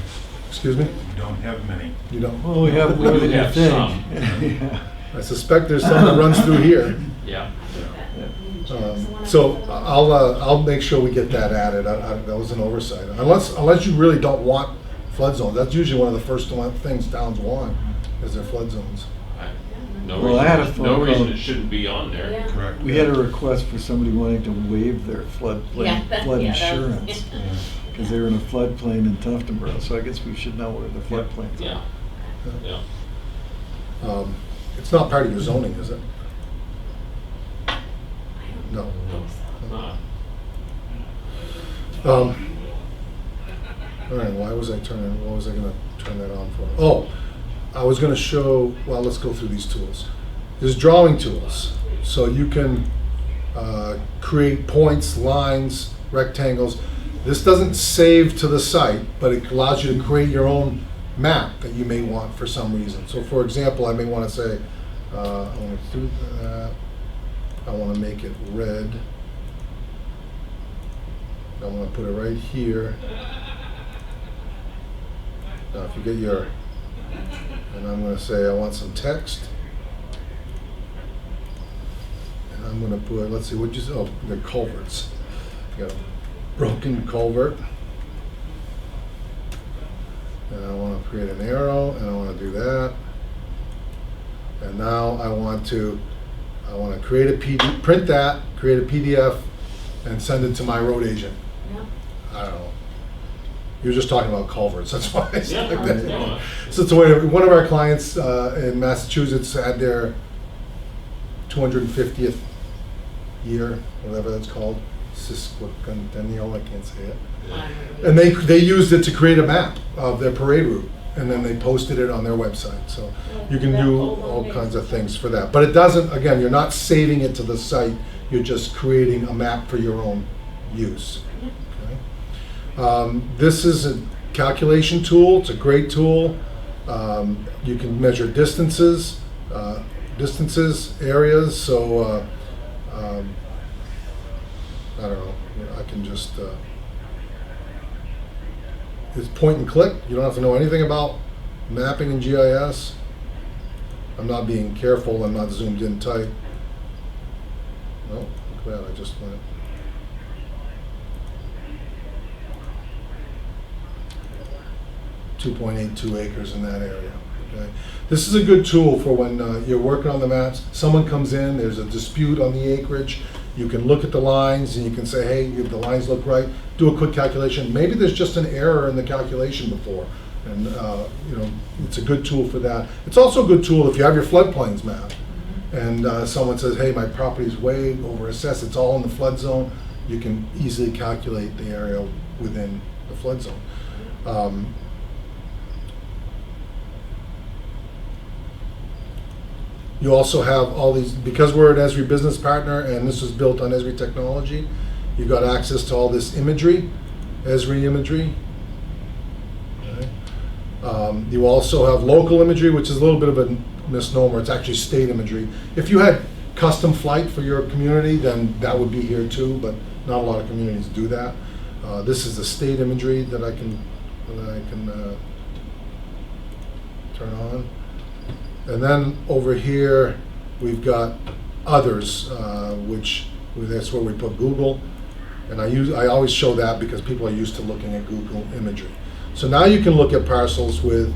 S9: Excuse me?
S5: We don't have many.
S9: You don't?
S2: Well, we have more than you
S8: have
S2: think.
S8: some.
S2: Yeah.
S9: I suspect there's some that runs through here.
S8: Yeah.
S9: So I'll make sure we get that added. That was an oversight. Unless you really don't want flood zones. That's usually one of the first things towns want, is their flood zones.
S2: Well, I had a phone
S8: No reason
S2: call.
S8: it shouldn't be on there.
S4: Yeah.
S5: Correct.
S2: We had a request for somebody wanting to waive their flood
S4: Yeah, that was-
S2: insurance, because they were in a floodplain in Tufton Borough, so I guess we should know where the floodplains
S8: Yeah,
S2: are.
S8: yeah.
S9: It's not part of your zoning, is it? No.
S8: No, it's not.
S9: All right, what was I gonna turn that on for? Oh, I was gonna show, well, let's go through these tools. There's drawing tools, so you can create points, lines, rectangles. This doesn't save to the site, but it allows you to create your own map that you may want for some reason. So for example, I may wanna say, I wanna do that. I want to make it red. I want to put it right here. Now if you get your, and I'm going to say I want some text. And I'm going to put, let's see, the culverts. You got a broken culvert. And I want to create an arrow, and I want to do that. And now I want to create a PDF, print that, create a PDF, and send it to my road agent.
S4: Yeah.
S9: I don't know. You were just talking about culverts, that's why I said like that.
S8: Yeah.
S9: So it's a way, one of our clients in Massachusetts had their 250th year, whatever that's called, sesquicentennial, I can't say it. And they used it to create a map of their parade route, and then they posted it on their website. So you can do all kinds of things for that. But it doesn't, again, you're not saving it to the site, you're just creating a map for your own use. Okay? This is a calculation tool, it's a great tool. You can measure distances, areas, so I don't know, I can just, it's point and click. You don't have to know anything about mapping and GIS. I'm not being careful, I'm not zoomed in tight. No, look at that, I just went. .82 acres in that area. Okay. This is a good tool for when you're working on the maps. Someone comes in, there's a dispute on the acreage. You can look at the lines and you can say, hey, the lines look right. Do a quick calculation. Maybe there's just an error in the calculation before. And it's a good tool for that. It's also a good tool if you have your floodplains map and someone says, hey, my property's way over assessed, it's all in the flood zone. You can easily calculate the area within the flood zone. You also have all these, because we're an Esri business partner and this was built on Esri technology, you got access to all this imagery, Esri imagery. Okay. You also have local imagery, which is a little bit of a misnomer. It's actually state imagery. If you had custom flight for your community, then that would be here too, but not a lot of communities do that. This is the state imagery that I can turn on. And then over here, we've got others, that's where we put Google. And I always show that because people are used to looking at Google imagery. So now you can look at parcels with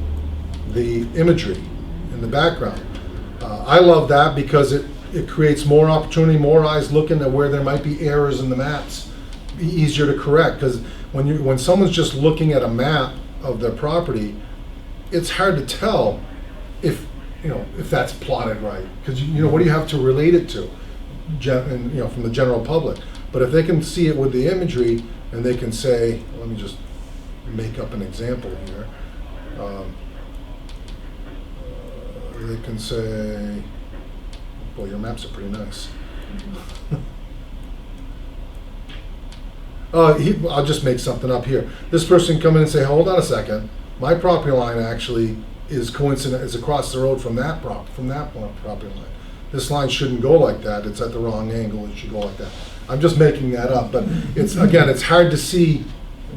S9: the imagery in the background. I love that because it creates more opportunity, more eyes looking at where there might be errors in the maps, be easier to correct. Because when someone's just looking at a map of their property, it's hard to tell if that's plotted right. Because what do you have to relate it to, from the general public? But if they can see it with the imagery and they can say, let me just make up an example here. They can say, boy, your maps are pretty nice. I'll just make something up here. This person come in and say, hold on a second, my property line actually is across the road from that property line. This line shouldn't go like that. It's at the wrong angle. It should go like that. I'm just making that up, but it's hard to see.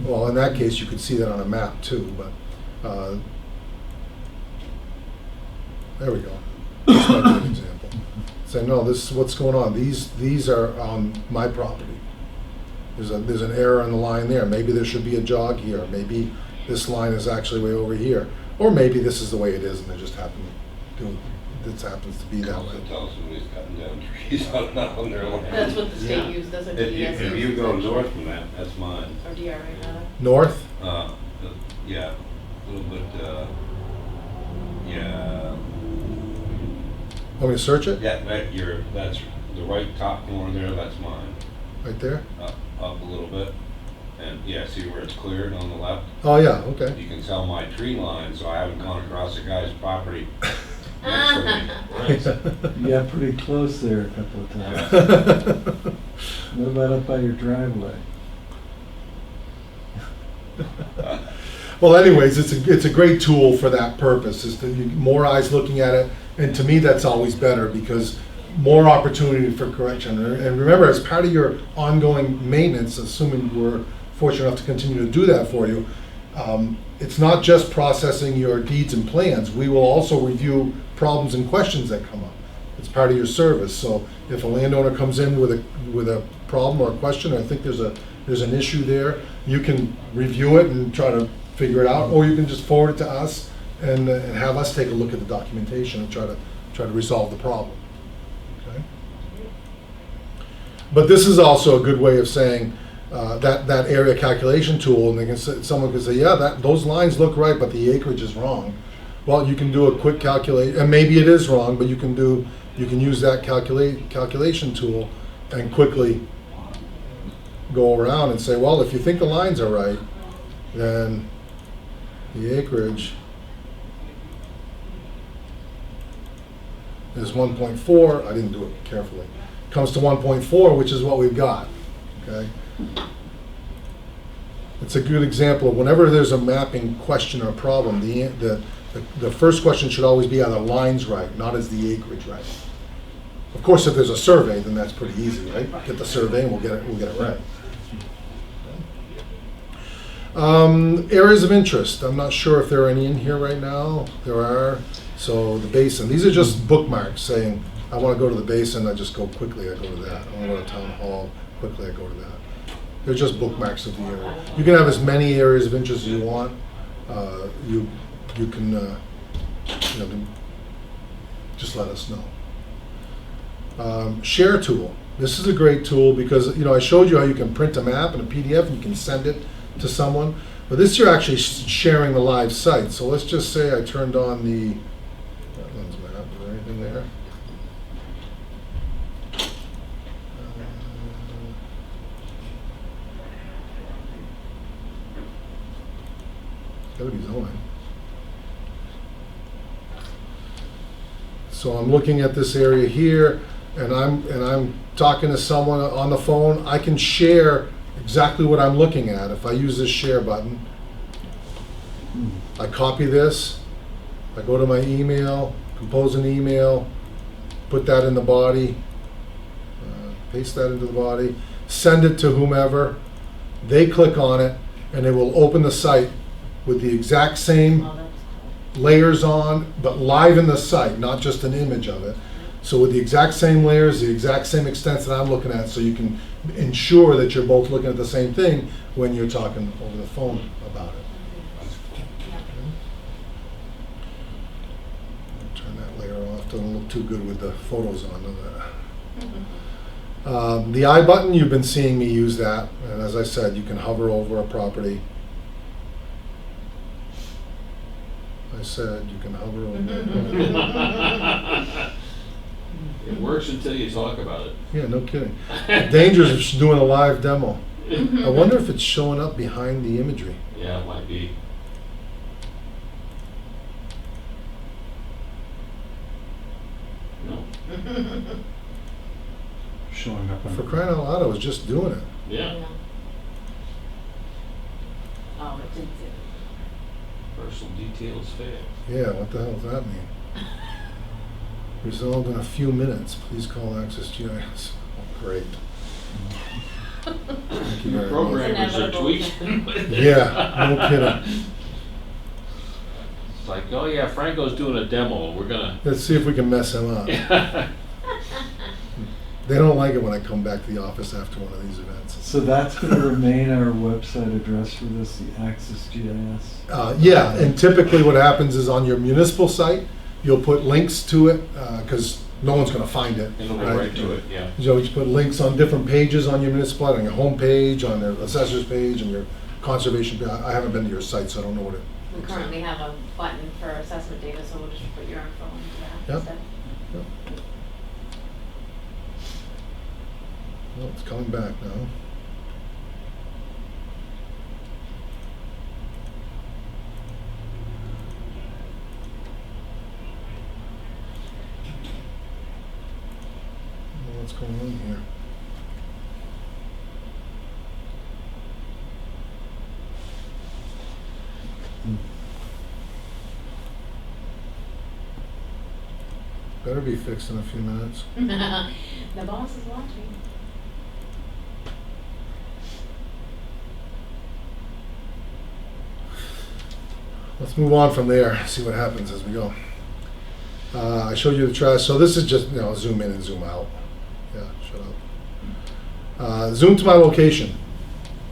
S9: Well, in that case, you could see that on a map too, but there we go. This might be an example. Say, no, this is what's going on. These are on my property. There's an error in the line there. Maybe there should be a jog here. Maybe this line is actually way over here. Or maybe this is the way it is and it just happens to be that way.
S11: Tell us when he's cutting down trees on their land.
S4: That's what the state uses, that's what DES uses.
S11: If you go north from that, that's mine.
S4: Or DRA rather.
S9: North?
S11: Yeah, a little bit, yeah.
S9: Want me to search it?
S11: Yeah, that's the right top corner there, that's mine.
S9: Right there?
S11: Up a little bit. And yeah, see where it's cleared on the left?
S9: Oh, yeah, okay.
S11: You can tell my tree line, so I haven't gone across a guy's property next to me.
S2: You got pretty close there a couple of times. What about up by your driveway?
S9: Well, anyways, it's a great tool for that purpose, is to more eyes looking at it, and to me that's always better because more opportunity for correction. And remember, as part of your ongoing maintenance, assuming we're fortunate enough to continue to do that for you, it's not just processing your deeds and plans. We will also review problems and questions that come up. It's part of your service. So if a landowner comes in with a problem or a question, or I think there's an issue there, you can review it and try to figure it out, or you can just forward it to us and have us take a look at the documentation and try to resolve the problem. Okay? But this is also a good way of saying that area calculation tool, and someone can say, yeah, those lines look right, but the acreage is wrong. Well, you can do a quick calculate, and maybe it is wrong, but you can use that calculation tool and quickly go around and say, well, if you think the lines are right, then the acreage is 1.4. I didn't do it carefully. Comes to 1.4, which is what we've got. Okay. It's a good example of whenever there's a mapping question or problem, the first question should always be, are the lines right, not is the acreage right. Of course, if there's a survey, then that's pretty easy, right? Get the survey and we'll get it right. Areas of interest. I'm not sure if there are any in here right now. There are. So the basin. These are just bookmarks saying, I want to go to the basin, I just go quickly, I go to that. I want to go to town hall, quickly I go to that. They're just bookmarks of the area. You can have as many areas of interest as you want. You can just let us know. Share tool. This is a great tool because I showed you how you can print a map and a PDF and you can send it to someone. But this you're actually sharing the live site. So let's just say I turned on the wetlands map. Is there anything there? It's gotta be zoning. So I'm looking at this area here, and I'm talking to someone on the phone. I can share exactly what I'm looking at if I use this share button. I copy this, I go to my email, compose an email, put that in the body, paste that into the body, send it to whomever. They click on it, and it will open the site with the exact same
S4: Oh, that's cool.
S9: layers on, but live in the site, not just an image of it. So with the exact same layers, the exact same extents that I'm looking at, so you can ensure that you're both looking at the same thing when you're talking over the phone about it.
S4: Yeah.
S9: Turn that layer off, doesn't look too good with the photos on, does it? The I button, you've been seeing me use that, and as I said, you can hover over a property. I said you can hover over it.
S8: It works until you talk about it.
S9: Yeah, no kidding. The dangers of doing a live demo. I wonder if it's showing up behind the imagery.
S8: Yeah, it might be. No.
S2: Showing up on.
S9: For crying out loud, I was just doing it.
S8: Yeah.
S4: Oh, it did.
S8: Personal details fail.
S9: Yeah, what the hell does that mean? Resolved in a few minutes. Please call Access GIS. Oh, great. Thank you very much.
S8: Programmers are
S4: inevitable.
S8: tweaking.
S9: Yeah, no kidding.
S8: It's like, oh yeah, Franco's doing a demo, we're gonna.
S9: Let's see if we can mess him up. They don't like it when I come back to the office after one of these events.
S2: So that's gonna remain our website address for this, the Access GIS?
S9: Yeah, and typically what happens is on your municipal site, you'll put links to it, because no one's gonna find it.
S8: It'll go right to it, yeah.
S9: So you put links on different pages on your municipal, on your home page, on the assessor's page, and your conservation page. I haven't been to your site, so I don't know what it
S4: We
S9: looks like.
S4: currently have a button for assessment data, so we'll just put your info into that
S9: Yep.
S4: instead.
S9: Yep. Well, it's coming back now. What's going on here? Better be fixed in a few minutes.
S4: The boss is watching.
S9: Let's move on from there, see what happens as we go. I showed you the trash, so this is just, zoom in and zoom out. Yeah, shut up. Zoom to my location.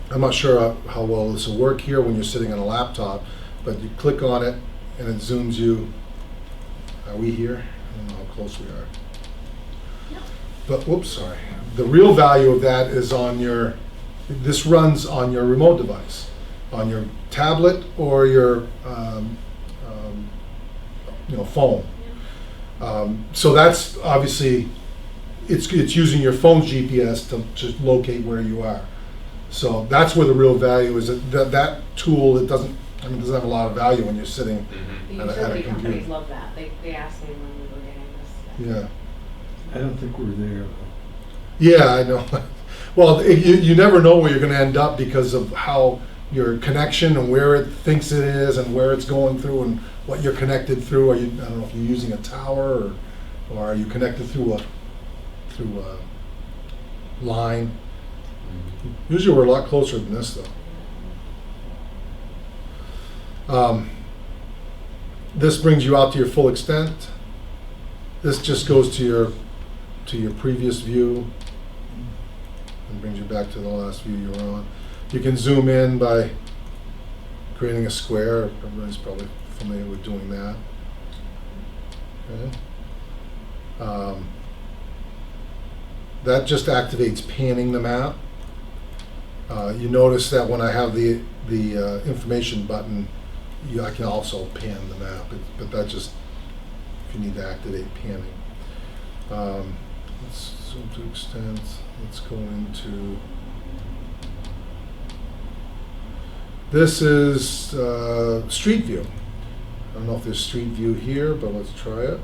S9: I'm not sure how well this will work here when you're sitting on a laptop, but you click on it and it zooms you. Are we here? I don't know how close we are.
S4: No.
S9: But, whoops, sorry. The real value of that is this runs on your remote device, on your tablet or your phone. So that's obviously, it's using your phone's GPS to locate where you are. So that's where the real value is. That tool, it doesn't have a lot of value when you're sitting
S4: The
S9: at a
S4: utility companies
S9: computer.
S4: love that. They asked me when we were getting this.
S9: Yeah.
S2: I don't think we're there, though.
S9: Yeah, I know. Well, you never know where you're going to end up because of how your connection and where it thinks it is and where it's going through and what you're connected through. I don't know if you're using a tower or are you connected through a line. Usually we're a lot closer than this though. This brings you out to your full extent. This just goes to your previous view and brings you back to the last view you were on. You can zoom in by creating a square. Everybody's probably familiar with doing that. Okay. That just activates panning the map. You notice that when I have the information button, I can also pan the map, but that just, if you need to activate panning. Let's zoom to extent. Let's go into, this is Street View. I don't know if there's Street View here, but let's try it.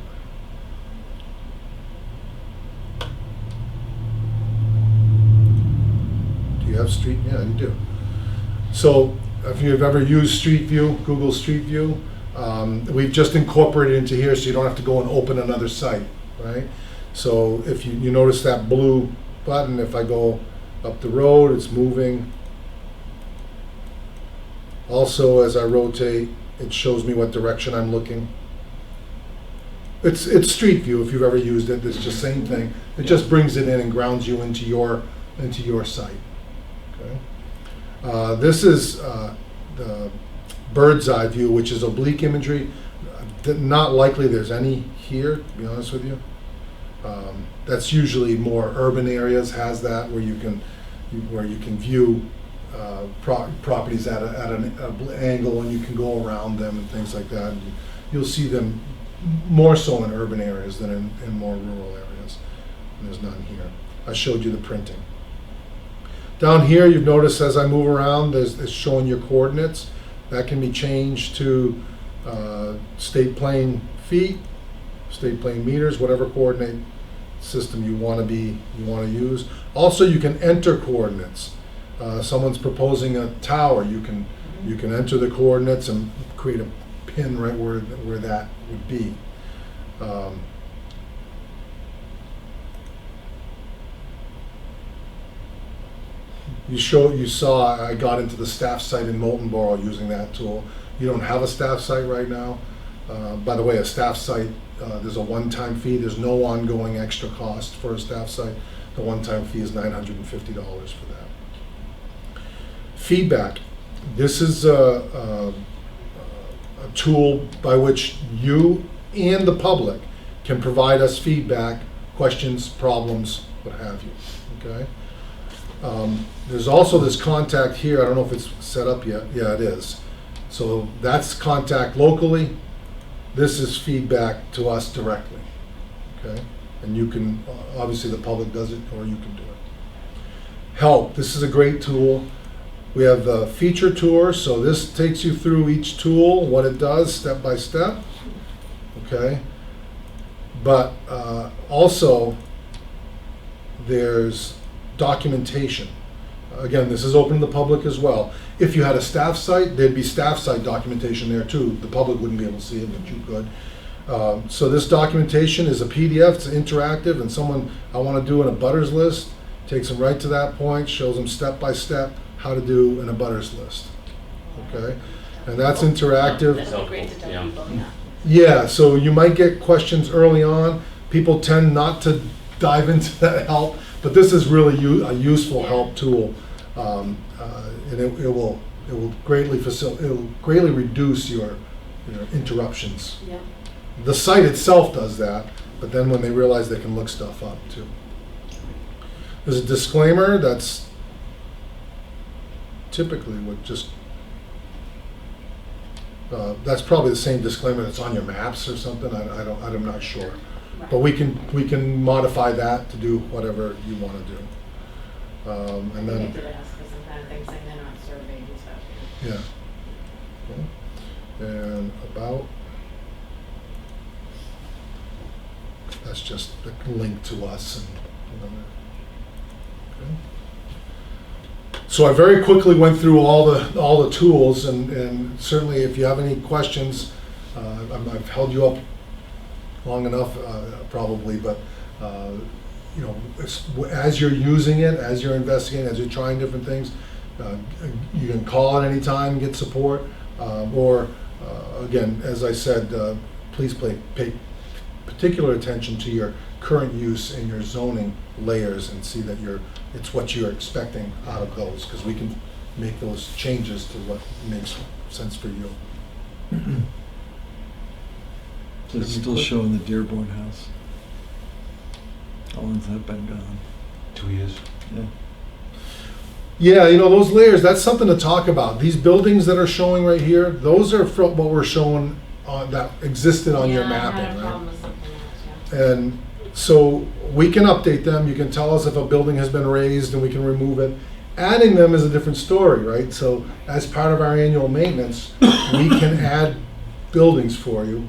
S9: have Street, yeah, you do. So if you've ever used Street View, Google Street View, we've just incorporated it into here so you don't have to go and open another site, right? So if you notice that blue button, if I go up the road, it's moving. Also, as I rotate, it shows me what direction I'm looking. It's Street View if you've ever used it. It's just same thing. It just brings it in and grounds you into your site. Okay. This is the bird's eye view, which is oblique imagery. Not likely there's any here, to be honest with you. That's usually more urban areas has that where you can view properties at an angle and you can go around them and things like that. And you'll see them more so in urban areas than in more rural areas. And there's none here. I showed you the printing. Down here, you've noticed as I move around, it's showing your coordinates. That can be changed to state plane feet, state plane meters, whatever coordinate system you want to use. Also, you can enter coordinates. Someone's proposing a tower. You can enter the coordinates and create a pin right where that would be. You saw I got into the staff site in Molten Borough using that tool. You don't have a staff site right now. By the way, a staff site, there's a one-time fee. There's no ongoing extra cost for a staff site. The one-time fee is $950 for that. Feedback. This is a tool by which you and the public can provide us feedback, questions, problems, what have you. Okay. There's also this contact here. I don't know if it's set up yet. Yeah, it is. So that's contact locally. This is feedback to us directly. Okay, and you can obviously the public does it, or you can do it. Help. This is a great tool. We have the feature tour, so this takes you through each tool, what it does, step by step. Okay, but also there's documentation. Again, this is open to the public as well. If you had a staff site, there'd be staff site documentation there too. The public wouldn't be able to see it, but you could. So this documentation is a PDF, it's interactive, and someone I want to do an abutters list, takes them right to that point, shows them step by step how to do an abutters list. Okay, and that's interactive.
S4: That'd be great to tell people, yeah.
S9: Yeah, so you might get questions early on. People tend not to dive into that help, but this is really a useful help tool, and it will greatly reduce your interruptions.
S4: Yeah.
S9: The site itself does that, but then when they realize they can look stuff up too. There's a disclaimer that's typically would just that's probably the same disclaimer that's on your maps or something. I'm not sure, but we can modify that to do whatever you want to do. And
S4: They
S9: then
S4: did ask for some kind of things saying they're not surveyed and stuff.
S9: yeah, okay. And about that's just a link to us and whatever. Okay. So I very quickly went through all the tools, and certainly if you have any questions, I've held you up long enough probably, but as you're using it, as you're investigating, as you're trying different things, you can call at any time, get support, or again, as I said, please pay particular attention to your current use and your zoning layers and see that it's what you're expecting out of those, because we can make those changes to what makes sense for you.
S2: So it's still showing the Dearborn house. How long's that been gone?
S11: 2 years.
S2: Yeah.
S9: Yeah, those layers, that's something to talk about. These buildings that are showing right here, those are from what we're showing that existed on your
S4: Yeah, I had
S9: mapping,
S4: a
S9: right?
S4: problem with something else, yeah.
S9: And so we can update them. You can tell us if a building has been raised and we can remove it. Adding them is a different story, right? So as part of our annual maintenance, we can add buildings for you,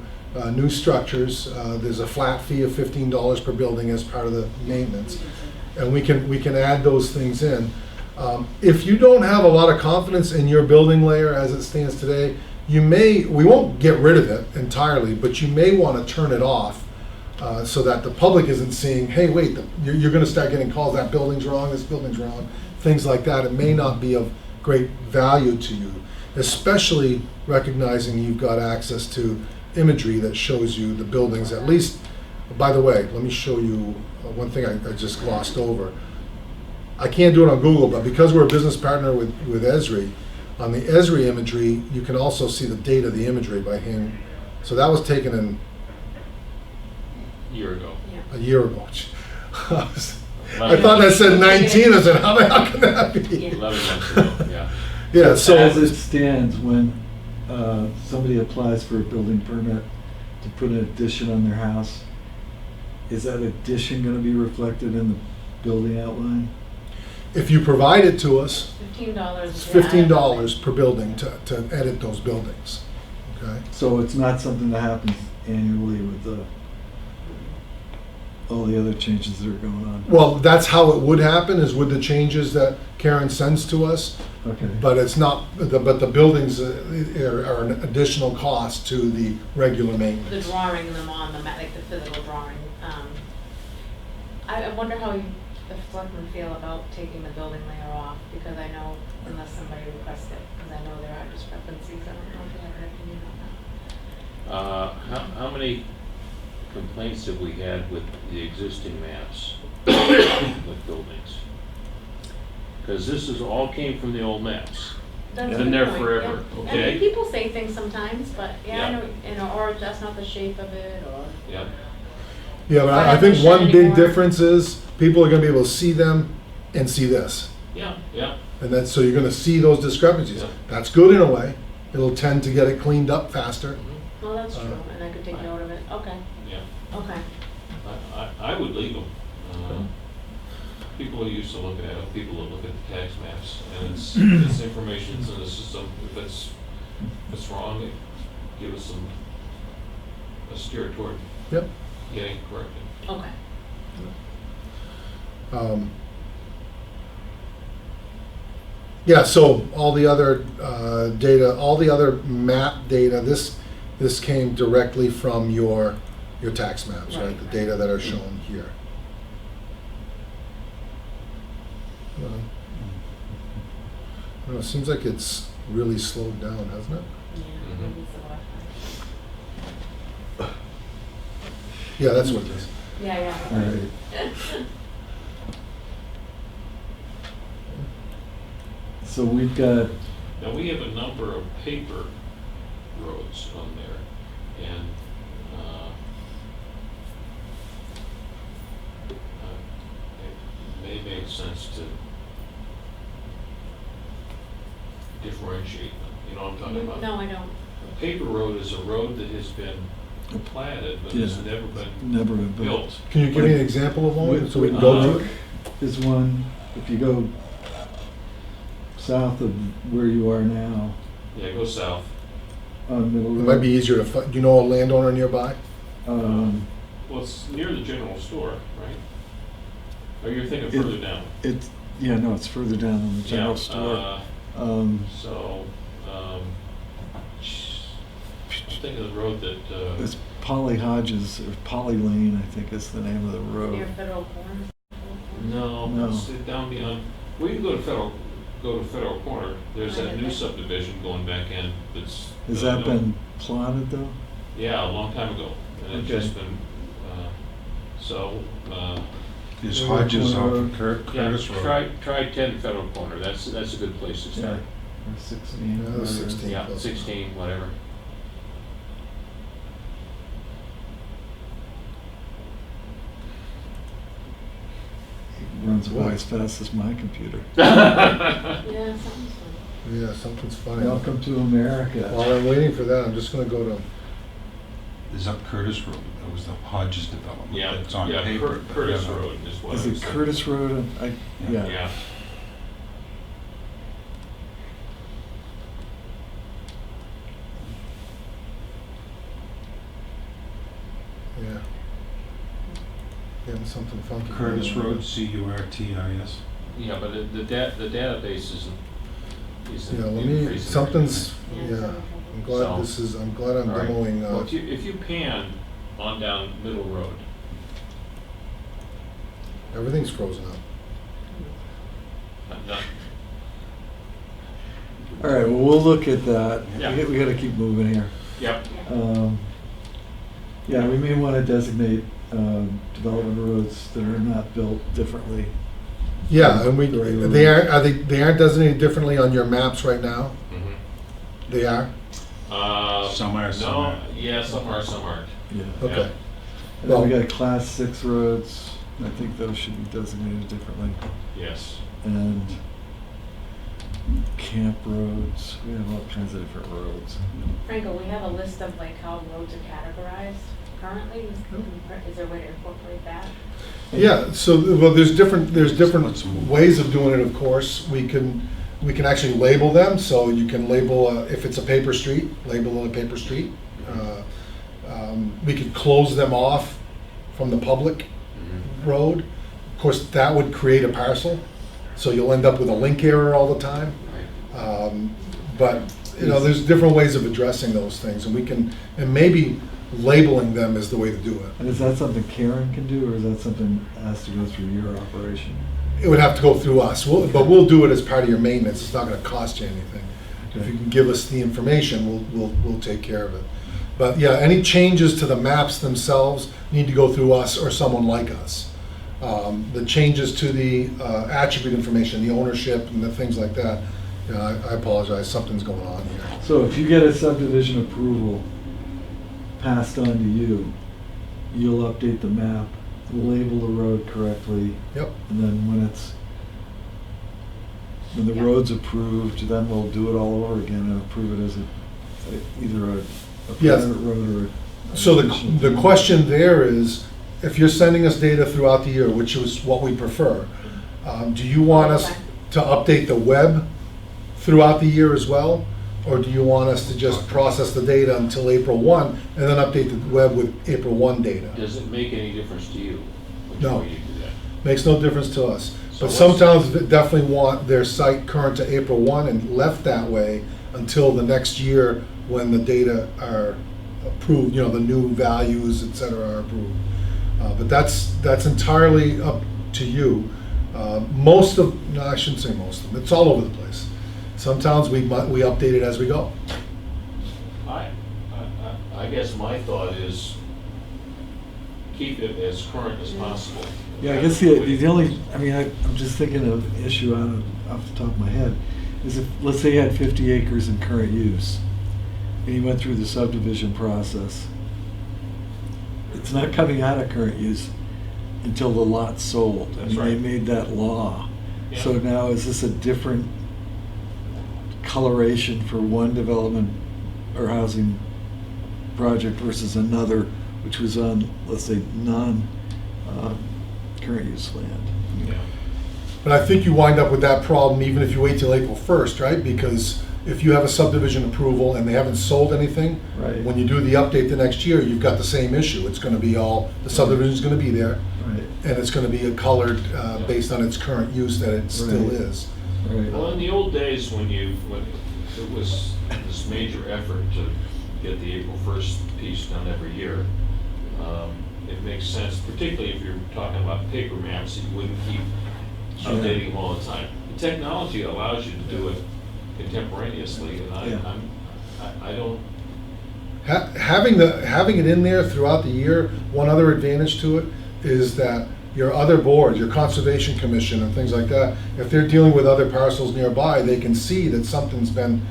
S9: new structures. There's a flat fee of $15 per building as part of the maintenance. And we can add those things in. If you don't have a lot of confidence in your building layer as it stands today, we won't get rid of it entirely, but you may want to turn it off so that the public isn't seeing, hey, wait, you're going to start getting calls, that building's wrong, this building's wrong, things like that. It may not be of great value to you, especially recognizing you've got access to imagery that shows you the buildings, at least. By the way, let me show you one thing I just glossed over. I can't do it on Google, but because we're a business partner with Esri, on the Esri imagery, you can also see the date of the imagery by hand. So that was taken in
S8: Year ago.
S9: a year ago. I thought that said 19. I said, how the hell can that be?
S4: Yeah.
S8: 11 months ago, yeah.
S9: Yeah, so
S2: As it stands, when somebody applies for a building permit to put an addition on their house, is that addition going to be reflected in the building outline?
S9: if you provide it to us,
S4: $15.
S9: it's $15 per building to edit those buildings. Okay?
S2: So it's not something that happens annually with all the other changes that are going on?
S9: Well, that's how it would happen, is with the changes that Karen sends to us.
S2: Okay.
S9: But it's not, but the buildings are an additional cost to the regular
S4: The
S9: maintenance.
S4: drawing them on the map, like the physical drawing. I wonder how the selectmen feel about taking the building layer off, because I know, unless somebody requests it, because I know there are discrepancies. I don't know if you have an opinion on that.
S8: How many complaints have we had with the existing maps with buildings? Because this is all came from the old maps.
S4: That's a
S8: Been
S4: good
S8: there
S4: point,
S8: forever,
S4: yeah.
S8: okay?
S4: And people say things sometimes, but yeah, I
S8: Yeah.
S4: know, or that's not the shape of it, or.
S8: Yep.
S9: Yeah, but I think one big difference is people are gonna be able to see them and see this.
S8: Yeah, yeah.
S9: And that's, so you're gonna see those discrepancies.
S8: Yeah.
S9: That's good in a way. It'll tend to get it cleaned up faster.
S4: Well, that's true, and I could take note of it. Okay,
S8: Yeah.
S4: okay.
S8: I would leave them. People are used to looking at them, people that look at the tax maps, and it's information that's in the system. If it's wrong, give us a steer toward
S9: Yep.
S8: getting it corrected.
S4: Okay.
S9: Yeah, so all the other data, all the other map data, this came directly from your tax maps, right?
S4: Right.
S9: The data that are shown here. I don't know, it seems like it's really slowed down, hasn't it?
S4: Yeah,
S8: Mhm.
S4: maybe it's the Wi-Fi.
S9: Yeah, that's what it is.
S4: Yeah,
S2: All
S4: yeah.
S2: right. So we've got,
S8: Now, we have a number of paper roads on there, and it may make sense to differentiate them. You know what I'm talking about?
S4: No, I don't.
S8: A paper road is a road that has been platted, but has
S2: Yeah.
S8: never been
S2: never been built.
S8: built.
S9: Can you give me an example of one, so we can go through it?
S2: Is one, if you go south of where you are now,
S8: Yeah, go south.
S2: on Middle
S9: It
S2: Road.
S9: might be easier to find, do you know a landowner nearby?
S8: Well, it's near the general store, right? Or you're thinking
S2: It-
S8: further down?
S2: It's, yeah, no, it's further down in the general
S8: Yeah,
S2: store.
S8: So, I'm thinking of the road that,
S2: It's Polly Hodges, or Polly Lane, I think is the name of the
S4: Near
S2: road.
S4: Federal Corner.
S8: no,
S2: No.
S8: it's down beyond, where you go to Federal Corner, there's that new subdivision going back in that's.
S2: Has that been plotted though?
S8: Yeah, a long time ago, and it's
S2: Okay.
S8: just been, so,
S5: Is
S2: Yeah,
S5: Hodges off
S2: Road.
S5: of
S8: yeah,
S5: Curtis Road?
S8: try 10 Federal Corner, that's a good place to
S2: Yeah.
S8: start.
S2: Or 16.
S9: Yeah, that's
S2: whatever.
S9: 16.
S8: Yeah, 16, whatever.
S2: Runs by as fast as my computer.
S4: Yeah, something's funny.
S9: Yeah, something's funny.
S2: Welcome to America.
S9: While I'm waiting for that, I'm just gonna go to,
S5: Is up Curtis Road, that was the Hodges development,
S8: Yeah,
S5: that's on
S8: yeah,
S5: paper.
S8: Curtis
S5: Yeah.
S8: Road is what I
S2: Is
S8: was
S2: it
S8: thinking.
S2: Curtis Road? Yeah.
S8: Yeah.
S9: yeah. Getting something funky.
S5: Curtis
S9: going on.
S5: Road, Curtis.
S8: Yeah, but the database isn't
S9: Yeah, let
S8: increasing.
S9: me, something's,
S4: Yeah,
S9: yeah,
S4: so-
S9: I'm glad this is, I'm glad I'm
S8: All right.
S9: demoing,
S8: Well, if you pan on down Middle Road,
S9: everything's frozen up.
S8: not-
S2: All right, well, we'll look at that.
S8: Yeah.
S2: We gotta keep moving here.
S8: yep,
S2: Yeah, we may want to designate development roads that are not built differently.
S9: Yeah, and they
S2: Right.
S9: they aren't designated differently on your maps right now?
S8: mhm.
S9: They are?
S5: Some are, some
S8: No,
S5: aren't.
S8: yeah, some are, some aren't.
S2: Yeah.
S9: Okay.
S2: And then we
S9: Well-
S2: got class 6 roads. I think those should be designated differently.
S8: Yes.
S2: And camp roads, we have all kinds of different roads.
S4: Franco, we have a list of like how roads are categorized currently. Is there a way to incorporate that?
S9: Yeah, so, well, there's different ways of doing it, of course. We can actually label them, so you can label, if it's a paper street, label it a paper street. We could close them off from the public road. Of course, that would create a parcel, so you'll end up with a link error all the time. But, you know, there's different ways of addressing those things, and maybe labeling them is the way to do it.
S2: And is that something Karen can do, or is that something that has to go through your operation?
S9: It would have to go through us, but we'll do it as part of your maintenance. It's not gonna cost you anything. If you can give us the information, we'll take care of it. But yeah, any changes to the maps themselves need to go through us or someone like us. The changes to the attribute information, the ownership and the things like that, you know, I apologize, something's going on here.
S2: So if you get a subdivision approval passed on to you, you'll update the map, label the road correctly,
S9: Yep,
S2: and then when the
S4: Yeah.
S2: road's approved, then we'll do it all over again and approve it as either a
S9: Yes.
S2: private road or a.
S9: so the question there is, if you're sending us data throughout the year, which is what we prefer, do you want us
S4: Okay.
S9: to update the web throughout the year as well? Or do you want us to just process the data until April 1 and then update the web with April 1 data?
S8: Does it make any difference to you? Which
S9: No.
S8: way you do that?
S9: Makes no difference to us.
S8: So
S9: But some
S8: what's-
S9: towns definitely want their site current to April 1 and left that way until the next year when the data are approved, you know, the new values, et cetera, are approved. But that's entirely up to you. No, I shouldn't say most of them, it's all over the place. Some towns, we update it as we go.
S8: I guess my thought is keep it as current as possible.
S2: Yeah, I guess the only, I mean, I'm just thinking of an issue off the top of my head, is if, let's say you had 50 acres in current use, and you went through the subdivision process, it's not coming out of current use until the lot's sold. I
S8: That's
S2: mean, they
S8: right.
S2: made that law.
S8: Yeah.
S2: So now, is this a different coloration for one development or housing project versus another, which was on, let's say, current use land?
S8: Yeah.
S9: But I think you wind up with that problem even if you wait till April 1st, right? Because if you have a subdivision approval and they haven't sold anything,
S2: Right.
S9: when you do the update the next year, you've got the same issue. It's gonna be the subdivision's gonna be there,
S2: Right,
S9: and it's gonna be colored based on its current use that it still
S2: Right.
S9: is.
S8: Well, in
S2: right.
S8: the old days, when it was this major effort to get the April 1st piece done every year, it makes sense, particularly if you're talking about paper maps, that you wouldn't keep updating them all the time. The technology allows you to do it contemporaneously, and
S2: Yeah.
S8: I don't,
S9: Having it in there throughout the year, one other advantage to it is that your other boards, your Conservation Commission and things like that, if they're dealing with other parcels nearby, they can see that something's been,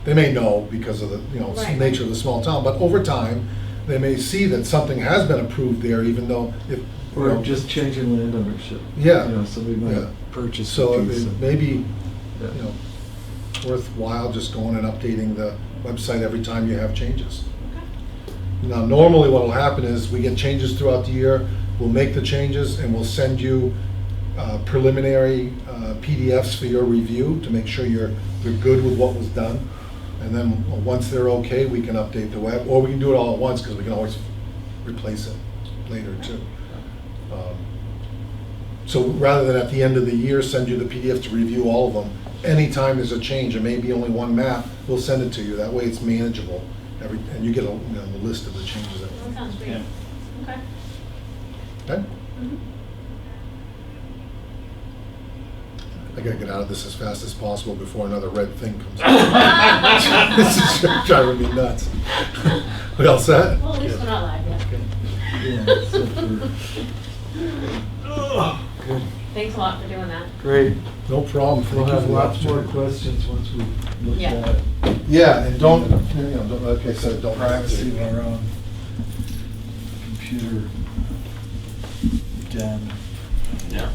S9: they may know because of the,
S4: Right.
S9: nature of the small town, but over time, they may see that something has been approved there, even though if,
S2: Or just changing land ownership.
S9: Yeah.
S2: You know, somebody might
S9: Yeah.
S2: purchase
S9: so
S2: a
S9: it
S2: piece.
S9: may be,
S2: Yeah.
S9: worthwhile just going and updating the website every time you have changes. Now, normally what'll happen is we get changes throughout the year, we'll make the changes and we'll send you preliminary PDFs for your review to make sure you're good with what was done. And then, once they're okay, we can update the web, or we can do it all at once, because we can always replace it later too. So rather than at the end of the year, send you the PDF to review all of them, anytime there's a change, and maybe only one map, we'll send it to you. That way it's manageable. And you get a, a list of the changes.
S4: That sounds great.
S3: Yeah.
S4: Okay.
S9: Okay?
S4: Mhm.
S9: I gotta get out of this as fast as possible before another red thing comes out. This is driving me nuts. What else that?
S4: Well, at least we're not live yet.
S2: Yeah, so good.
S4: Thanks a lot for doing that.
S2: Great.
S9: No problem.
S2: We'll
S9: Thank you
S2: have
S9: for the
S2: lots more
S9: opportunity.
S2: questions once we look
S4: Yeah.
S2: at it.
S9: Yeah, and don't, like I said, don't.
S2: Privacy of our own computer again.
S8: Yeah.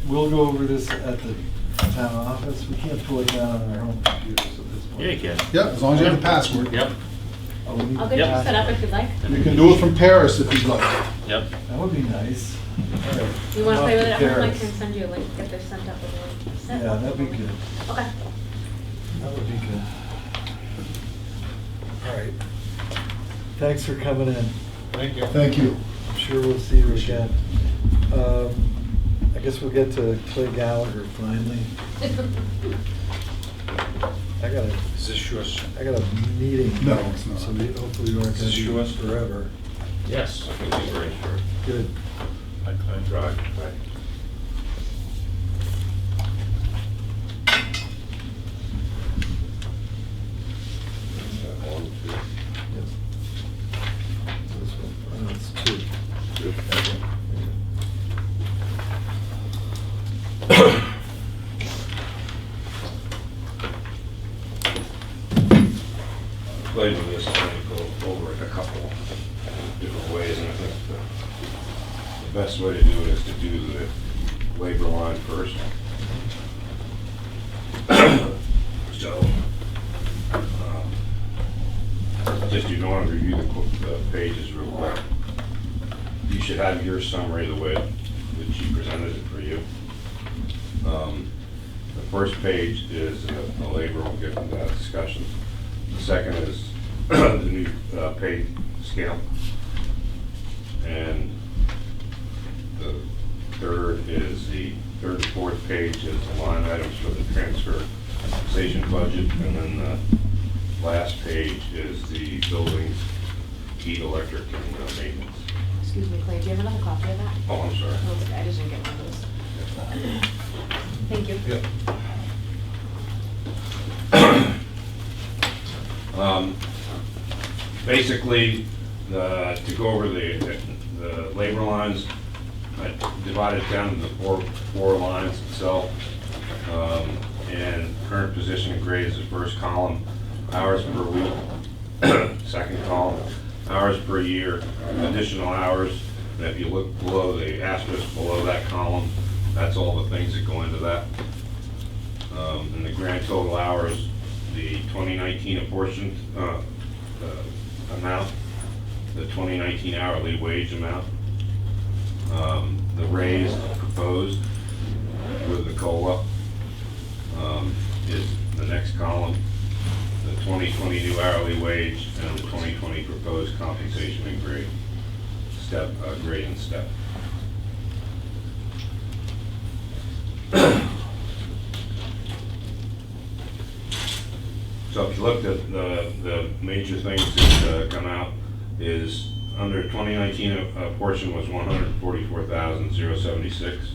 S2: We'll go over this at the town office. We can't pull it down on our home computers at this point.
S8: Yeah, you can.
S9: Yeah, as long as you have the password.
S8: Yep,
S2: Oh, we need
S4: I'll
S2: the
S4: get you set up
S2: password.
S4: if you'd like.
S9: You can do it from Paris if you'd like.
S8: yep.
S2: That would be nice. All right.
S4: You wanna
S2: Off
S4: play with
S2: to
S4: it at home? I
S2: Paris.
S4: can send you a link, get this sent up with a link.
S2: Yeah, that'd be good.
S4: Okay.
S2: That would be good. All right. Thanks for coming in.
S3: Thank you.
S9: Thank you.
S2: I'm sure we'll see you again. I guess we'll get to Clay Gallagher finally. I got
S11: Is this yours?
S2: a meeting.
S9: No, it's not.
S2: So hopefully we aren't
S11: Is
S2: gonna
S11: this
S2: be
S11: yours?
S2: forever.
S8: Yes, I can be very sure.
S2: Good.
S3: I drive.
S2: This one, that's two.
S11: Played with this, I'm gonna go over it a couple different ways, and I think the best way to do it is to do the labor line first. So, just you don't want to review the pages real quick. You should have your summary the way that she presented it for you. The first page is the labor, we'll get into that discussion. The second is the new pay scale. And the third and fourth page is the line items for the transfer station budget. And then the last page is the buildings, heat, electric, and maintenance.
S4: Excuse me, Clay, do you have another copy of that?
S11: Oh, I'm sorry.
S4: No, it's okay, I just didn't get one of those. Thank you.
S11: Basically, to go over the labor lines, I divided it down into four lines itself. And current position and grade is the first column, hours per week. Second column, hours per year, additional hours. And if you look below the asterisk below that column, that's all the things that go into that. And the grand total hours, the 2019 apportioned amount, the 2019 hourly wage amount, the raise proposed with the COLA is the next column, the 2020 new hourly wage, and the 2020 proposed compensation and grade, grade and step. So if you looked at the major things that come out is under 2019 portion was 144,076.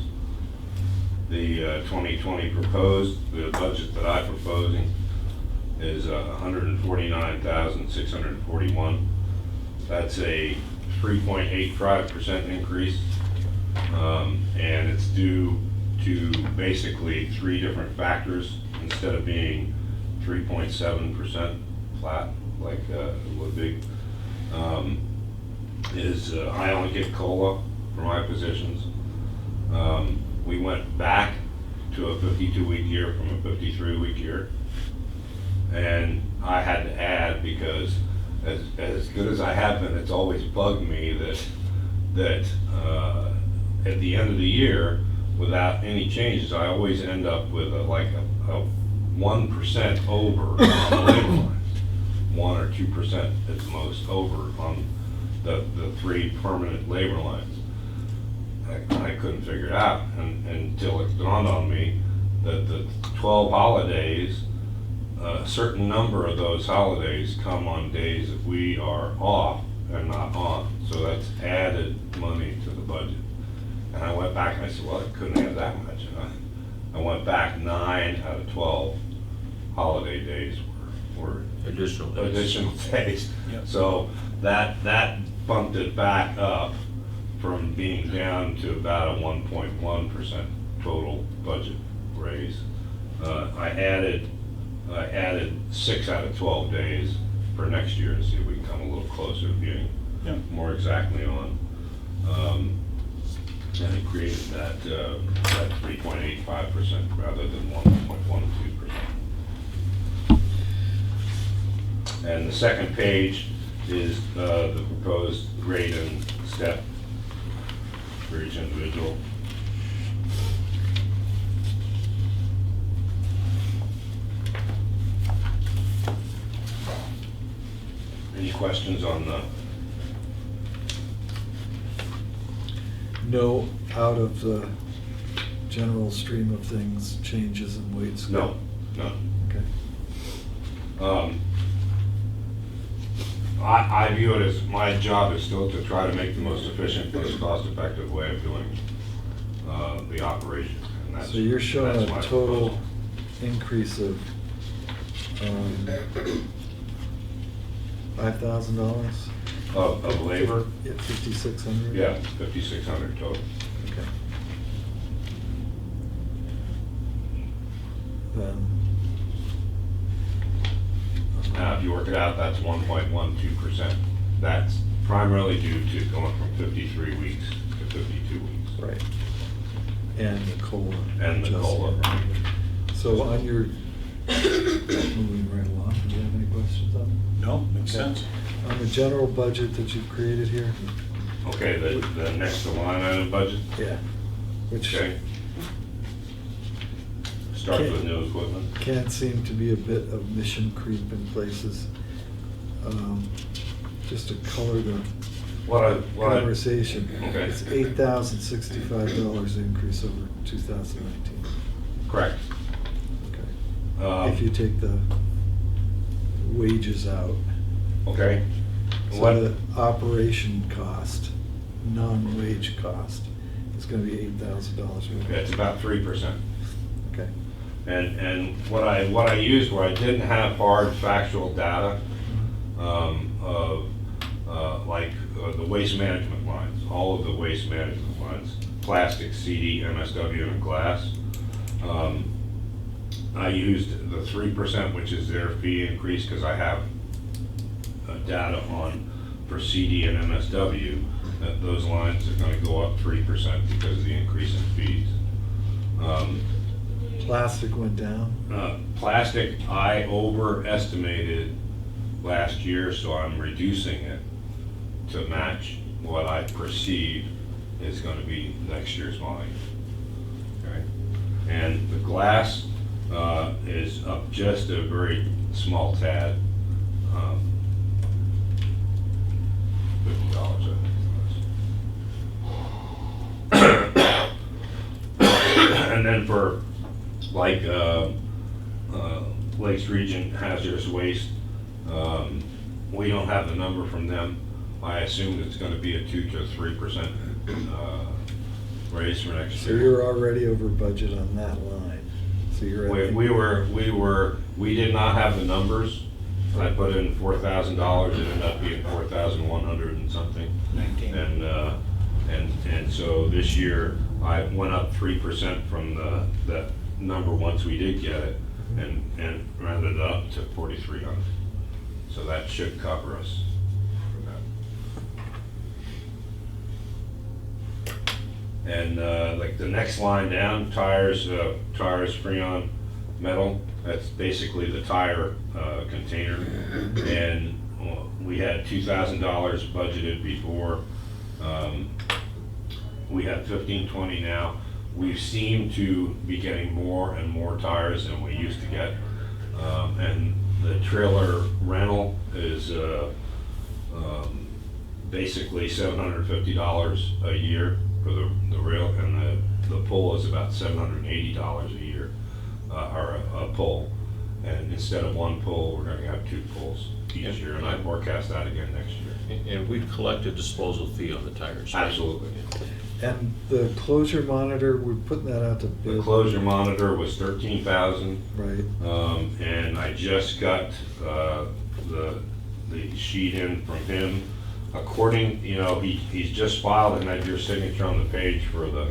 S11: The 2020 proposed, the budget that I'm proposing is 149,641. That's a 3.85% increase, and it's due to basically three different factors instead of being 3.7% flat like it would be. I only get COLA for my positions. We went back to a 52-week year from a 53-week year. And I had to add because as good as I have been, it's always bugged me that at the end of the year, without any changes, I always end up with a 1% over on the labor lines. 1 or 2% at the most over on the 3 permanent labor lines. I couldn't figure it out until it dawned on me that the 12 holidays, a certain number of those holidays come on days that we are off and not on. So that's added money to the budget. And I went back and I said, well, it couldn't have that much. And I went back 9 out of 12 holiday days were
S8: Additional days.
S11: additional days.
S5: Yep.
S11: So that bumped it back up from being down to about a 1.1% total budget raise. I added 6 out of 12 days for next year to see if we can come a little closer to being
S5: Yeah.
S11: more exactly on. And it created that 3.85% rather than 1.12%. And the second page is the proposed grade and step for each individual. Any questions on the?
S2: No, out of the general stream of things, changes in wage scale?
S11: No.
S2: Okay.
S11: I view it as my job is still to try to make the most efficient, most cost-effective way of doing the operation. And that's-
S2: So you're showing
S11: that's
S2: a
S11: my
S2: total
S11: proposal.
S2: increase of $5,000?
S11: Of labor?
S2: Yeah, 5,600?
S11: Yeah, 5,600 total.
S2: Okay. Then.
S11: Now, if you work it out, that's 1.12%. That's primarily due to going from 53 weeks to 52 weeks.
S2: Right. And the COLA.
S11: And the COLA.
S2: adjustment. So on your, moving right along, do you have any questions on it?
S5: No, makes
S2: Okay.
S5: sense.
S2: On the general budget that you've created here?
S11: Okay, the next to line item budget,
S2: Yeah. Which
S11: okay. Starts with new equipment.
S2: can seem to be a bit of mission creep in places. Just to color the
S11: What I,
S2: conversation.
S11: Okay.
S2: It's $8,065 increase over 2019.
S11: correct.
S2: Okay.
S11: Um,
S2: If you take the wages out.
S11: Okay.
S2: So
S11: What,
S2: the operation cost, non-wage cost, is gonna be $8,000 more.
S11: it's about 3%.
S2: Okay.
S11: And what I used where I didn't have hard factual data, of, the waste management lines, all of the waste management lines, plastic, CD, MSW, and glass. I used the 3%, which is their fee increase, because I have data on, for CD and MSW, that those lines are gonna go up 3% because of the increase in fees.
S2: Plastic went down.
S11: Plastic, I overestimated last year, so I'm reducing it to match what I perceive is gonna be next year's volume. Okay? And the glass is up just a very small tad. $50, I think it was. And then for like Lakes Region Hazardous Waste, we don't have the number from them. I assumed it's gonna be a 2 to 3% raise for next
S2: So
S11: year.
S2: you're already over budget on that line. So you're at.
S11: We did not have the numbers. I put in $4,000, it ended up being 4,100 and something.
S5: 19.
S11: And so this year, I went up 3% from that number once we did get it, and rounded it up to 4,300. So that should cover us for that. And like the next line down, tires, Freon metal, that's basically the tire container. And we had $2,000 budgeted before. We have 1,520 now. We seem to be getting more and more tires than we used to get. And The trailer rental is basically $750 a year for the rail, and the pull is about $780 a year, or a pull. And instead of one pull, we're gonna have 2 pulls each year, and I forecast that again next year.
S8: And we'd collect a disposal fee on the tires, right?
S11: Absolutely.
S2: And the closure monitor, we're putting that out to bid.
S11: The closure monitor was 13,000.
S2: Right.
S11: And I just got the sheet in from him. According, he's just filed and had your signature on the page for the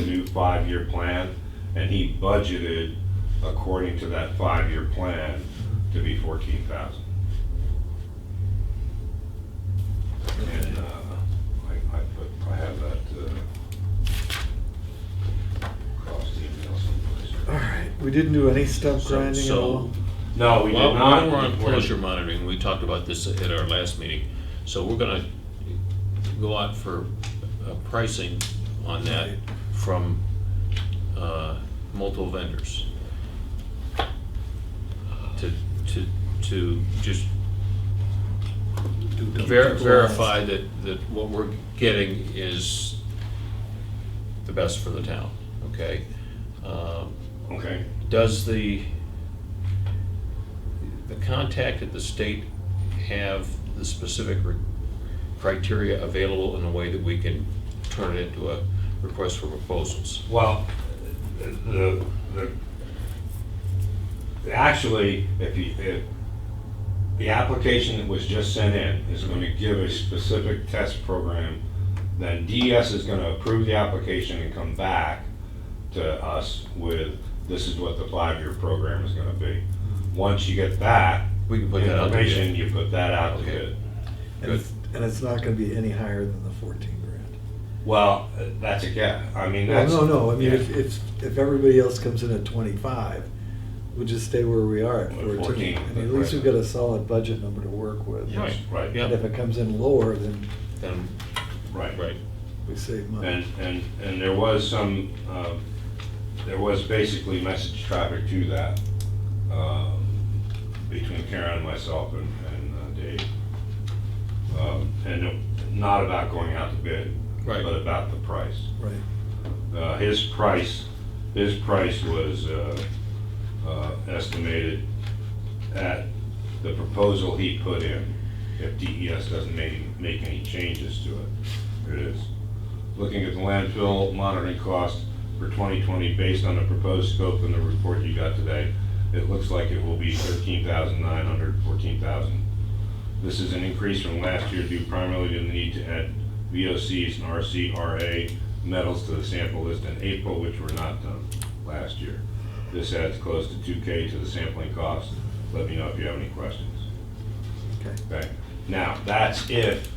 S11: new 5-year plan, and he budgeted, according to that 5-year plan, to be 14,000. And I have that cost email someplace.
S2: All right, we didn't do any stump grinding at all?
S11: No, we did
S8: While
S11: not.
S8: we're on closure monitoring, we talked about this at our last meeting, so we're gonna go out for pricing on that from multiple vendors. To just verify that what we're getting is the best for the town, okay?
S11: Okay.
S8: Does the contact at the state have the specific criteria available in a way that we can turn it into a request for proposals?
S11: Well, actually, if the application that was just sent in is going to give a specific test program, then DES is going to approve the application and come back to us with, this is what the 5-year program is going to be. Once you get that
S8: We can put that out to bid.
S11: information, you put that out to bid.
S2: And it's not gonna be any higher than the 14 grand.
S11: Well, that's a guess. I mean,
S2: Well,
S11: that's.
S2: no, I mean,
S11: yeah.
S2: if everybody else comes in at 25, we'll just stay where we are at
S11: At
S2: 14.
S11: 14,
S2: I mean, at least we've got a solid budget number to work with.
S11: Yes, right.
S8: Yeah.
S2: And if it comes in lower, then
S8: Then,
S11: Right.
S8: right.
S2: we save money.
S11: And there was some, there was basically message traffic to that, between Karen and myself and Dave. And not about going out to bid,
S8: Right.
S11: but about the price.
S2: Right.
S11: His price was estimated at the proposal he put in, if DES doesn't make any changes to it. Here it is. Looking at the landfill monitoring cost for 2020 based on the proposed scope in the report you got today, it looks like it will be 13,900, 14,000. This is an increase from last year due primarily to the need to add VOCs and RCRA metals to the sample list in April, which were not done last year. This adds close to $2K to the sampling cost. Let me know if you have any questions. Okay. Now, that's if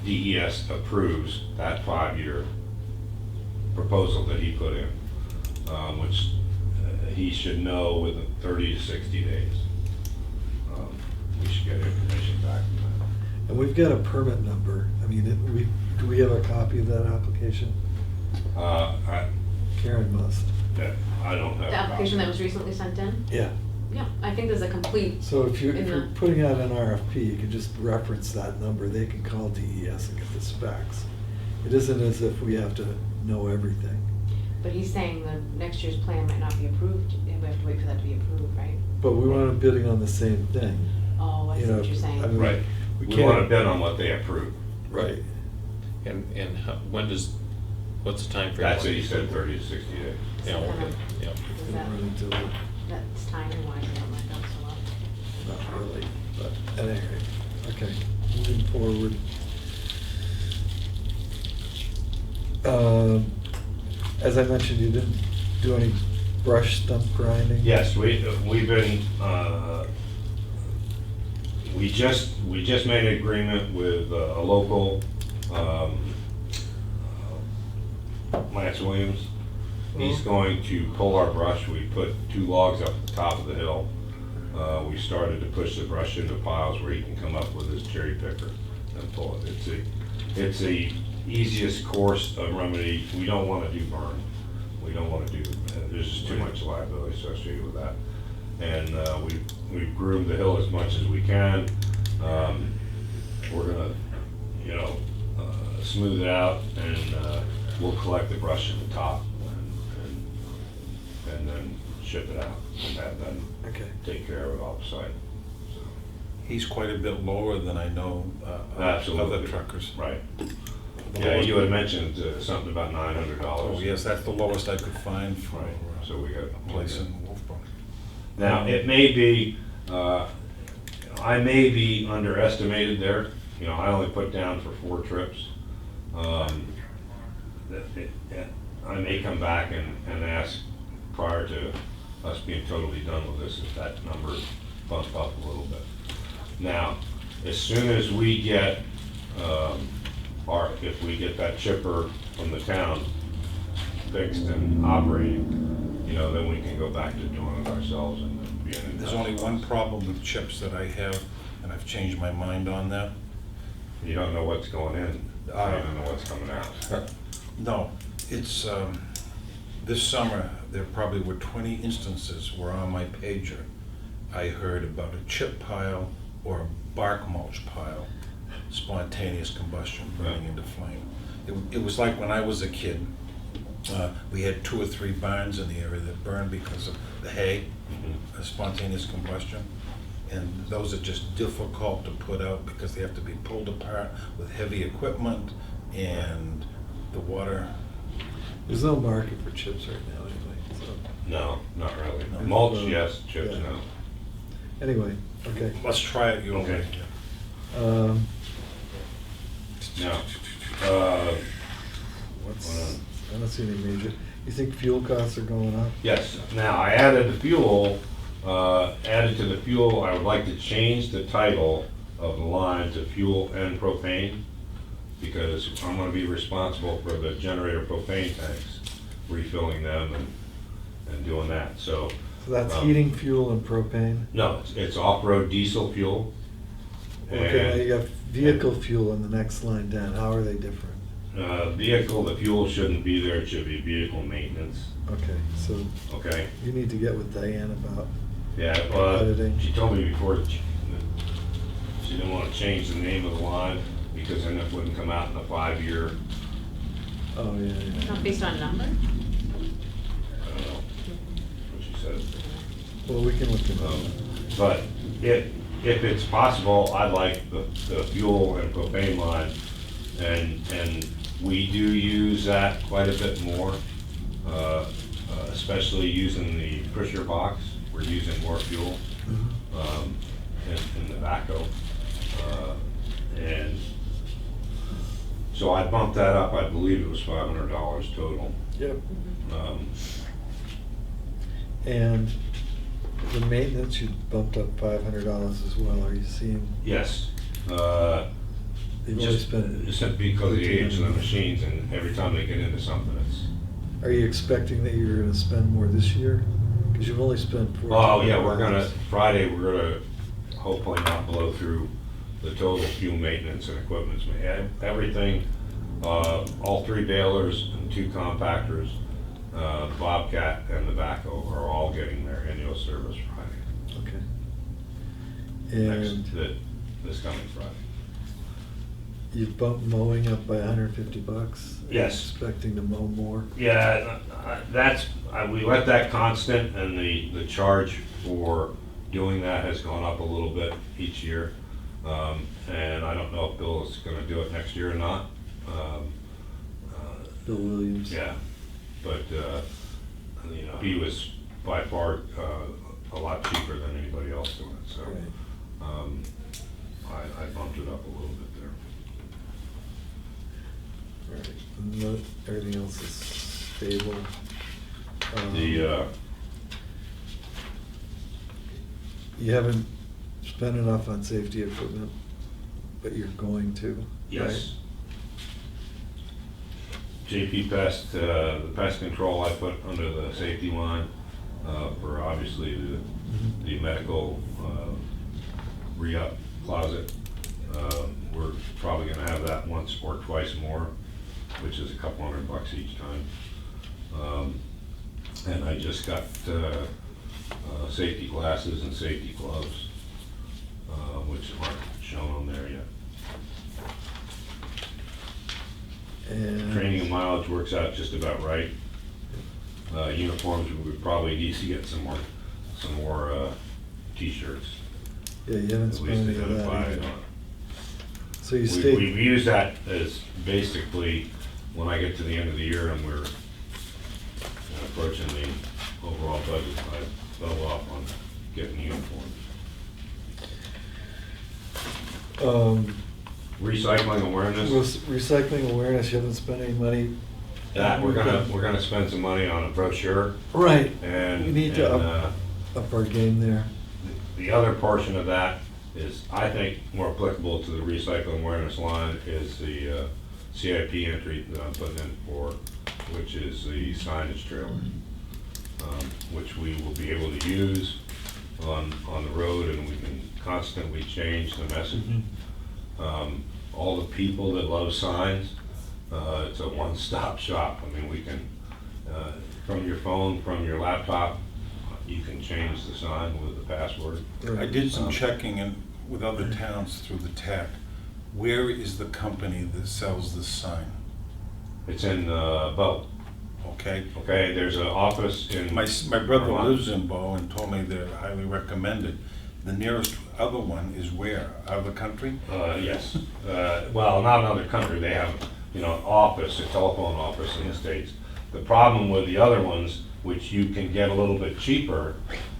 S11: DES approves that 5-year proposal that he put in, which he should know within 30 to 60 days. We should get information back from that.
S2: And we've got a permit number. I mean, do we have a copy of that application? Karen must.
S11: I don't have.
S4: The application that was recently sent in?
S2: Yeah.
S4: Yeah, I think there's a complete,
S2: So if
S4: In
S2: you're
S4: the-
S2: putting out an RFP, you can just reference that number. They can call DES and get the specs. It isn't as if we have to know everything.
S4: but he's saying the next year's plan might not be approved. We have to wait for that to be approved, right?
S2: But we want them bidding on the same thing.
S4: Oh, I
S2: You
S4: see
S2: know,
S4: what you're saying.
S2: I mean,
S11: Right.
S2: We
S11: We
S2: can't.
S11: want to bid on what they approve.
S2: Right.
S8: And what's the timeframe?
S11: That's it, he said 30 to 60 days.
S8: Yeah, okay, yeah.
S4: Is that,
S2: Run into it.
S4: that's timing wise, not like that so well.
S2: Not really, but at any rate, okay, moving forward. As I mentioned, you didn't do any brush stump grinding?
S11: Yes, we've been, we just made an agreement with a local, Lance Williams. He's going to pull our brush. We put 2 logs up at the top of the hill. We started to push the brush into piles where he can come up with his cherry picker and pull it. It's the easiest course of remedy. We don't want to do burn. We don't want to do, there's just too much liability associated with that. and we've groomed the hill as much as we can. We're gonna, you know, smooth it out, and we'll collect the brush at the top and then ship it out and have them
S2: Okay.
S11: take care of it off-site.
S5: He's quite a bit lower than I know
S11: Absolutely.
S5: other truckers.
S11: Right.
S5: The
S11: Yeah,
S5: lowest-
S11: you had mentioned something about $900.
S5: Oh, yes, that's the lowest I could find for
S11: Right, so we got
S5: a place in Wolfboro.
S11: Now, it may be, I may be underestimated there. You know, I only put down for 4 trips. I may come back and ask prior to us being totally done with this, if that number bumps up a little bit. Now, as soon as we get, if we get that chipper from the town fixed and operating, you know, then we can go back to doing it ourselves and then being in.
S5: There's only one problem with chips that I have, and I've changed my mind on that.
S11: You don't know what's going in, you don't know what's coming out.
S5: No, it's, this summer, there probably were 20 instances where on my pager, I heard about a chip pile or a bark mulch pile, spontaneous combustion burning into flame. It was like when I was a kid, we had 2 or 3 barns in the area that burned because of the hay, spontaneous combustion. And those are just difficult to put out because they have to be pulled apart with heavy equipment, and the water.
S2: There's no market for chips right now anyway, so,
S11: No, not really.
S5: No.
S11: Mulch, yes, chips,
S2: Yeah.
S11: no.
S2: anyway, okay.
S5: Let's try it your way.
S11: Okay.
S2: Um,
S11: No.
S2: What's, I don't see any major, you think fuel costs are going up?
S11: Yes, now I added the fuel, added to the fuel, I would like to change the title of the line to fuel and propane, because I'm gonna be responsible for the generator propane tanks, refilling them and doing that, so.
S2: So that's
S11: um,
S2: heating fuel and propane?
S11: No, it's off-road diesel fuel.
S2: Okay, now
S11: And,
S2: you got vehicle fuel in the next line down, how are they different?
S11: vehicle, the fuel shouldn't be there, it should be vehicle maintenance,
S2: Okay, so
S11: okay?
S2: you need to get with Diane about,
S11: Yeah,
S2: Editing.
S11: she told me before that she didn't want to change the name of the line because then it wouldn't come out in the 5-year,
S2: oh, yeah, yeah.
S4: Not based on number?
S11: I don't know what she said.
S2: Well, we can look at that.
S11: But if it's possible, I'd like the fuel and propane line, and we do use that quite a bit more, especially using the pusher box. We're using more fuel in the backhoe. And so I bumped that up, I believe it was $500 total.
S2: Yep.
S11: Um,
S2: And the maintenance, you bumped up $500 as well, are you seeing,
S11: Yes.
S2: you've only
S11: Just
S2: spent,
S11: because of the age of the machines, and every time they get into something, it's,
S2: are you expecting that you're gonna spend more this year? Because you've only spent $1,400.
S11: oh, yeah, we're gonna, Friday, we're gonna hopefully not blow through the total fuel maintenance and equipment. Everything, all 3 balers and 2 compactors, Bobcat and the backhoe are all getting their annual service Friday.
S2: Okay. And
S11: This coming Friday.
S2: you've bumped mowing up by $150?
S11: Yes.
S2: Expecting to mow more?
S11: Yeah, we let that constant, and the charge for doing that has gone up a little bit each year. And I don't know if Bill is gonna do it next year or not.
S2: Bill Williams?
S11: Yeah, but, you know, he was by far a lot cheaper than anybody else doing it, so.
S2: Right.
S11: I bumped it up a little bit there.
S2: Right. No, everything else is stable. You haven't spent enough on safety equipment, but you're going to,
S11: Yes. JP Pest, the pest control I put under the safety line, for obviously the medical, re-up closet. We're probably gonna have that once or twice more, which is a couple $100 each time. And I just got, safety glasses and safety gloves, which aren't shown on there yet.
S2: And
S11: Training and mileage works out just about right. Uniforms, we would probably need to get some more t-shirts.
S2: yeah, you haven't
S11: At
S2: spent
S11: least
S2: any of that
S11: identified.
S2: either. So you
S11: We
S2: stay,
S11: use that as basically, when I get to the end of the year and we're approaching the overall budget, I fell off on getting uniforms. Recycling awareness,
S2: recycling awareness, you haven't spent any money.
S11: that, we're gonna spend some money on a brochure,
S2: Right,
S11: and.
S2: we need to
S11: and,
S2: up our game there.
S11: The other portion of that is, I think, more applicable to the recycling awareness line is the CIP entry that I'm putting in for, which is the signage trailer, which we will be able to use on the road, and we can constantly change the message. All the people that love signs, it's a one-stop shop. I mean, we can, from your phone, from your laptop, you can change the sign with the password.
S5: I did some checking with other towns through the tech. Where is the company that sells this sign?
S11: It's in Bow.
S5: Okay?
S11: Okay, there's an office in.
S5: My brother
S11: Vermont.
S5: lives in Bow and told me they're highly recommended. The nearest other one is where? Out of the country?
S11: Yes. Well, not another country. They have, an office, a telephone office in the States. The problem with the other ones, which you can get a little bit cheaper,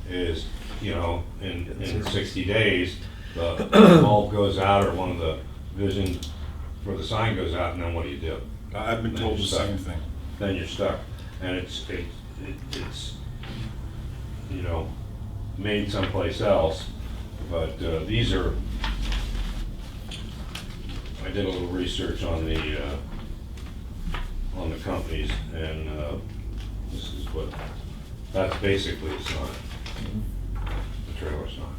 S11: is, in 60 days, the bulb goes out or one of the vision for the sign goes out, and then what do you do?
S5: I've been told the same thing.
S11: Then you're stuck. And it's made someplace else, but these are, I did a little research on the companies, and this is that's basically a sign, the trailer sign.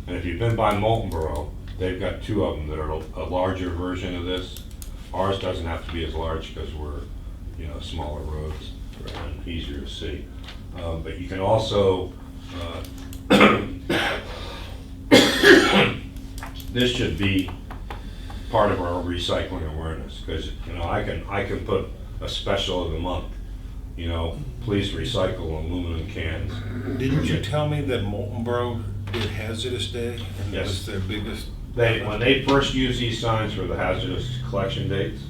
S11: And if you've been by Moultonborough, they've got two of them that are a larger version of this. Ours doesn't have to be as large because we're, smaller roads and easier to see. But you can also, this should be part of our recycling awareness, because, I can put a special of the month, please recycle aluminum cans.
S5: Didn't you tell me that Moultonborough did Hazardous Day? And
S11: Yes.
S5: was their biggest?
S11: When they first used these signs for the hazardous collection dates,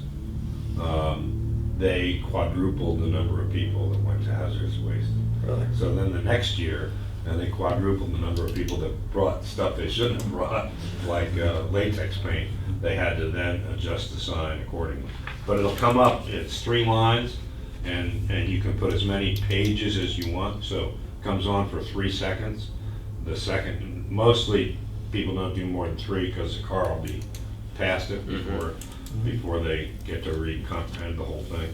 S11: they quadrupled the number of people that went to hazardous waste.
S2: Really?
S11: So then the next year, and they quadrupled the number of people that brought stuff they shouldn't have brought, like latex paint. They had to then adjust the sign accordingly. But it'll come up, it's 3 lines, and you can put as many pages as you want, so it comes on for 3 seconds. The second, mostly people don't do more than 3 because the car will be past it before they get to read, comprehend the whole thing.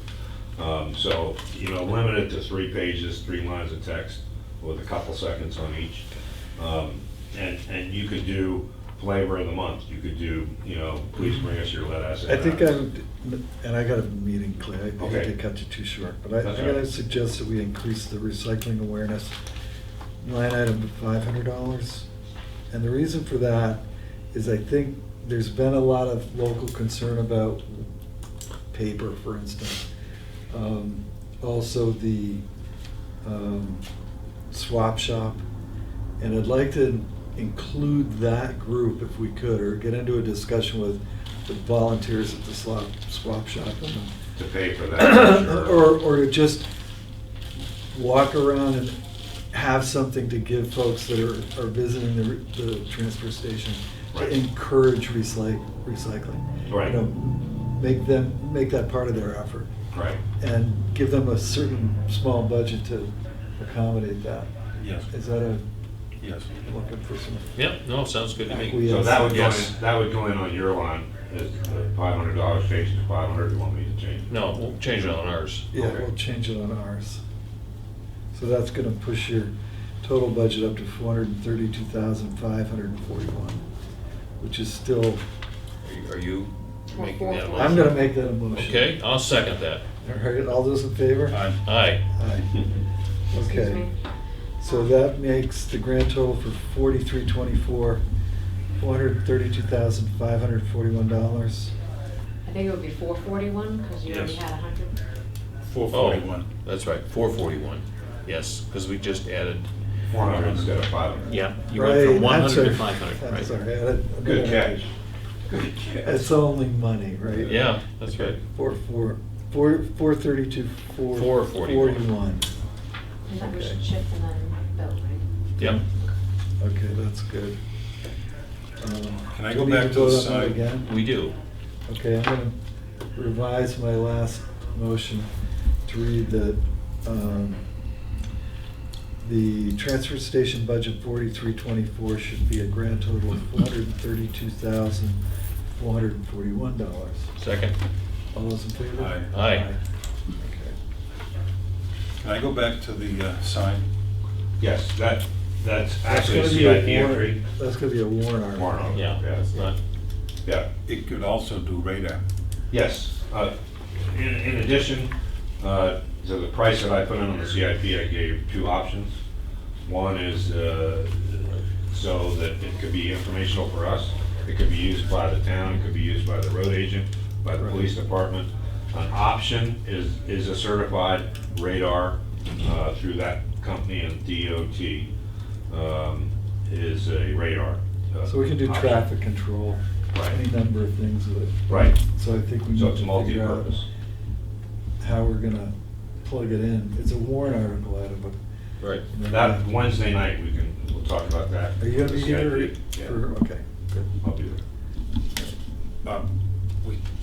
S11: So, limit it to 3 pages, 3 lines of text with a couple seconds on each. And you could do flavor of the month. You could do, please bring us your lead acid.
S2: I think and I got a meeting, Clay, I hate
S11: Okay.
S2: to cut you too short, but I
S11: That's
S2: gotta
S11: right.
S2: suggest that we increase the recycling awareness line item to $500. And the reason for that is I think there's been a lot of local concern about paper, for instance. Also the swap shop. And I'd like to include that group if we could, or get into a discussion with the volunteers at the swap shop.
S11: To pay for that. Sure.
S2: Or to just walk around and have something to give folks that are visiting the transfer station to
S11: Right.
S2: encourage recycling.
S11: Right.
S2: Make that part of their effort,
S11: Right.
S2: and give them a certain small budget to accommodate that.
S5: Yes,
S2: Is that
S5: yes.
S2: looking for some?
S8: Yep, no, sounds good to me.
S2: Acquiesce.
S11: So that would go
S8: Yes.
S11: in, that would go in on your line, is $500 changed to 500, you want me to change it?
S8: No, we'll change it on ours.
S2: Yeah,
S11: Okay.
S2: we'll change it on ours. So that's gonna push your total budget up to $432,541, which is still,
S8: Are you making that motion?
S2: I'm gonna make that a motion.
S8: Okay, I'll second that.
S2: All right, all those in favor?
S5: Aye.
S8: Aye.
S2: Aye.
S4: Excuse
S2: Okay.
S4: me.
S2: So that makes the grand total for 4324, $432,541.
S4: I think it would be 441, because you already
S5: Yes.
S4: had 100.
S5: 441.
S8: That's right, 441, yes, because we just added,
S11: 400 instead of 500.
S8: yeah, you went from
S2: Right,
S8: 100 to
S2: that's
S8: 500,
S2: right. I'm
S8: right?
S2: sorry.
S11: Good catch. Good catch.
S2: It's only money, right?
S8: Yeah, that's right.
S2: 432, 441.
S4: And that was
S2: Okay.
S4: chipped and then built, right?
S8: Yep.
S2: Okay, that's good.
S5: Can I
S2: Do
S5: go
S2: we need
S5: back to
S2: vote
S5: the
S2: on that
S5: side?
S2: again?
S8: We do.
S2: Okay, I'm gonna revise my last motion to read that, the transfer station budget 4324 should be a grand total of $432,441.
S8: Second.
S2: All those in favor?
S5: Aye.
S8: Aye.
S2: Okay.
S5: Can I go back to the sign?
S11: Yes, that's
S2: That's
S11: actually a
S2: gonna be a
S11: CIP
S2: warrant-
S11: entry.
S2: That's gonna be a warrant article.
S11: Warrant article.
S8: Yeah, it's not,
S11: Yeah,
S5: It could also do radar.
S11: yes. In addition to the price that I put in on the CIP, I gave two options. One is so that it could be informational for us. It could be used by the town, it could be used by the road agent, by the police department. An option is a certified radar through that company, and DOT is a radar.
S2: So we can do
S11: option.
S2: traffic control,
S11: Right.
S2: any number of things with it.
S11: Right.
S2: So I think we
S11: So
S2: need
S11: it's
S2: to figure out
S11: multi-purpose.
S2: how we're gonna plug it in. It's a warrant article, Adam, but.
S8: right.
S11: That Wednesday night, we'll talk about that.
S2: Are you gonna be
S11: The
S2: here
S11: CIP. Yeah,
S2: for, okay, good.
S11: I'll be there.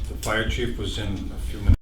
S5: The fire chief was in a few minutes